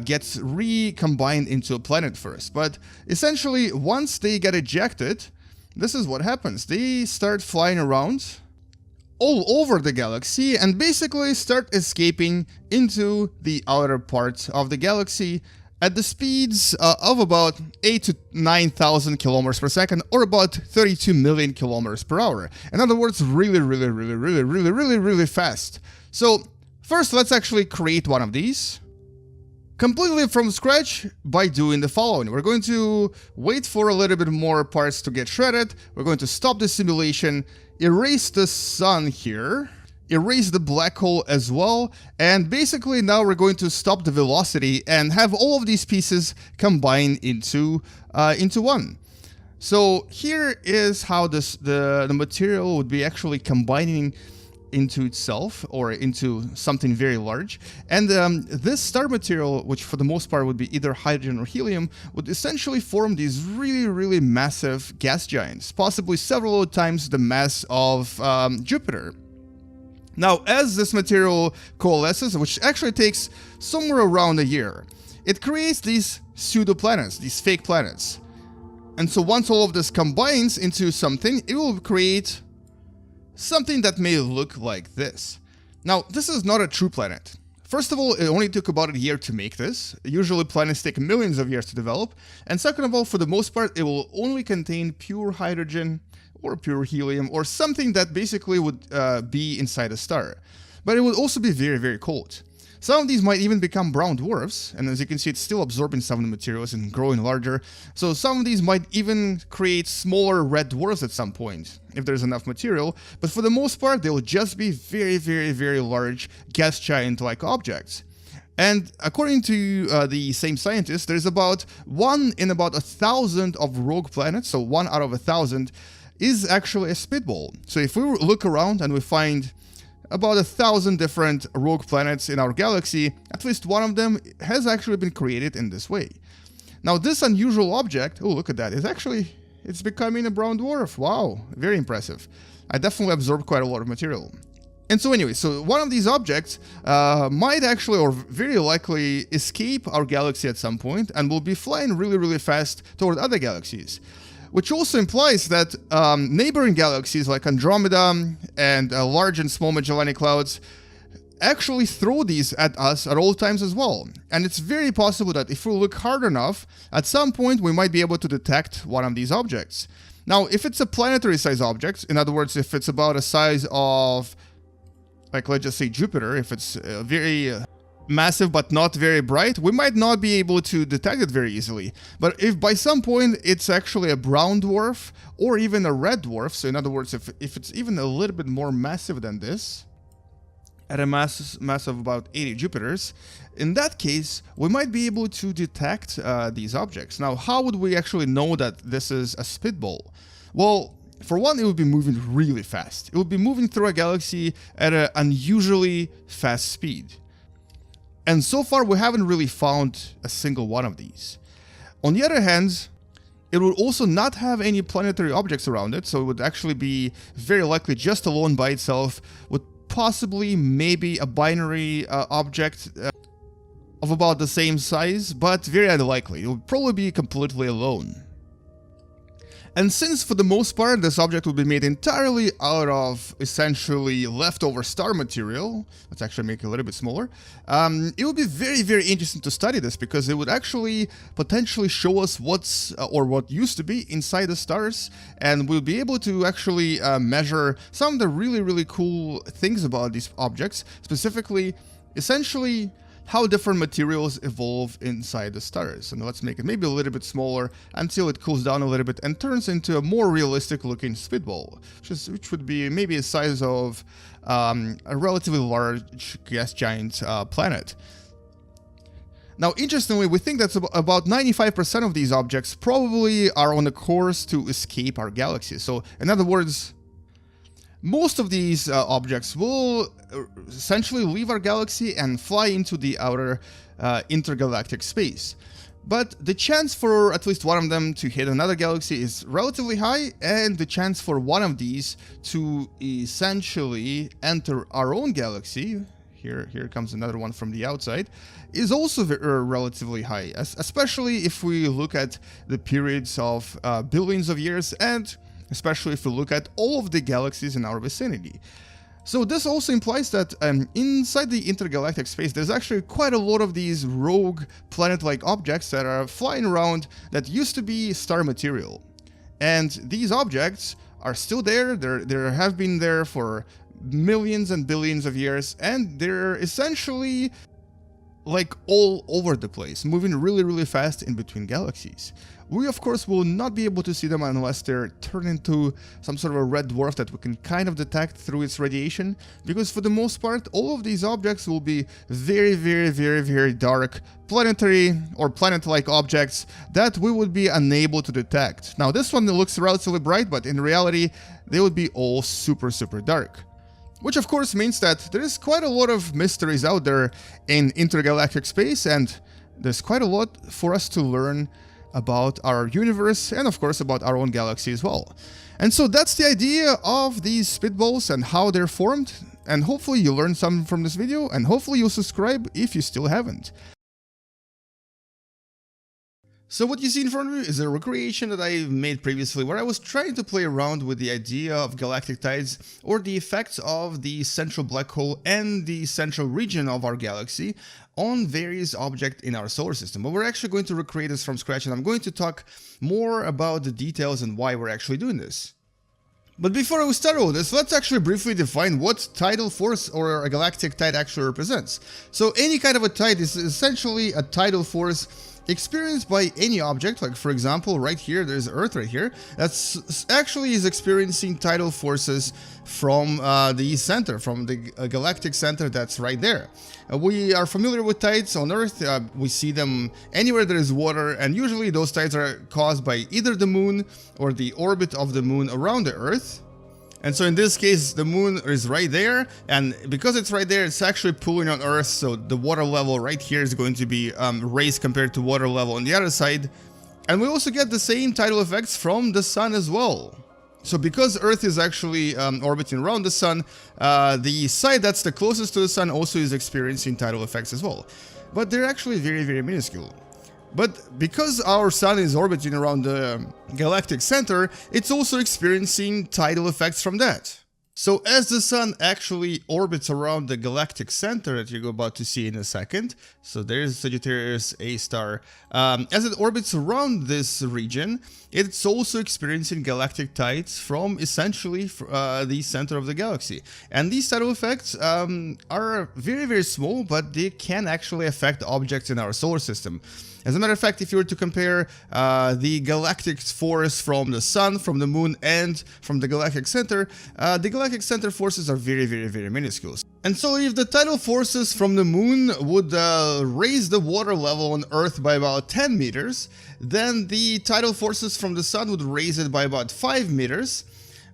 gets recombined into a planet first. But essentially, once they get ejected, this is what happens. They start flying around all over the galaxy and basically start escaping into the outer parts of the galaxy at the speeds of about 8 to 9,000 kilometers per second, or about 32 million kilometers per hour. In other words, really, really, really, really, really, really, really fast. So first, let's actually create one of these completely from scratch by doing the following. We're going to wait for a little bit more parts to get shredded. We're going to stop the simulation, erase the sun here, erase the black hole as well, and basically now we're going to stop the velocity and have all of these pieces combined into one. So here is how the material would be actually combining into itself or into something very large. And this star material, which for the most part would be either hydrogen or helium, would essentially form these really, really massive gas giants, possibly several times the mass of Jupiter. Now, as this material coalesces, which actually takes somewhere around a year, it creates these pseudo-planets, these fake planets. And so once all of this combines into something, it will create something that may look like this. Now, this is not a true planet. First of all, it only took about a year to make this. Usually planets take millions of years to develop. And second of all, for the most part, it will only contain pure hydrogen or pure helium or something that basically would be inside a star. But it would also be very, very cold. Some of these might even become brown dwarfs, and as you can see, it's still absorbing some of the materials and growing larger. So some of these might even create smaller red dwarfs at some point, if there's enough material. But for the most part, they'll just be very, very, very large gas giant-like objects. And according to the same scientists, there's about 1 in about 1,000 of rogue planets, so 1 out of 1,000 is actually a spitball. So if we look around and we find about 1,000 different rogue planets in our galaxy, at least one of them has actually been created in this way. Now this unusual object, oh look at that, it's becoming a brown dwarf. Wow, very impressive. I definitely absorbed quite a lot of material. And so anyway, so one of these objects might actually, or very likely, escape our galaxy at some point and will be flying really, really fast toward other galaxies. Which also implies that neighboring galaxies like Andromeda and large and small Magellanic Clouds actually throw these at us at all times as well. And it's very possible that if we look hard enough, at some point we might be able to detect one of these objects. Now, if it's a planetary size object, in other words, if it's about a size of, like let's just say Jupiter, if it's very massive but not very bright, we might not be able to detect it very easily. But if by some point it's actually a brown dwarf or even a red dwarf, so in other words, if it's even a little bit more massive than this, at a mass of about 80 Jupiters, in that case, we might be able to detect these objects. Now, how would we actually know that this is a spitball? Well, for one, it would be moving really fast. It would be moving through a galaxy at an unusually fast speed. And so far, we haven't really found a single one of these. On the other hand, it would also not have any planetary objects around it, so it would actually be very likely just alone by itself, with possibly maybe a binary object of about the same size, but very unlikely. It would probably be completely alone. And since for the most part this object would be made entirely out of essentially leftover star material, let's actually make it a little bit smaller, it would be very, very interesting to study this, because it would actually potentially show us what's or what used to be inside the stars, and we'll be able to actually measure some of the really, really cool things about these objects, specifically, essentially, how different materials evolve inside the stars. And let's make it maybe a little bit smaller until it cools down a little bit and turns into a more realistic looking spitball, which would be maybe a size of a relatively large gas giant planet. Now, interestingly, we think that about 95% of these objects probably are on a course to escape our galaxy. So, in other words, most of these objects will essentially leave our galaxy and fly into the outer intergalactic space. But the chance for at least one of them to hit another galaxy is relatively high, and the chance for one of these to essentially enter our own galaxy, here comes another one from the outside, is also relatively high, especially if we look at the periods of billions of years, and especially if we look at all of the galaxies in our vicinity. So this also implies that inside the intergalactic space, there's actually quite a lot of these rogue planet-like objects that are flying around that used to be star material. And these objects are still there, they have been there for millions and billions of years, and they're essentially like all over the place, moving really, really fast in between galaxies. We, of course, will not be able to see them unless they're turned into some sort of a red dwarf that we can kind of detect through its radiation, because for the most part, all of these objects will be very, very, very, very dark planetary or planet-like objects that we would be unable to detect. Now, this one looks relatively bright, but in reality, they would be all super, super dark. Which of course means that there is quite a lot of mysteries out there in intergalactic space, and there's quite a lot for us to learn about our universe, and of course about our own galaxy as well. And so that's the idea of these spitballs and how they're formed, and hopefully you learned something from this video, and hopefully you'll subscribe if you still haven't. So what you see in front of you is a recreation that I made previously, where I was trying to play around with the idea of galactic tides, or the effects of the central black hole and the central region of our galaxy on various objects in our solar system. But we're actually going to recreate this from scratch, and I'm going to talk more about the details and why we're actually doing this. But before we start all this, let's actually briefly define what tidal force or a galactic tide actually represents. So any kind of a tide is essentially a tidal force experienced by any object, like for example right here, there's Earth right here, that's actually is experiencing tidal forces from the center, from the galactic center that's right there. We are familiar with tides on Earth, we see them anywhere there is water, and usually those tides are caused by either the moon or the orbit of the moon around the Earth. And so in this case, the moon is right there, and because it's right there, it's actually pulling on Earth, so the water level right here is going to be raised compared to water level on the other side. And we also get the same tidal effects from the sun as well. So because Earth is actually orbiting around the sun, the side that's the closest to the sun also is experiencing tidal effects as well. But they're actually very, very minuscule. But because our sun is orbiting around the galactic center, it's also experiencing tidal effects from that. So as the sun actually orbits around the galactic center that you're about to see in a second, so there's Sagittarius A star, as it orbits around this region, it's also experiencing galactic tides from essentially the center of the galaxy. And these tidal effects are very, very small, but they can actually affect objects in our solar system. As a matter of fact, if you were to compare the galactic force from the sun, from the moon, and from the galactic center forces are very, very, very minuscule. And so if the tidal forces from the moon would raise the water level on Earth by about 10 meters, then the tidal forces from the sun would raise it by about 5 meters.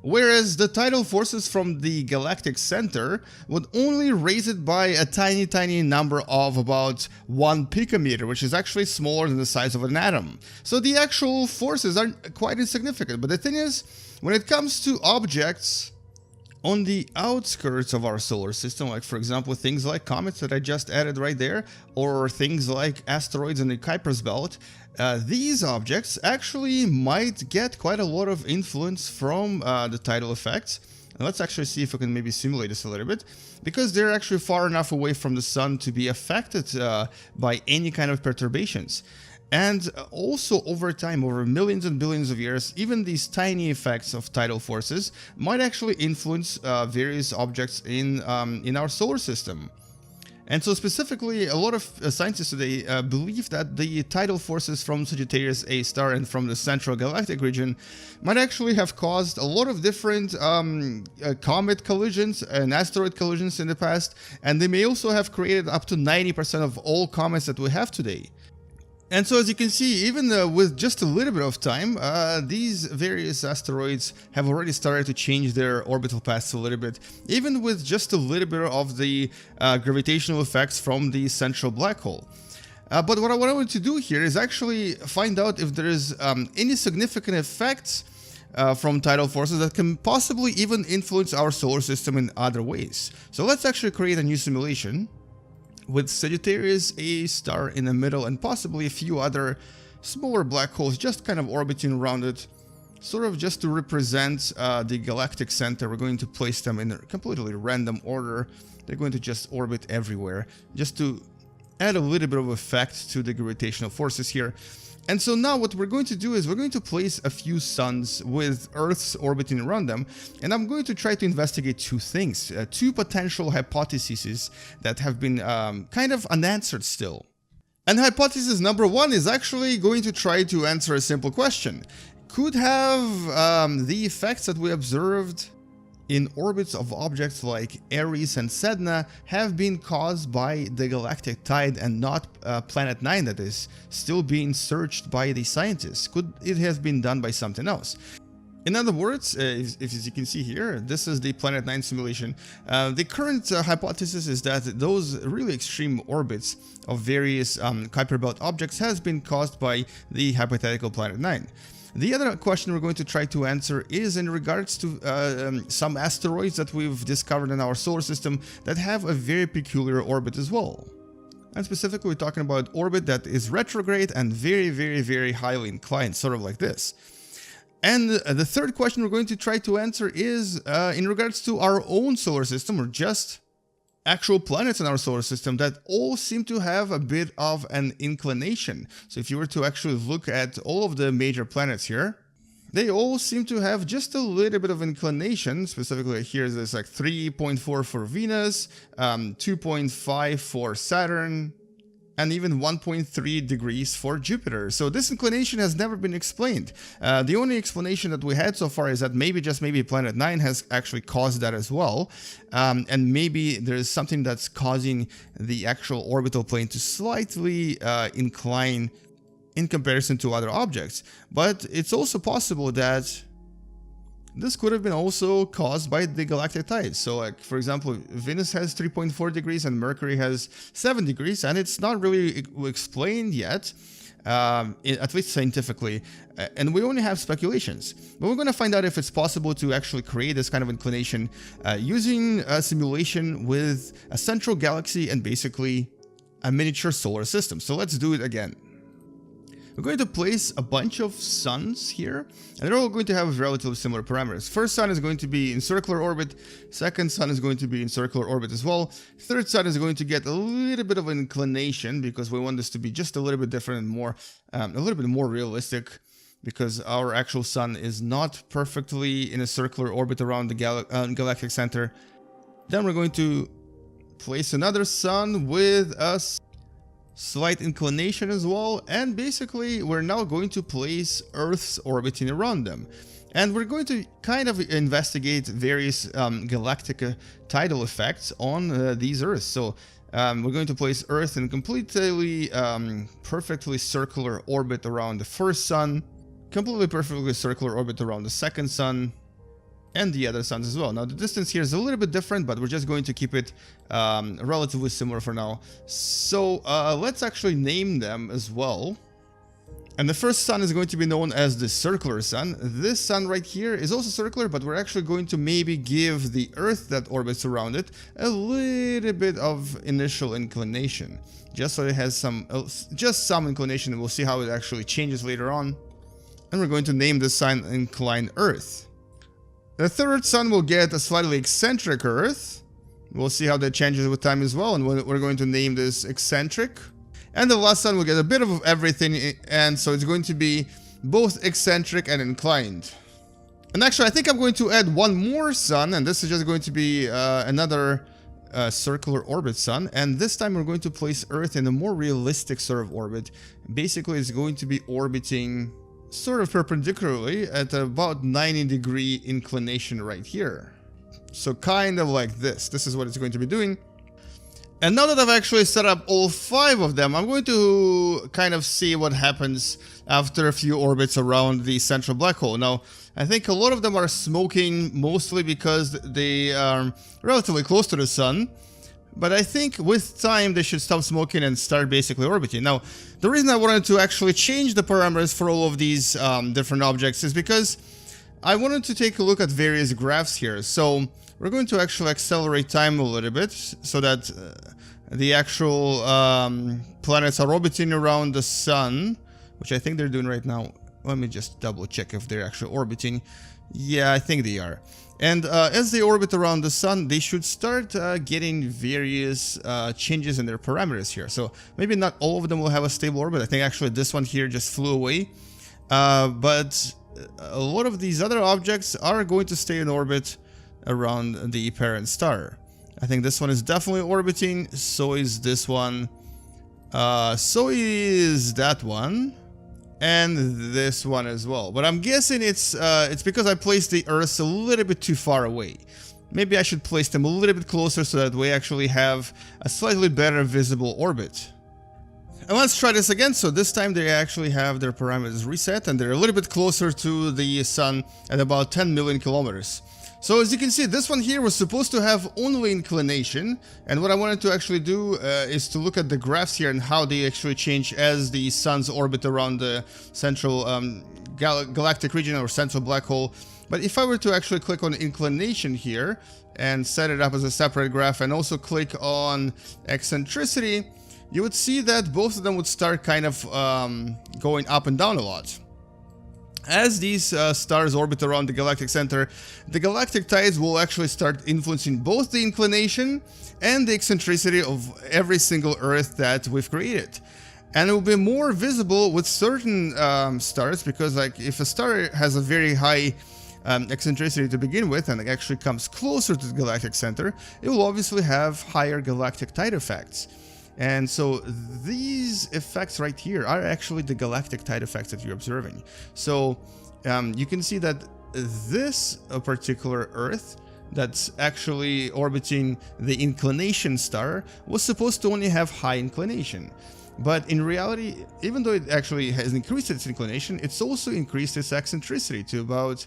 Whereas the tidal forces from the galactic center would only raise it by a tiny, tiny number of about 1 picometer, which is actually smaller than the size of an atom. So the actual forces are quite insignificant. But the thing is, when it comes to objects on the outskirts of our solar system, like for example things like comets that I just added right there, or things like asteroids in the Kuiper's belt, these objects actually might get quite a lot of influence from the tidal effects. And let's actually see if we can maybe simulate this a little bit, because they're actually far enough away from the sun to be affected by any kind of perturbations. And also over time, over millions and billions of years, even these tiny effects of tidal forces might actually influence various objects in our solar system. And so specifically, a lot of scientists today believe that the tidal forces from Sagittarius A star and from the central galactic region might actually have caused a lot of different comet collisions and asteroid collisions in the past, and they may also have created up to 90% of all comets that we have today. And so as you can see, even with just a little bit of time, these various asteroids have already started to change their orbital paths a little bit, even with just a little bit of the gravitational effects from the central black hole. But what I wanted to do here is actually find out if there is any significant effects from tidal forces that can possibly even influence our solar system in other ways. So let's actually create a new simulation with Sagittarius A star in the middle and possibly a few other smaller black holes just kind of orbiting around it, sort of just to represent the galactic center. We're going to place them in a completely random order. They're going to just orbit everywhere, just to add a little bit of effect to the gravitational forces here. And so now what we're going to do is we're going to place a few suns with Earths orbiting around them, and I'm going to try to investigate two things, two potential hypotheses that have been kind of unanswered still. And hypothesis number one is actually going to try to answer a simple question. Could have the effects that we observed in orbits of objects like Ares and Sedna have been caused by the galactic tide and not Planet 9 that is still being searched by the scientists? Could it have been done by something else? In other words, as you can see here, this is the Planet 9 simulation. The current hypothesis is that those really extreme orbits of various Kuiper Belt objects has been caused by the hypothetical Planet 9. The other question we're going to try to answer is in regards to some asteroids that we've discovered in our solar system that have a very peculiar orbit as well. And specifically, we're talking about orbit that is retrograde and very, very, very highly inclined, sort of like this. And the third question we're going to try to answer is in regards to our own solar system, or just actual planets in our solar system that all seem to have a bit of an inclination. So if you were to actually look at all of the major planets here, they all seem to have just a little bit of inclination. Specifically here, there's like 3.4 for Venus, 2.5 for Saturn, and even 1.3 degrees for Jupiter. So this inclination has never been explained. The only explanation that we had so far is that maybe, just maybe, Planet 9 has actually caused that as well. And maybe there's something that's causing the actual orbital plane to slightly incline in comparison to other objects. But it's also possible that this could have been also caused by the galactic tides. So like, for example, Venus has 3.4 degrees and Mercury has 7 degrees, and it's not really explained yet, at least scientifically, and we only have speculations. But we're going to find out if it's possible to actually create this kind of inclination using a simulation with a central galaxy and basically a miniature solar system. So let's do it again. We're going to place a bunch of suns here, and they're all going to have relatively similar parameters. First sun is going to be in circular orbit, second sun is going to be in circular orbit as well, third sun is going to get a little bit of an inclination because we want this to be just a little bit different and more, a little bit more realistic, because our actual sun is not perfectly in a circular orbit around the galactic center. Then we're going to place another sun with a slight inclination as well, and basically we're now going to place Earth's orbiting around them, and we're going to kind of investigate various galactic tidal effects on these Earths. So we're going to place Earth in completely perfectly circular orbit around the first sun, completely perfectly circular orbit around the second sun, and the other suns as well. Now the distance here is a little bit different, but we're just going to keep it relatively similar for now. So let's actually name them as well. And the first sun is going to be known as the circular sun. This sun right here is also circular, but we're actually going to maybe give the Earth that orbits around it a little bit of initial inclination, just so it has just some inclination, and we'll see how it actually changes later on. And we're going to name this sun Inclined Earth. The third sun will get a slightly eccentric Earth. We'll see how that changes with time as well, and we're going to name this Eccentric. And the last sun will get a bit of everything, and so it's going to be both eccentric and inclined. And actually, I think I'm going to add one more sun, and this is just going to be another circular orbit sun. And this time we're going to place Earth in a more realistic sort of orbit. Basically, it's going to be orbiting sort of perpendicularly at about 90-degree inclination right here. So kind of like this. This is what it's going to be doing. And now that I've actually set up all 5 of them, I'm going to kind of see what happens after a few orbits around the central black hole. Now, I think a lot of them are smoking, mostly because they are relatively close to the sun. But I think with time they should stop smoking and start basically orbiting. Now, the reason I wanted to actually change the parameters for all of these different objects is because I wanted to take a look at various graphs here. So we're going to actually accelerate time a little bit so that the actual planets are orbiting around the sun, which I think they're doing right now. Let me just double check if they're actually orbiting. Yeah, I think they are. And as they orbit around the sun, they should start getting various changes in their parameters here. So maybe not all of them will have a stable orbit. I think actually this one here just flew away. But a lot of these other objects are going to stay in orbit around the parent star. I think this one is definitely orbiting. So is this one. So is that one. And this one as well. But I'm guessing it's because I placed the Earths a little bit too far away. Maybe I should place them a little bit closer so that we actually have a slightly better visible orbit. And let's try this again. So this time they actually have their parameters reset and they're a little bit closer to the sun at about 10 million kilometers. So as you can see, this one here was supposed to have only inclination, and what I wanted to actually do is to look at the graphs here and how they actually change as the sun's orbit around the central galactic region or central black hole. But if I were to actually click on inclination here and set it up as a separate graph and also click on eccentricity, you would see that both of them would start kind of going up and down a lot. As these stars orbit around the galactic center, the galactic tides will actually start influencing both the inclination and the eccentricity of every single Earth that we've created. And it will be more visible with certain stars, because like if a star has a very high eccentricity to begin with and it actually comes closer to the galactic center, it will obviously have higher galactic tide effects. And so these effects right here are actually the galactic tide effects that you're observing. So you can see that this particular Earth that's actually orbiting the inclination star was supposed to only have high inclination. But in reality, even though it actually has increased its inclination, it's also increased its eccentricity to about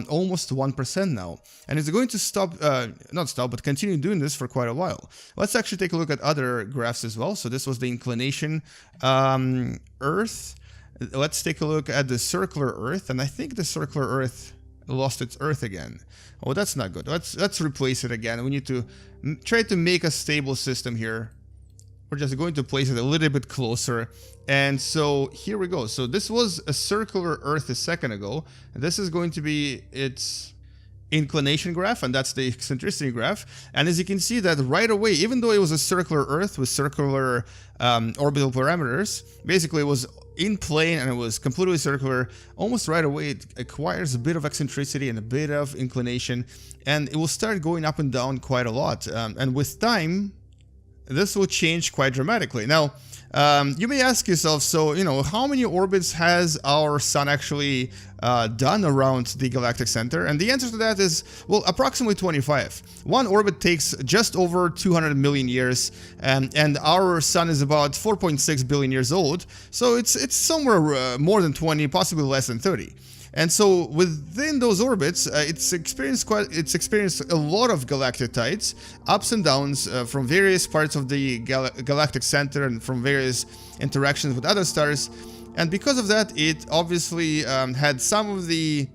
almost 1% now. And it's going to stop, not stop, but continue doing this for quite a while. Let's actually take a look at other graphs as well. So this was the inclination Earth. Let's take a look at the circular Earth. And I think the circular Earth lost its Earth again. Oh, that's not good. Let's replace it again. We need to try to make a stable system here. We're just going to place it a little bit closer. And so here we go. So this was a circular Earth a second ago. And this is going to be its inclination graph, and that's the eccentricity graph. And as you can see that right away, even though it was a circular Earth with circular orbital parameters, basically it was in plane and it was completely circular, almost right away it acquires a bit of eccentricity and a bit of inclination, and it will start going up and down quite a lot. And with time, this will change quite dramatically. Now, you may ask yourself, so, how many orbits has our sun actually done around the galactic center? And the answer to that is, well, approximately 25. One orbit takes just over 200 million years, and our sun is about 4.6 billion years old. So it's somewhere more than 20, possibly less than 30. And so within those orbits, it's experienced a lot of galactic tides, ups and downs from various parts of the galactic center and from various interactions with other stars. And because of that, it obviously had some of the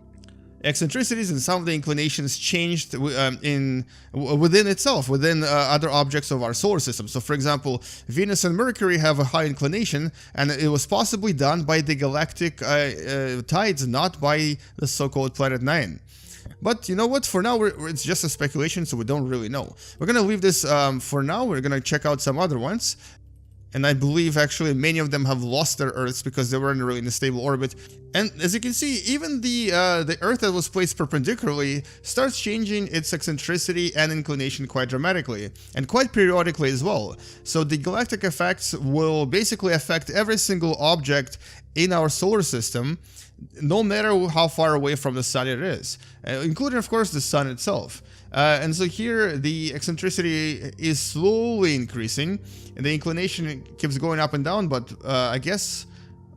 eccentricities and some of the inclinations changed within itself, within other objects of our solar system. So for example, Venus and Mercury have a high inclination, and it was possibly done by the galactic tides, not by the so-called Planet 9. But you know what, for now it's just a speculation, so we don't really know. We're gonna leave this for now. We're gonna check out some other ones. And I believe actually many of them have lost their Earths because they weren't really in a stable orbit. And as you can see, even the Earth that was placed perpendicularly starts changing its eccentricity and inclination quite dramatically, and quite periodically as well. So the galactic effects will basically affect every single object in our solar system, no matter how far away from the sun it is, including of course the sun itself. And so here the eccentricity is slowly increasing, and the inclination keeps going up and down, but I guess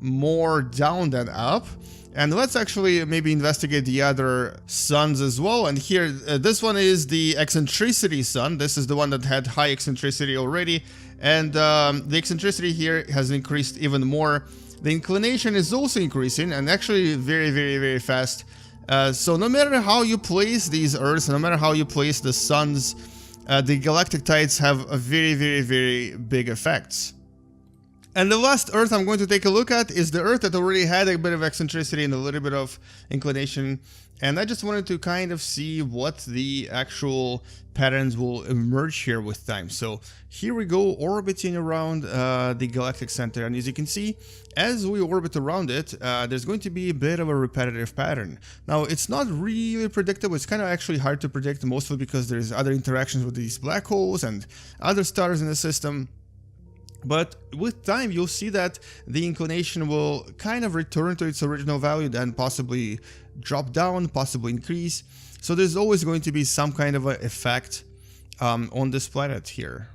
more down than up. And let's actually maybe investigate the other suns as well. And here, this one is the eccentricity sun. This is the one that had high eccentricity already, and the eccentricity here has increased even more. The inclination is also increasing, and actually very, very, very fast. So no matter how you place these Earths, no matter how you place the suns, the galactic tides have a very, very, very big effects. And the last Earth I'm going to take a look at is the Earth that already had a bit of eccentricity and a little bit of inclination. And I just wanted to kind of see what the actual patterns will emerge here with time. So here we go, orbiting around the galactic center. And as you can see, as we orbit around it, there's going to be a bit of a repetitive pattern. Now, it's not really predictable. It's kind of actually hard to predict, mostly because there's other interactions with these black holes and other stars in the system. But with time, you'll see that the inclination will kind of return to its original value, then possibly drop down, possibly increase. So there's always going to be some kind of an effect on this planet here.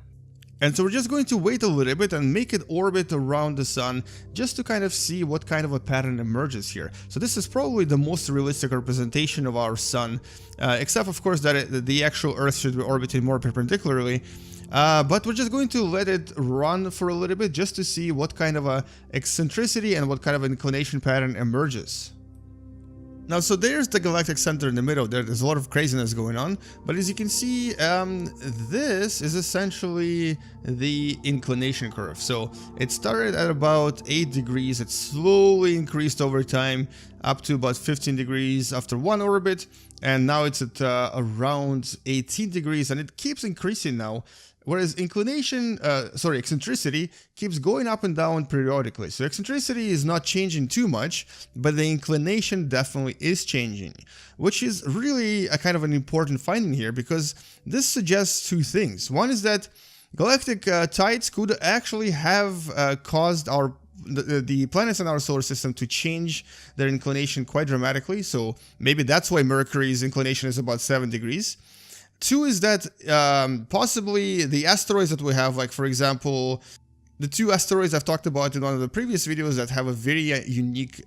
And so we're just going to wait a little bit and make it orbit around the sun just to kind of see what kind of a pattern emerges here. So this is probably the most realistic representation of our sun, except of course that the actual Earth should be orbiting more perpendicularly. But we're just going to let it run for a little bit just to see what kind of a eccentricity and what kind of an inclination pattern emerges. Now, so there's the galactic center in the middle. There's a lot of craziness going on, but as you can see, this is essentially the inclination curve. So it started at about 8 degrees, it slowly increased over time up to about 15 degrees after one orbit, and now it's at around 18 degrees, and it keeps increasing now. Whereas eccentricity keeps going up and down periodically. So eccentricity is not changing too much, but the inclination definitely is changing, which is really a kind of an important finding here, because this suggests two things. One is that galactic tides could actually have caused the planets in our solar system to change their inclination quite dramatically. So maybe that's why Mercury's inclination is about 7 degrees. Two is that possibly the asteroids that we have, like for example, the two asteroids I've talked about in one of the previous videos that have a very unique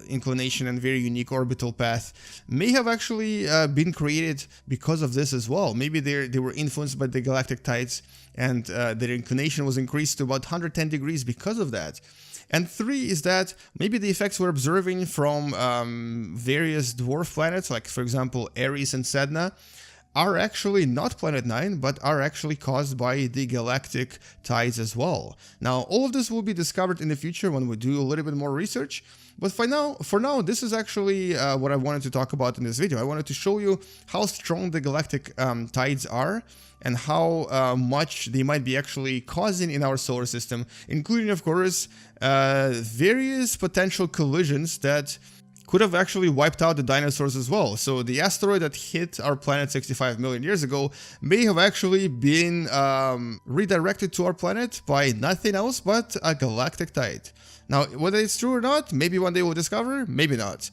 inclination and very unique orbital path, may have actually been created because of this as well. Maybe they were influenced by the galactic tides, and their inclination was increased to about 110 degrees because of that. And three is that maybe the effects we're observing from various dwarf planets, like for example Eris and Sedna, are actually not Planet 9, but are actually caused by the galactic tides as well. Now, all of this will be discovered in the future when we do a little bit more research, but for now, this is actually what I wanted to talk about in this video. I wanted to show you how strong the galactic tides are, and how much they might be actually causing in our solar system, including, of course, various potential collisions that could have actually wiped out the dinosaurs as well. So the asteroid that hit our planet 65 million years ago may have actually been redirected to our planet by nothing else but a galactic tide. Now, whether it's true or not, maybe one day we'll discover, maybe not.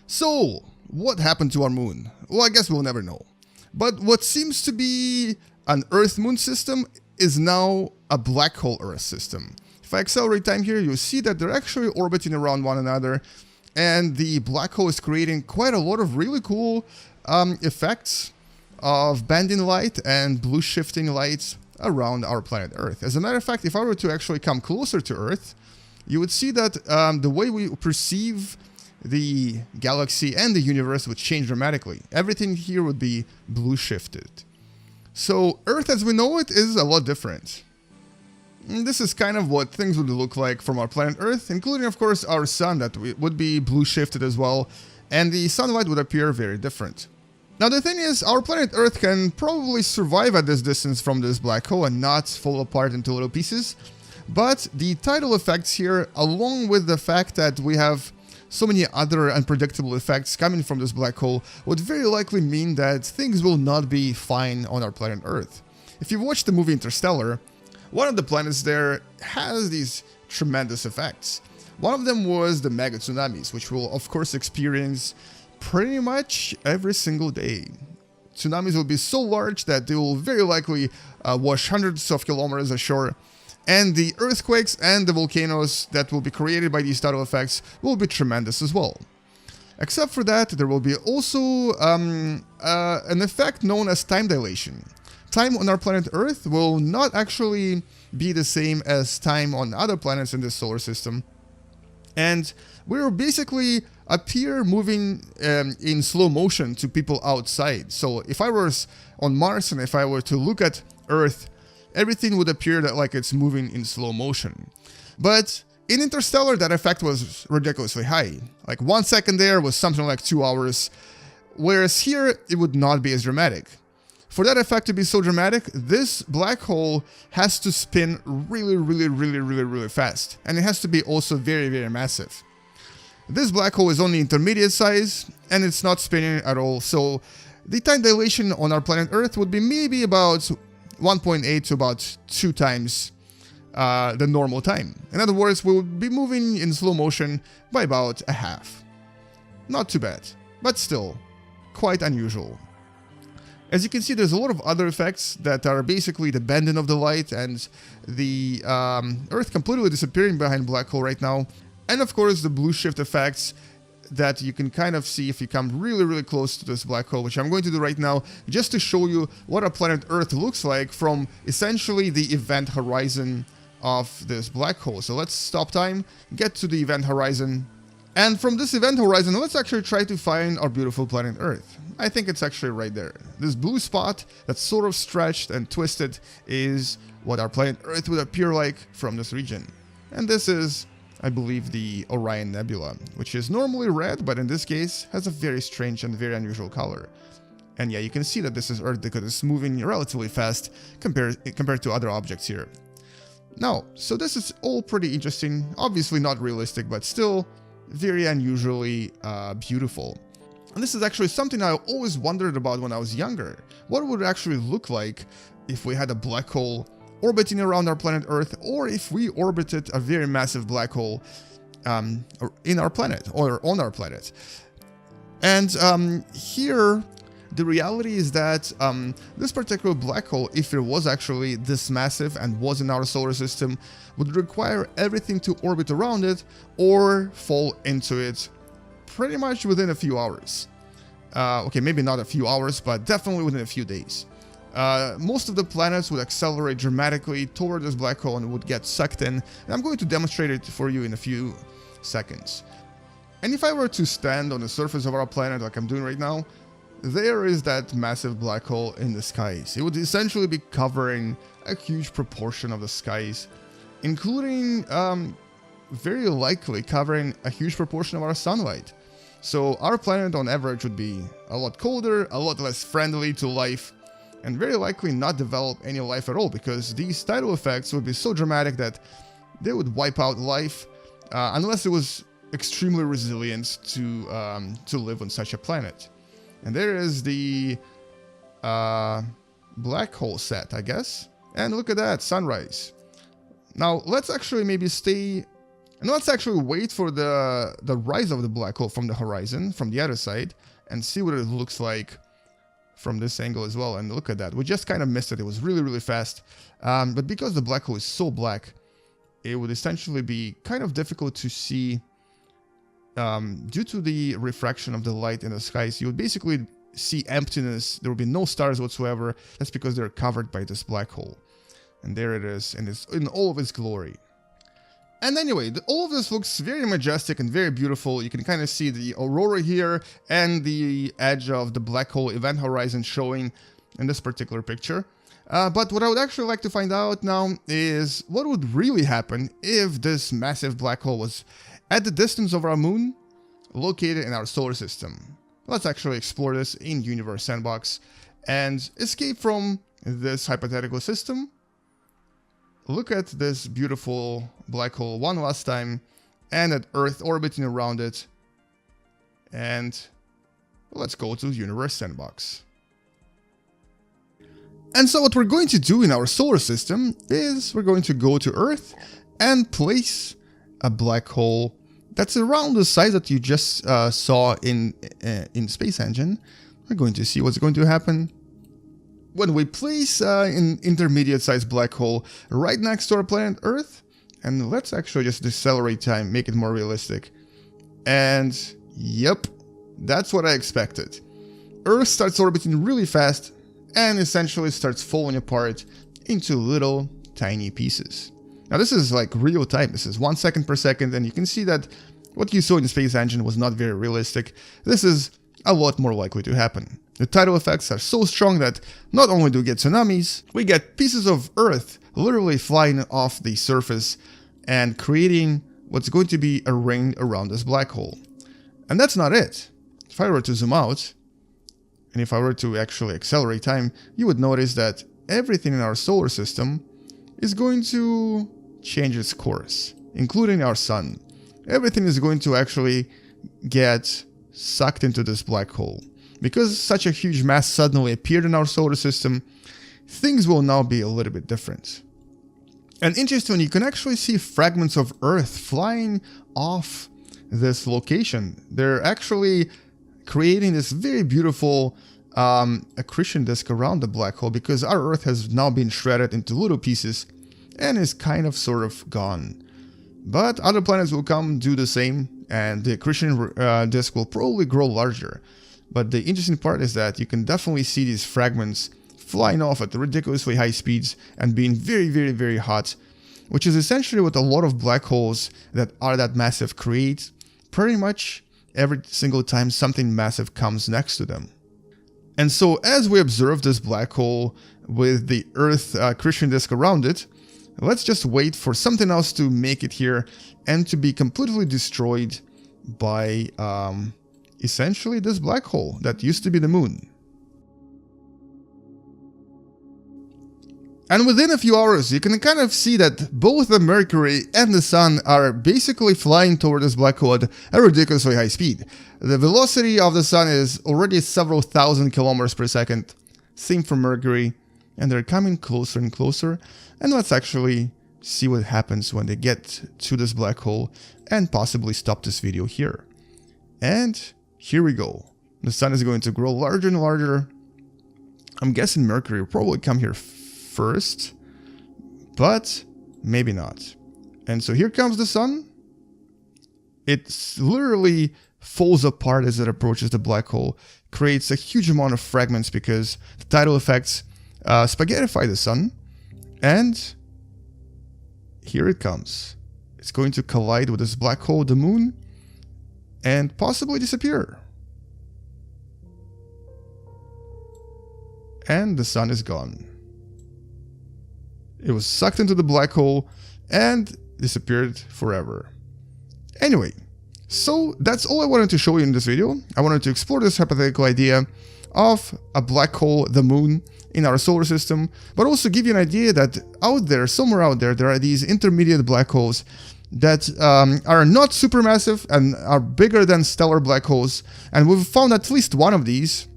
So, what happened to our moon? Well, I guess we'll never know. But what seems to be an Earth-Moon system is now a black hole Earth system. If I accelerate time here, you'll see that they're actually orbiting around one another, and the black hole is creating quite a lot of really cool effects of bending light and blue shifting light around our planet Earth. As a matter of fact, if I were to actually come closer to Earth, you would see that the way we perceive the galaxy and the universe would change dramatically. Everything here would be blue shifted. So Earth as we know it is a lot different. This is kind of what things would look like from our planet Earth, including of course our sun that would be blue shifted as well, and the sunlight would appear very different. Now the thing is, our planet Earth can probably survive at this distance from this black hole and not fall apart into little pieces, but the tidal effects here, along with the fact that we have so many other unpredictable effects coming from this black hole, would very likely mean that things will not be fine on our planet Earth. If you've watched the movie Interstellar, one of the planets there has these tremendous effects. One of them was the mega tsunamis, which we'll of course experience pretty much every single day. Tsunamis will be so large that they will very likely wash hundreds of kilometers ashore, and the earthquakes and the volcanoes that will be created by these tidal effects will be tremendous as well. Except for that, there will be also an effect known as time dilation. Time on our planet Earth will not actually be the same as time on other planets in this solar system. And we'll basically appear moving in slow motion to people outside. So if I was on Mars and if I were to look at Earth, everything would appear like it's moving in slow motion. But in Interstellar, that effect was ridiculously high. Like 1 second there was something like 2 hours, whereas here it would not be as dramatic. For that effect to be so dramatic, this black hole has to spin really fast. And it has to be also very massive. This black hole is only intermediate size, and it's not spinning at all, so the time dilation on our planet Earth would be maybe about 1.8 to about 2 times the normal time. In other words, we would be moving in slow motion by about a half. Not too bad, but still quite unusual. As you can see, there's a lot of other effects that are basically the bending of the light and the Earth completely disappearing behind black hole right now. And of course, the blue shift effects that you can kind of see if you come really, really close to this black hole, which I'm going to do right now, just to show you what our planet Earth looks like from essentially the event horizon of this black hole. So let's stop time, get to the event horizon. And from this event horizon, let's actually try to find our beautiful planet Earth. I think it's actually right there. This blue spot that's sort of stretched and twisted is what our planet Earth would appear like from this region. And this is, I believe, the Orion Nebula, which is normally red, but in this case has a very strange and very unusual color. And yeah, you can see that this is Earth because it's moving relatively fast compared to other objects here. Now, so this is all pretty interesting, obviously not realistic, but still very unusually beautiful. And this is actually something I always wondered about when I was younger. What would it actually look like if we had a black hole orbiting around our planet Earth, or if we orbited a very massive black hole in our planet, or on our planet. And here, the reality is that this particular black hole, if it was actually this massive and was in our solar system, would require everything to orbit around it or fall into it pretty much within a few hours. Okay, maybe not a few hours, but definitely within a few days. Most of the planets would accelerate dramatically toward this black hole and would get sucked in, and I'm going to demonstrate it for you in a few seconds. And if I were to stand on the surface of our planet like I'm doing right now, there is that massive black hole in the skies. It would essentially be covering a huge proportion of the skies, including very likely covering a huge proportion of our sunlight. So our planet on average would be a lot colder, a lot less friendly to life, and very likely not develop any life at all, because these tidal effects would be so dramatic that they would wipe out life unless it was extremely resilient to live on such a planet. And there is the black hole set, I guess. And look at that, sunrise. Now let's actually maybe stay, and let's actually wait for the rise of the black hole from the horizon, from the other side, and see what it looks like from this angle as well. And look at that, we just kind of missed it. It was really, really fast. But because the black hole is so black, it would essentially be kind of difficult to see due to the refraction of the light in the skies. You would basically see emptiness. There would be no stars whatsoever. That's because they're covered by this black hole. And there it is, and it's in all of its glory. And anyway, all of this looks very majestic and very beautiful. You can kind of see the aurora here and the edge of the black hole event horizon showing in this particular picture. But what I would actually like to find out now is what would really happen if this massive black hole was at the distance of our moon, located in our solar system. Let's actually explore this in Universe Sandbox and escape from this hypothetical system. Look at this beautiful black hole one last time, and at Earth orbiting around it. And let's go to Universe Sandbox. And so what we're going to do in our solar system is we're going to go to Earth and place a black hole that's around the size that you just saw in Space Engine. We're going to see what's going to happen when we place an intermediate sized black hole right next to our planet Earth. And let's actually just decelerate time, make it more realistic. And yep, that's what I expected. Earth starts orbiting really fast and essentially starts falling apart into little tiny pieces. Now this is like real time, this is 1 second per second, and you can see that what you saw in the Space Engine was not very realistic. This is a lot more likely to happen. The tidal effects are so strong that not only do we get tsunamis, we get pieces of Earth literally flying off the surface and creating what's going to be a ring around this black hole. And that's not it. If I were to zoom out, and if I were to actually accelerate time, you would notice that everything in our solar system is going to change its course, including our sun. Everything is going to actually get sucked into this black hole. Because such a huge mass suddenly appeared in our solar system, things will now be a little bit different. And interestingly, you can actually see fragments of Earth flying off this location. They're actually creating this very beautiful accretion disk around the black hole, because our Earth has now been shredded into little pieces and is kind of sort of gone. But other planets will come do the same, and the accretion disk will probably grow larger. But the interesting part is that you can definitely see these fragments flying off at ridiculously high speeds and being very, very, very hot, which is essentially what a lot of black holes that are that massive create pretty much every single time something massive comes next to them. And so as we observe this black hole with the Earth accretion disk around it, let's just wait for something else to make it here and to be completely destroyed by essentially this black hole that used to be the moon. And within a few hours, you can kind of see that both the Mercury and the Sun are basically flying toward this black hole at a ridiculously high speed. The velocity of the Sun is already several thousand kilometers per second. Same for Mercury. And they're coming closer and closer. And let's actually see what happens when they get to this black hole and possibly stop this video here. And here we go. The Sun is going to grow larger and larger. I'm guessing Mercury will probably come here first, but maybe not. And so here comes the Sun. It literally falls apart as it approaches the black hole, creates a huge amount of fragments because the tidal effects spaghettify the Sun, and here it comes. It's going to collide with this black hole, the moon, and possibly disappear. And the Sun is gone. It was sucked into the black hole and disappeared forever. Anyway, so that's all I wanted to show you in this video. I wanted to explore this hypothetical idea of a black hole, the moon, in our solar system, but also give you an idea that out there, somewhere out there, there are these intermediate black holes that are not supermassive and are bigger than stellar black holes. And we've found at least one of these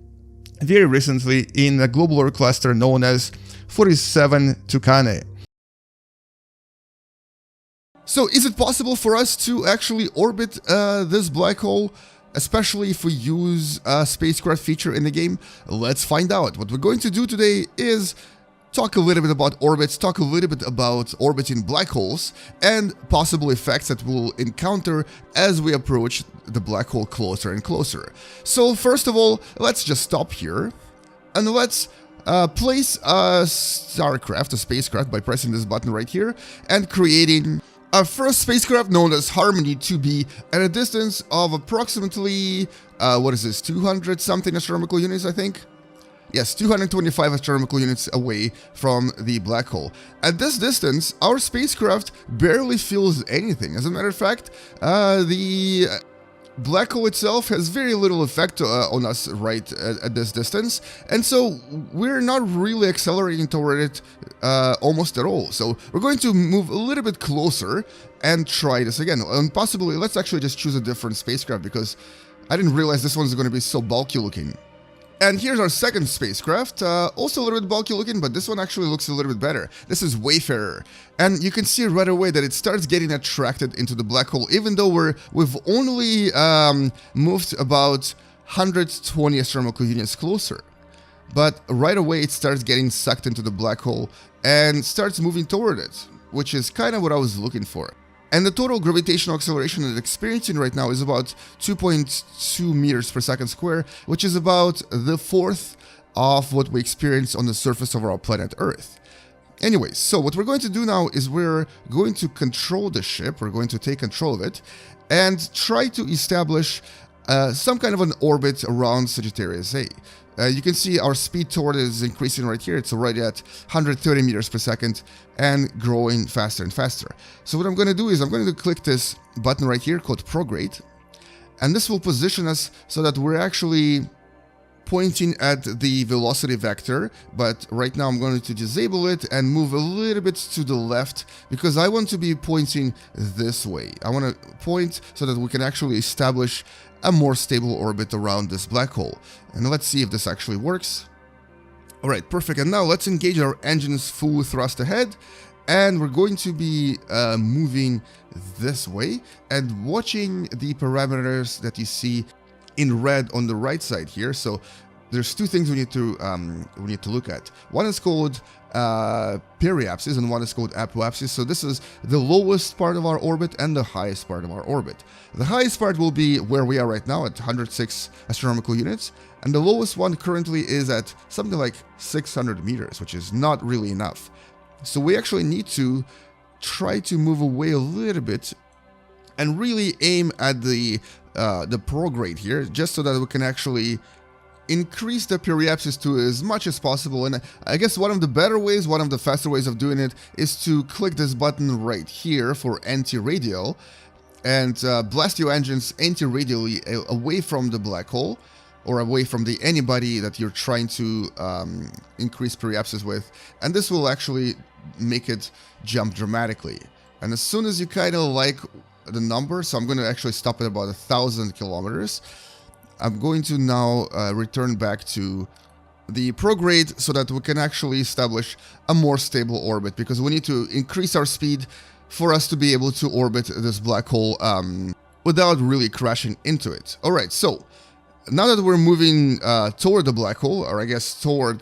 very recently in a globular cluster known as 47 Tucanae. So is it possible for us to actually orbit this black hole, especially if we use a spacecraft feature in the game? Let's find out. What we're going to do today is talk a little bit about orbits, talk a little bit about orbiting black holes, and possible effects that we'll encounter as we approach the black hole closer and closer. So first of all, let's just stop here, and let's place a starcraft, a spacecraft, by pressing this button right here, and creating a first spacecraft known as Harmony to be at a distance of approximately, 200 something astronomical units, I think? Yes, 225 astronomical units away from the black hole. At this distance, our spacecraft barely feels anything. As a matter of fact, the black hole itself has very little effect on us right at this distance, and so we're not really accelerating toward it almost at all. So we're going to move a little bit closer and try this again. And possibly, let's actually just choose a different spacecraft because I didn't realize this one's going to be so bulky looking. And here's our second spacecraft, also a little bit bulky looking, but this one actually looks a little bit better. This is Wayfarer, and you can see right away that it starts getting attracted into the black hole, even though we've only moved about 120 astronomical units closer. But right away it starts getting sucked into the black hole and starts moving toward it, which is kind of what I was looking for. And the total gravitational acceleration that it's experiencing right now is about 2.2 meters per second square, which is about the fourth of what we experience on the surface of our planet Earth. Anyways, so what we're going to do now is we're going to control the ship, we're going to take control of it, and try to establish some kind of an orbit around Sagittarius A. You can see our speed toward it is increasing right here. It's already at 130 meters per second and growing faster and faster. So what I'm going to do is I'm going to click this button right here called Prograde, and this will position us so that we're actually pointing at the velocity vector, but right now I'm going to disable it and move a little bit to the left because I want to be pointing this way. I want to point so that we can actually establish a more stable orbit around this black hole. And let's see if this actually works. Alright, perfect. And now let's engage our engines full thrust ahead, and we're going to be moving this way and watching the parameters that you see in red on the right side here. So there's two things we need to look at. One is called periapsis and one is called apoapsis. So this is the lowest part of our orbit and the highest part of our orbit. The highest part will be where we are right now at 106 astronomical units, and the lowest one currently is at something like 600 meters, which is not really enough. So we actually need to try to move away a little bit and really aim at the prograde here, just so that we can actually increase the periapsis to as much as possible. And I guess one of the better ways, one of the faster ways of doing it is to click this button right here for anti-radial and blast your engines anti-radially away from the black hole or away from the anybody that you're trying to increase periapsis with, and this will actually make it jump dramatically. And as soon as you kind of like the number, so I'm going to actually stop at about 1,000 kilometers, I'm going to now return back to the prograde so that we can actually establish a more stable orbit, because we need to increase our speed for us to be able to orbit this black hole without really crashing into it. Alright, so now that we're moving toward the black hole, or I guess toward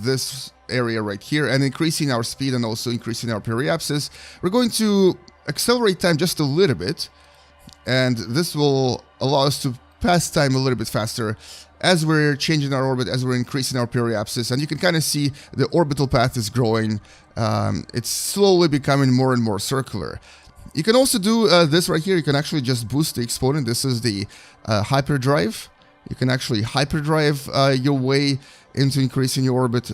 this area right here, and increasing our speed and also increasing our periapsis, we're going to accelerate time just a little bit, and this will allow us to pass time a little bit faster as we're changing our orbit, as we're increasing our periapsis. And you can kind of see the orbital path is growing. It's slowly becoming more and more circular. You can also do this right here. You can actually just boost the exponent. This is the hyperdrive. You can actually hyperdrive your way into increasing your orbit,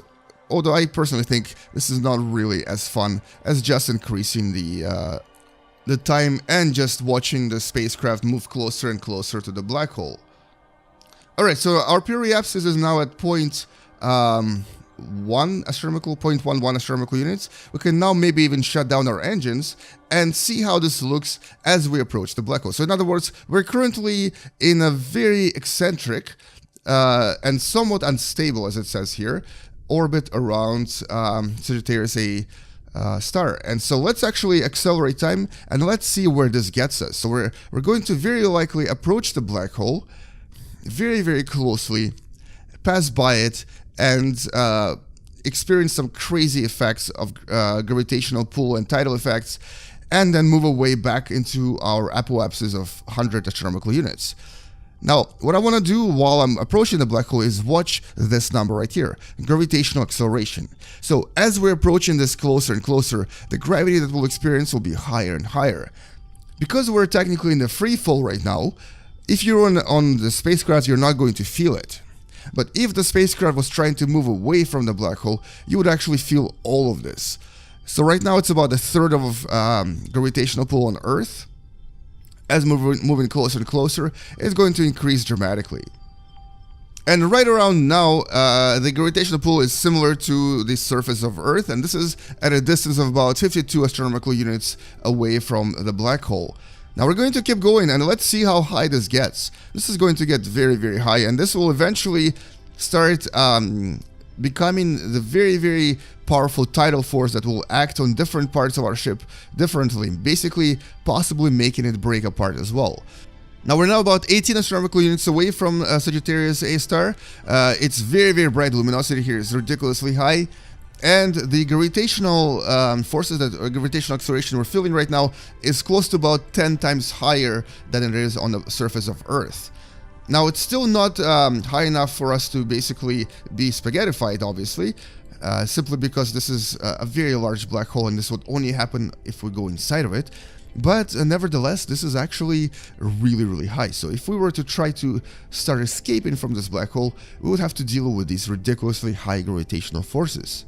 although I personally think this is not really as fun as just increasing the time and just watching the spacecraft move closer and closer to the black hole. Alright, so our periapsis is now at 0.11 astronomical units. We can now maybe even shut down our engines and see how this looks as we approach the black hole. So in other words, we're currently in a very eccentric and somewhat unstable, as it says here, orbit around Sagittarius A star. And so let's actually accelerate time and let's see where this gets us. So we're going to very likely approach the black hole very, very closely, pass by it, and experience some crazy effects of gravitational pull and tidal effects, and then move away back into our apoapsis of 100 astronomical units. Now, what I want to do while I'm approaching the black hole is watch this number right here, gravitational acceleration. So as we're approaching this closer and closer, the gravity that we'll experience will be higher and higher. Because we're technically in the free fall right now, if you're on the spacecraft, you're not going to feel it. But if the spacecraft was trying to move away from the black hole, you would actually feel all of this. So right now it's about a third of gravitational pull on Earth. As moving closer and closer, it's going to increase dramatically. And right around now, the gravitational pull is similar to the surface of Earth, and this is at a distance of about 52 astronomical units away from the black hole. Now we're going to keep going, and let's see how high this gets. This is going to get very, very high, and this will eventually start becoming the very, very powerful tidal force that will act on different parts of our ship differently, basically possibly making it break apart as well. Now we're now about 18 astronomical units away from Sagittarius A star. It's very, very bright. Luminosity here is ridiculously high. And the gravitational forces, gravitational acceleration we're feeling right now is close to about 10 times higher than it is on the surface of Earth. Now, it's still not high enough for us to basically be spaghettified, obviously, simply because this is a very large black hole, and this would only happen if we go inside of it. But nevertheless, this is actually really, really high. So if we were to try to start escaping from this black hole, we would have to deal with these ridiculously high gravitational forces.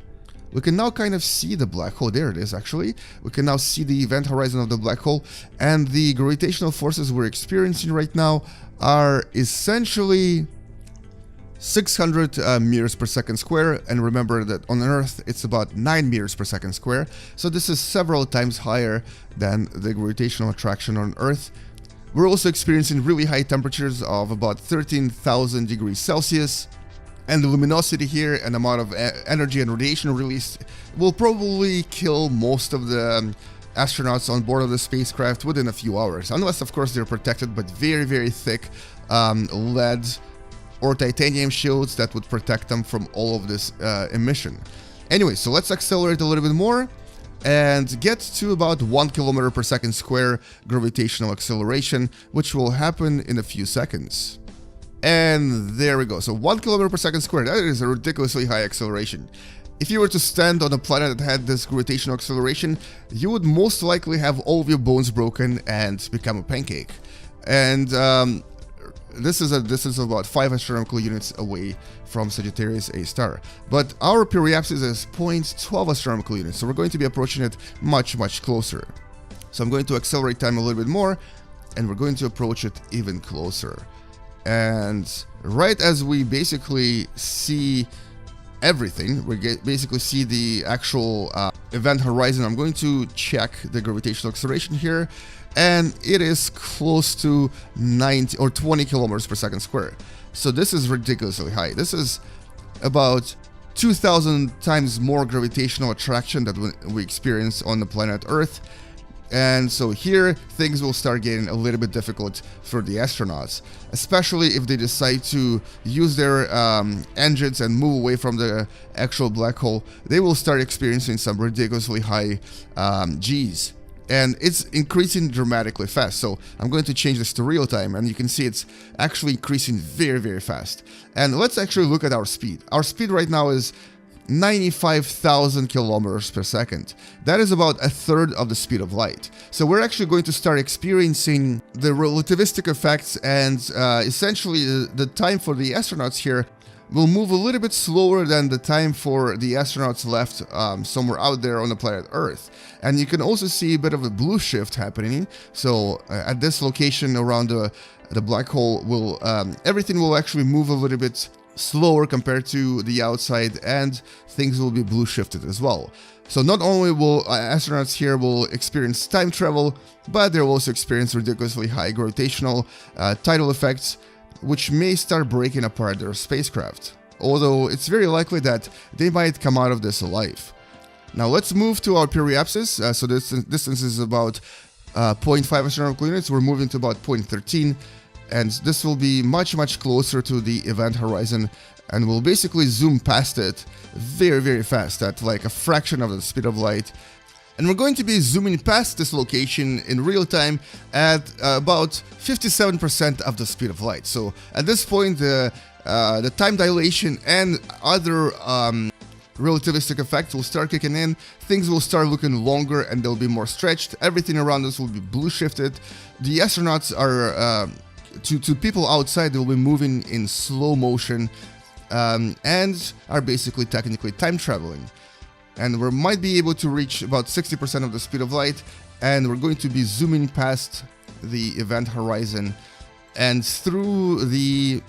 We can now kind of see the black hole. There it is, actually. We can now see the event horizon of the black hole, and the gravitational forces we're experiencing right now are essentially 600 meters per second square, and remember that on Earth it's about 9 meters per second square, so this is several times higher than the gravitational attraction on Earth. We're also experiencing really high temperatures of about 13,000 degrees Celsius, and the luminosity here and amount of energy and radiation released will probably kill most of the astronauts on board of the spacecraft within a few hours, unless of course they're protected by very, very thick lead or titanium shields that would protect them from all of this emission. Anyway, so let's accelerate a little bit more and get to about 1 kilometer per second square gravitational acceleration, which will happen in a few seconds. And there we go. So 1 kilometer per second square, that is a ridiculously high acceleration. If you were to stand on a planet that had this gravitational acceleration, you would most likely have all of your bones broken and become a pancake. And this is about 5 astronomical units away from Sagittarius A star. But our periapsis is 0.12 astronomical units, so we're going to be approaching it much, much closer. So I'm going to accelerate time a little bit more, and we're going to approach it even closer. And right as we basically see everything, we basically see the actual event horizon, I'm going to check the gravitational acceleration here, and it is close to 90 or 20 kilometers per second square. So this is ridiculously high. This is about 2,000 times more gravitational attraction that we experience on the planet Earth. And so here, things will start getting a little bit difficult for the astronauts, especially if they decide to use their engines and move away from the actual black hole. They will start experiencing some ridiculously high Gs. And it's increasing dramatically fast. So I'm going to change this to real time, and you can see it's actually increasing very, very fast. And let's actually look at our speed. Our speed right now is 95,000 kilometers per second. That is about a third of the speed of light. So we're actually going to start experiencing the relativistic effects, and essentially the time for the astronauts here will move a little bit slower than the time for the astronauts left somewhere out there on the planet Earth. And you can also see a bit of a blue shift happening. So at this location around the black hole, everything will actually move a little bit slower compared to the outside, and things will be blue shifted as well. So not only will astronauts here will experience time travel, but they'll also experience ridiculously high gravitational tidal effects, which may start breaking apart their spacecraft, although it's very likely that they might come out of this alive. Now let's move to our periapsis. So this distance is about 0.5 astronomical units. We're moving to about 0.13, and this will be much, much closer to the event horizon, and we'll basically zoom past it very, very fast at like a fraction of the speed of light. And we're going to be zooming past this location in real time at about 57% of the speed of light. So at this point, the time dilation and other relativistic effects will start kicking in. Things will start looking longer and they'll be more stretched. Everything around us will be blue shifted. The astronauts are, to people outside, they'll be moving in slow motion and are basically technically time traveling. And we might be able to reach about 60% of the speed of light, and we're going to be zooming past the event horizon and through the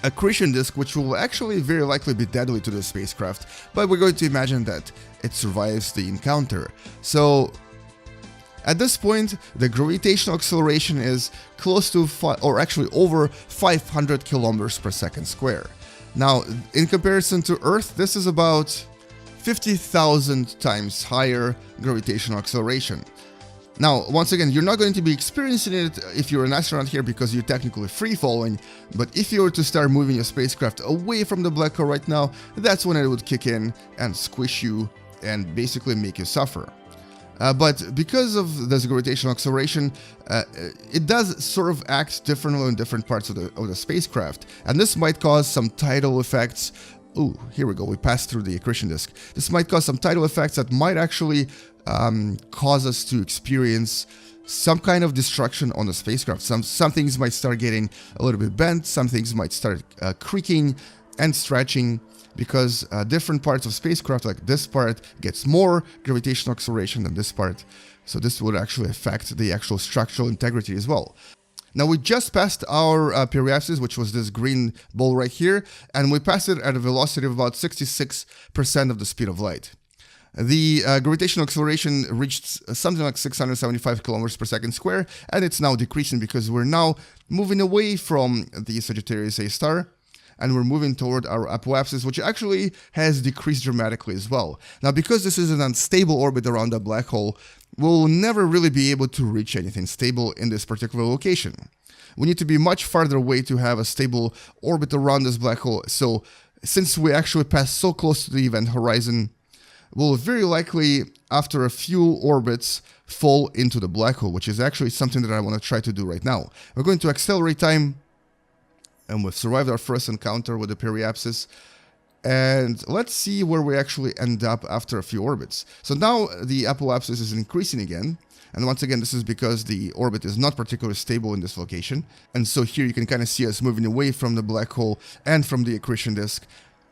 accretion disk, which will actually very likely be deadly to the spacecraft, but we're going to imagine that it survives the encounter. So at this point, the gravitational acceleration is close to, or actually over 500 kilometers per second square. Now, in comparison to Earth, this is about 50,000 times higher gravitational acceleration. Now, once again, you're not going to be experiencing it if you're an astronaut here because you're technically free-falling, but if you were to start moving your spacecraft away from the black hole right now, that's when it would kick in and squish you and basically make you suffer. But because of this gravitational acceleration, it does sort of act differently in different parts of the spacecraft, and this might cause some tidal effects. Ooh, here we go, we passed through the accretion disk. This might cause some tidal effects that might actually cause us to experience some kind of destruction on the spacecraft. Some things might start getting a little bit bent, some things might start creaking and stretching, because different parts of spacecraft, like this part, gets more gravitational acceleration than this part. So this would actually affect the actual structural integrity as well. Now, we just passed our periapsis, which was this green ball right here, and we passed it at a velocity of about 66% of the speed of light. The gravitational acceleration reached something like 675 kilometers per second square, and it's now decreasing because we're now moving away from the Sagittarius A star, and we're moving toward our apoapsis, which actually has decreased dramatically as well. Now, because this is an unstable orbit around a black hole, we'll never really be able to reach anything stable in this particular location. We need to be much farther away to have a stable orbit around this black hole. So since we actually pass so close to the event horizon, we'll very likely, after a few orbits, fall into the black hole, which is actually something that I want to try to do right now. We're going to accelerate time, and we've survived our first encounter with the periapsis. And let's see where we actually end up after a few orbits. So now the apoapsis is increasing again. And once again, this is because the orbit is not particularly stable in this location. And so here you can kind of see us moving away from the black hole and from the accretion disk.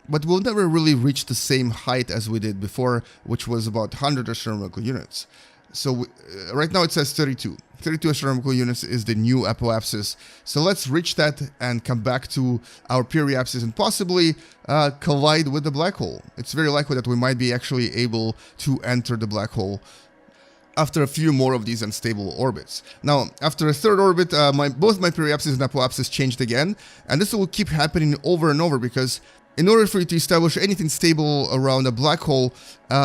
But we'll never really reach the same height as we did before, which was about 100 astronomical units. So right now it says 32. 32 astronomical units is the new apoapsis. So let's reach that and come back to our periapsis and possibly collide with the black hole. It's very likely that we might be actually able to enter the black hole after a few more of these unstable orbits. Now, after a third orbit, both my periapsis and apoapsis changed again, and this will keep happening over and over because in order for you to establish anything stable around a black hole,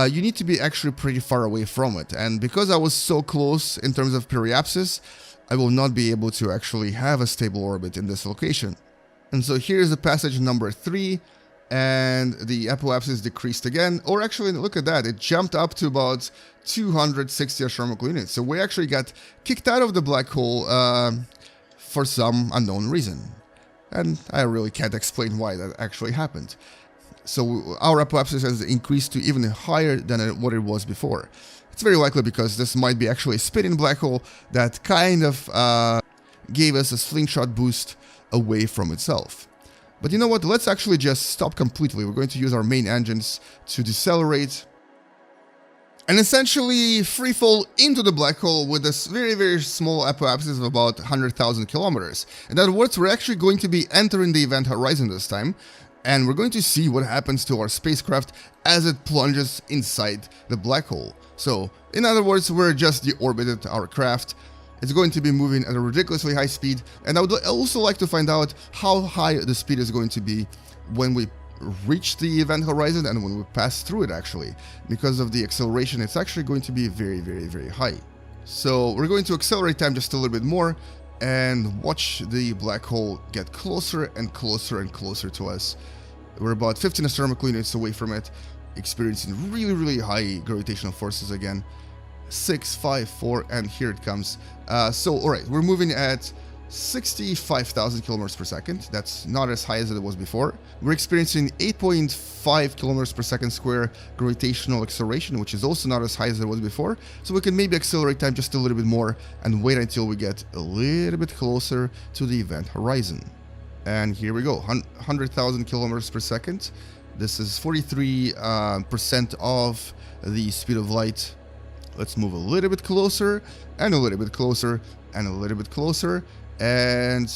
you need to be actually pretty far away from it. And because I was so close in terms of periapsis, I will not be able to actually have a stable orbit in this location. And so here's the passage number 3, and the apoapsis decreased again. Or actually, look at that, it jumped up to about 260 astronomical units. So we actually got kicked out of the black hole for some unknown reason. And I really can't explain why that actually happened. So our apoapsis has increased to even higher than what it was before. It's very likely because this might be actually a spinning black hole that kind of gave us a slingshot boost away from itself. But you know what? Let's actually just stop completely. We're going to use our main engines to decelerate and essentially freefall into the black hole with this very, very small apoapsis of about 100,000 kilometers. In other words, we're actually going to be entering the event horizon this time, and we're going to see what happens to our spacecraft as it plunges inside the black hole. So, in other words, we're just deorbited our craft. It's going to be moving at a ridiculously high speed, and I would also like to find out how high the speed is going to be when we reach the event horizon and when we pass through it actually. Because of the acceleration, it's actually going to be very, very, very high. So we're going to accelerate time just a little bit more and watch the black hole get closer and closer and closer to us. We're about 15 astronomical units away from it, experiencing really, really high gravitational forces again. 6, 5, 4, and here it comes. So, alright, we're moving at 65,000 kilometers per second. That's not as high as it was before. We're experiencing 8.5 kilometers per second square gravitational acceleration, which is also not as high as it was before. So we can maybe accelerate time just a little bit more and wait until we get a little bit closer to the event horizon. And here we go, 100,000 kilometers per second. This is 43% of the speed of light. Let's move a little bit closer, and a little bit closer, and a little bit closer. And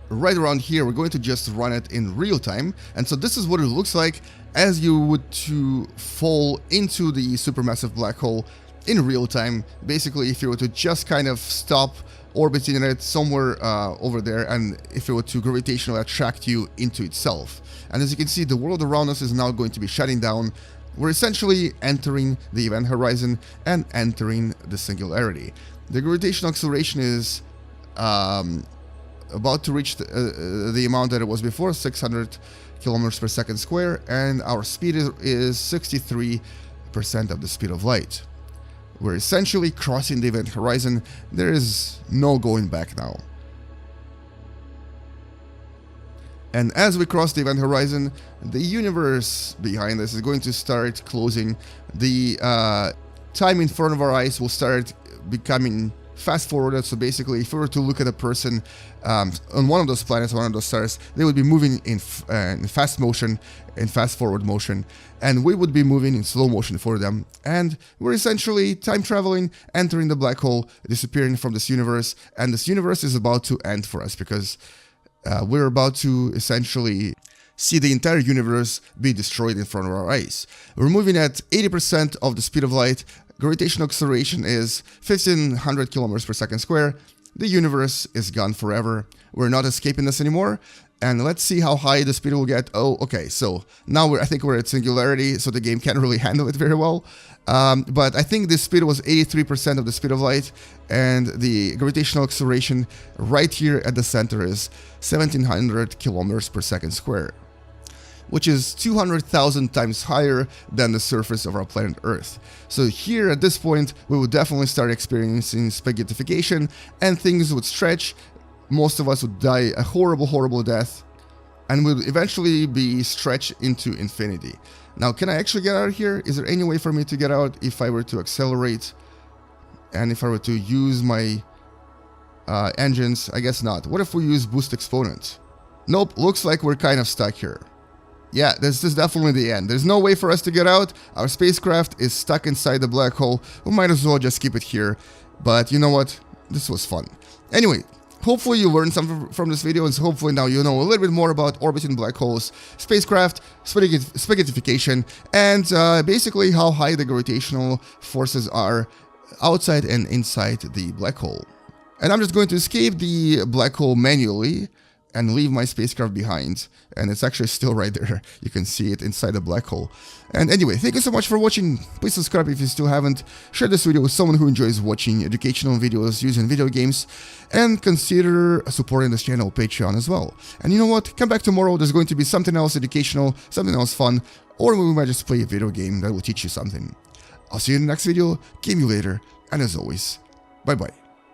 right around here, we're going to just run it in real time. And so this is what it looks like as you would to fall into the supermassive black hole in real time. Basically, if you were to just kind of stop orbiting in it somewhere over there, and if it were to gravitationally attract you into itself. And as you can see, the world around us is now going to be shutting down. We're essentially entering the event horizon and entering the singularity. The gravitational acceleration is about to reach the amount that it was before, 600 kilometers per second square, and our speed is 63% of the speed of light. We're essentially crossing the event horizon. There is no going back now. And as we cross the event horizon, the universe behind us is going to start closing. The time in front of our eyes will start becoming fast forwarded. So basically, if we were to look at a person on one of those planets, one of those stars, they would be moving in fast motion, in fast forward motion, and we would be moving in slow motion for them. And we're essentially time traveling, entering the black hole, disappearing from this universe, and this universe is about to end for us because we're about to essentially see the entire universe be destroyed in front of our eyes. We're moving at 80% of the speed of light. Gravitational acceleration is 1500 kilometers per second square. The universe is gone forever. We're not escaping this anymore. And let's see how high the speed will get. Oh, okay, so now I think we're at singularity, so the game can't really handle it very well. But I think the speed was 83% of the speed of light, and the gravitational acceleration right here at the center is 1700 kilometers per second square, which is 200,000 times higher than the surface of our planet Earth. So here at this point, we would definitely start experiencing spaghettification, and things would stretch. Most of us would die a horrible, horrible death, and would eventually be stretched into infinity. Now, can I actually get out of here? Is there any way for me to get out if I were to accelerate and if I were to use my engines? I guess not. What if we use boost exponent? Nope, looks like we're kind of stuck here. Yeah, this is definitely the end. There's no way for us to get out. Our spacecraft is stuck inside the black hole. We might as well just keep it here. But you know what? This was fun. Anyway, hopefully you learned something from this video, and so hopefully now you know a little bit more about orbiting black holes, spacecraft, spaghettification, and basically how high the gravitational forces are outside and inside the black hole. And I'm just going to escape the black hole manually and leave my spacecraft behind, and it's actually still right there. You can see it inside the black hole. And anyway, thank you so much for watching. Please subscribe if you still haven't. Share this video with someone who enjoys watching educational videos using video games, and consider supporting this channel Patreon as well. And you know what? Come back tomorrow. There's going to be something else educational, something else fun, or we might just play a video game that will teach you something. I'll see you in the next video. Game you later, and as always, bye bye.